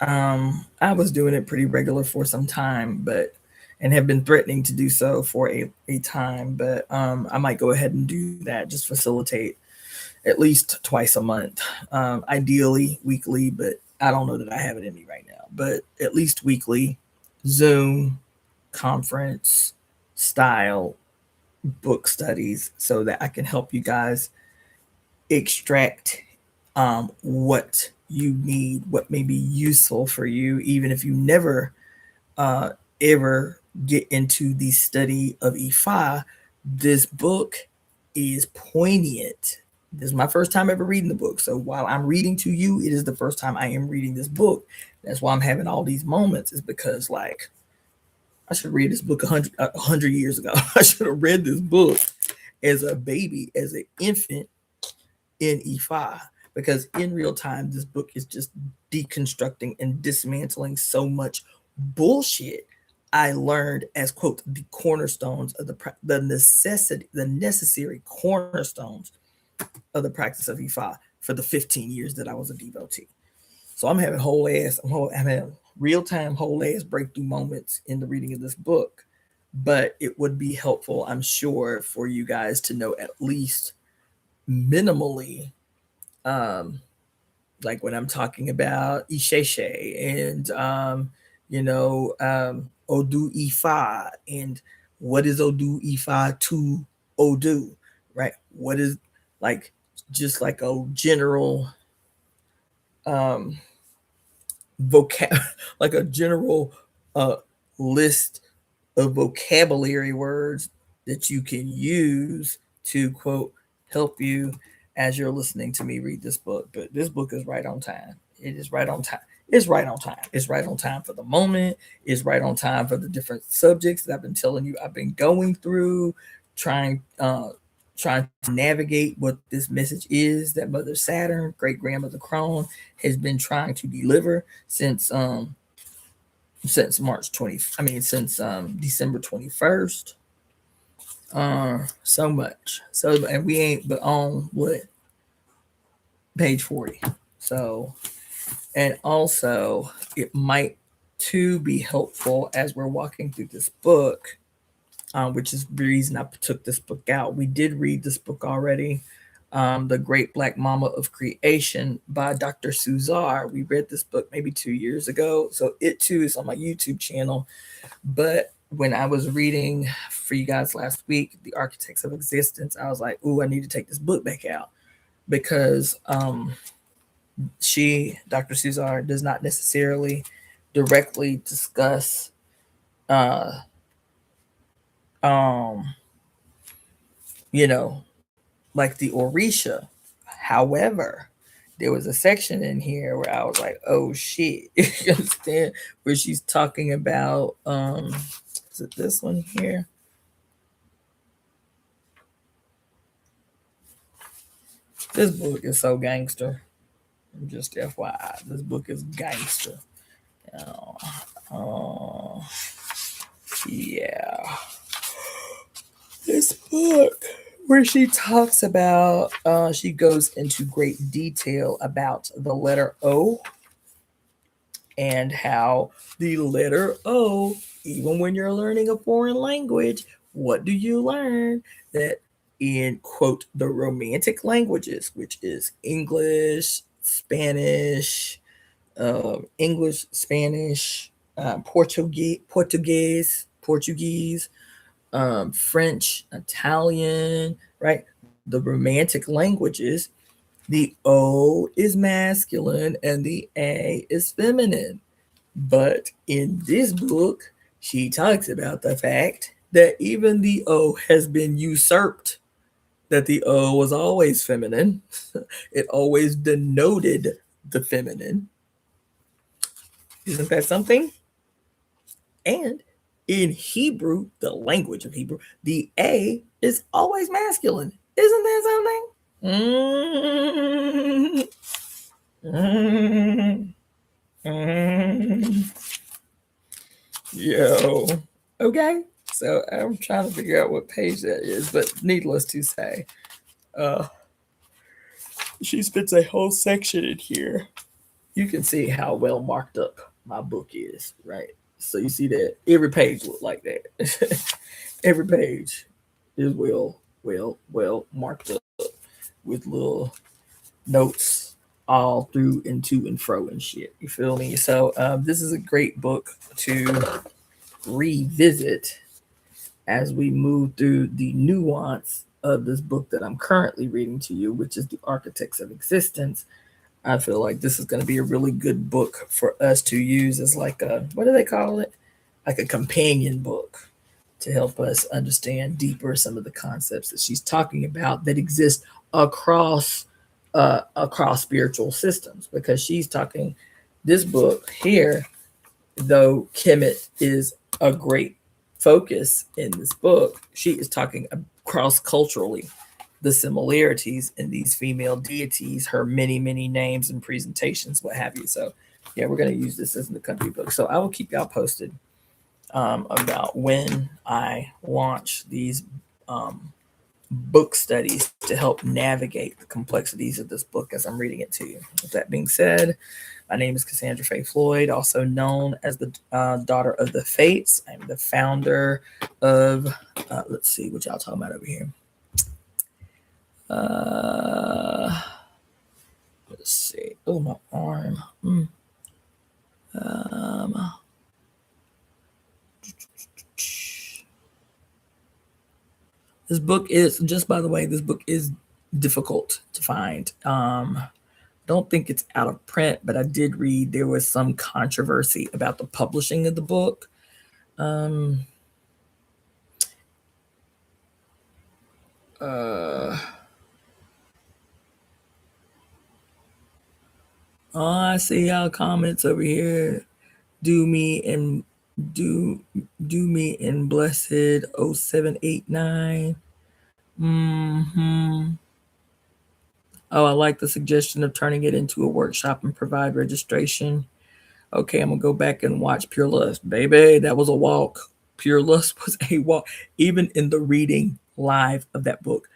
S1: I was doing it pretty regular for some time, but and have been threatening to do so for a time, but I might go ahead and do that, just facilitate at least twice a month, ideally weekly, but I don't know that I have it in me right now, but at least weekly, Zoom, conference style book studies, so that I can help you guys extract what you need, what may be useful for you, even if you never ever get into the study of Ifa. This book is poignant. This is my first time ever reading the book. So while I'm reading to you, it is the first time I am reading this book. That's why I'm having all these moments, is because like I should read this book 100 years ago. I should have read this book as a baby, as an infant in Ifa, because in real time, this book is just deconstructing and dismantling so much bullshit I learned as, quote, the cornerstones of the necessary cornerstones of the practice of Ifa for the 15 years that I was a devotee. So I'm having I'm having real time whole ass breakthrough moments in the reading of this book. But it would be helpful, I'm sure, for you guys to know at least minimally, um, like when I'm talking about Isheshe and Odu Ifa, and what is Odu Ifa to Odu, right? What is, like, just like a general um vocab like a general uh list of vocabulary words that you can use to, quote, help you as you're listening to me read this book. But this book is right on time. It is right on time. It's right on time. It's right on time for the moment. It's right on time for the different subjects that I've been telling you I've been going through, trying trying to navigate what this message is that Mother Saturn, great grandmother Crone, has been trying to deliver since March 20, I mean, since December 21st. So much. So, and we ain't but on what? Page 40. So, and also, it might too be helpful as we're walking through this book, which is the reason I took this book out. We did read this book already, The Great Black Mama of Creation by Dr. Suzar. We read this book maybe 2 years ago. So it too is on my YouTube channel. But when I was reading for you guys last week, The Architects of Existence, I was like, ooh, I need to take this book back out because Dr. Suzar, does not necessarily directly discuss uh um like the Orisha. However, there was a section in here where I was like, oh shit. You understand? Where she's talking about is it this one here? This book is so gangster. Just FYI, this book is gangster. Uh, yeah. This book where she talks about, she goes into great detail about the letter O and how the letter O, even when you're learning a foreign language, what do you learn? That in, quote, the romantic languages, which is English, Spanish, Portuguese, French, Italian, right? The romantic languages, the O is masculine and the A is feminine. But in this book, she talks about the fact that even the O has been usurped, that the O was always feminine. It always denoted the feminine. Isn't that something? And in Hebrew, the language of Hebrew, the A is always masculine. Isn't that something? Yo. Okay. So I'm trying to figure out what page that is, but needless to say, she spits a whole section in here. You can see how well marked up my book is, right? So you see that every page look like that. Every page is well marked up with little notes all through and to and fro and shit. You feel me? So this is a great book to revisit as we move through the nuance of this book that I'm currently reading to you, which is The Architects of Existence. I feel like this is going to be a really good book for us to use as like a, what do they call it? Like a companion book to help us understand deeper some of the concepts that she's talking about that exist across spiritual systems. Because she's talking, this book here, though Kemet is a great focus in this book, she is talking cross culturally the similarities in these female deities, her many names and presentations, what have you. So yeah, we're going to use this as the country book. So I will keep y'all posted about when I launch these book studies to help navigate the complexities of this book as I'm reading it to you. With that being said, my name is Cassandra Faye Floyd, also known as the Daughter of the Fates. I'm the founder of, let's see what y'all talking about over here. Let's see. Oh, my arm. This book is, just by the way, this book is difficult to find. Don't think it's out of print, but I did read there was some controversy about the publishing of the book. Oh, I see y'all comments over here. Do me in blessed 0789. Oh, I like the suggestion of turning it into a workshop and provide registration. Okay, I'm gonna go back and watch Pure Lust. Baby, that was a walk. Pure Lust was a walk. Even in the reading live of that book,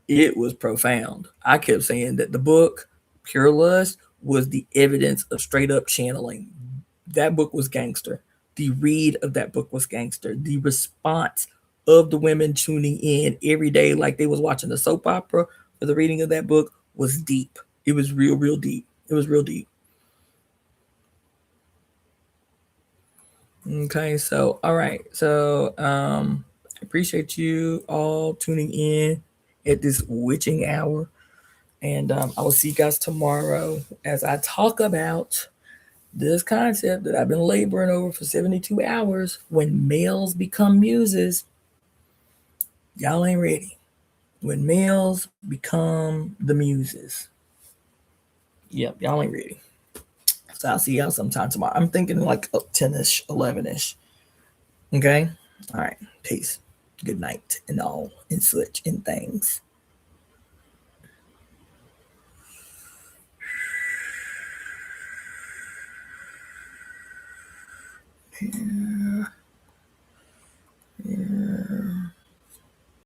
S1: it was profound. I kept saying that the book, Pure Lust, was the evidence of straight up channeling. That book was gangster. The read of that book was gangster. The response of the women tuning in every day like they was watching the soap opera for the reading of that book was deep. It was real, real deep. It was real deep. Okay, so all right. So I appreciate you all tuning in at this witching hour. And I will see you guys tomorrow as I talk about this concept that I've been laboring over for 72 hours. When males become muses, y'all ain't ready. When males become the muses. Yep, y'all ain't ready. So I'll see y'all sometime tomorrow. I'm thinking like 10-ish, 11-ish. Okay? All right. Peace. Good night and all and such and things. Yeah.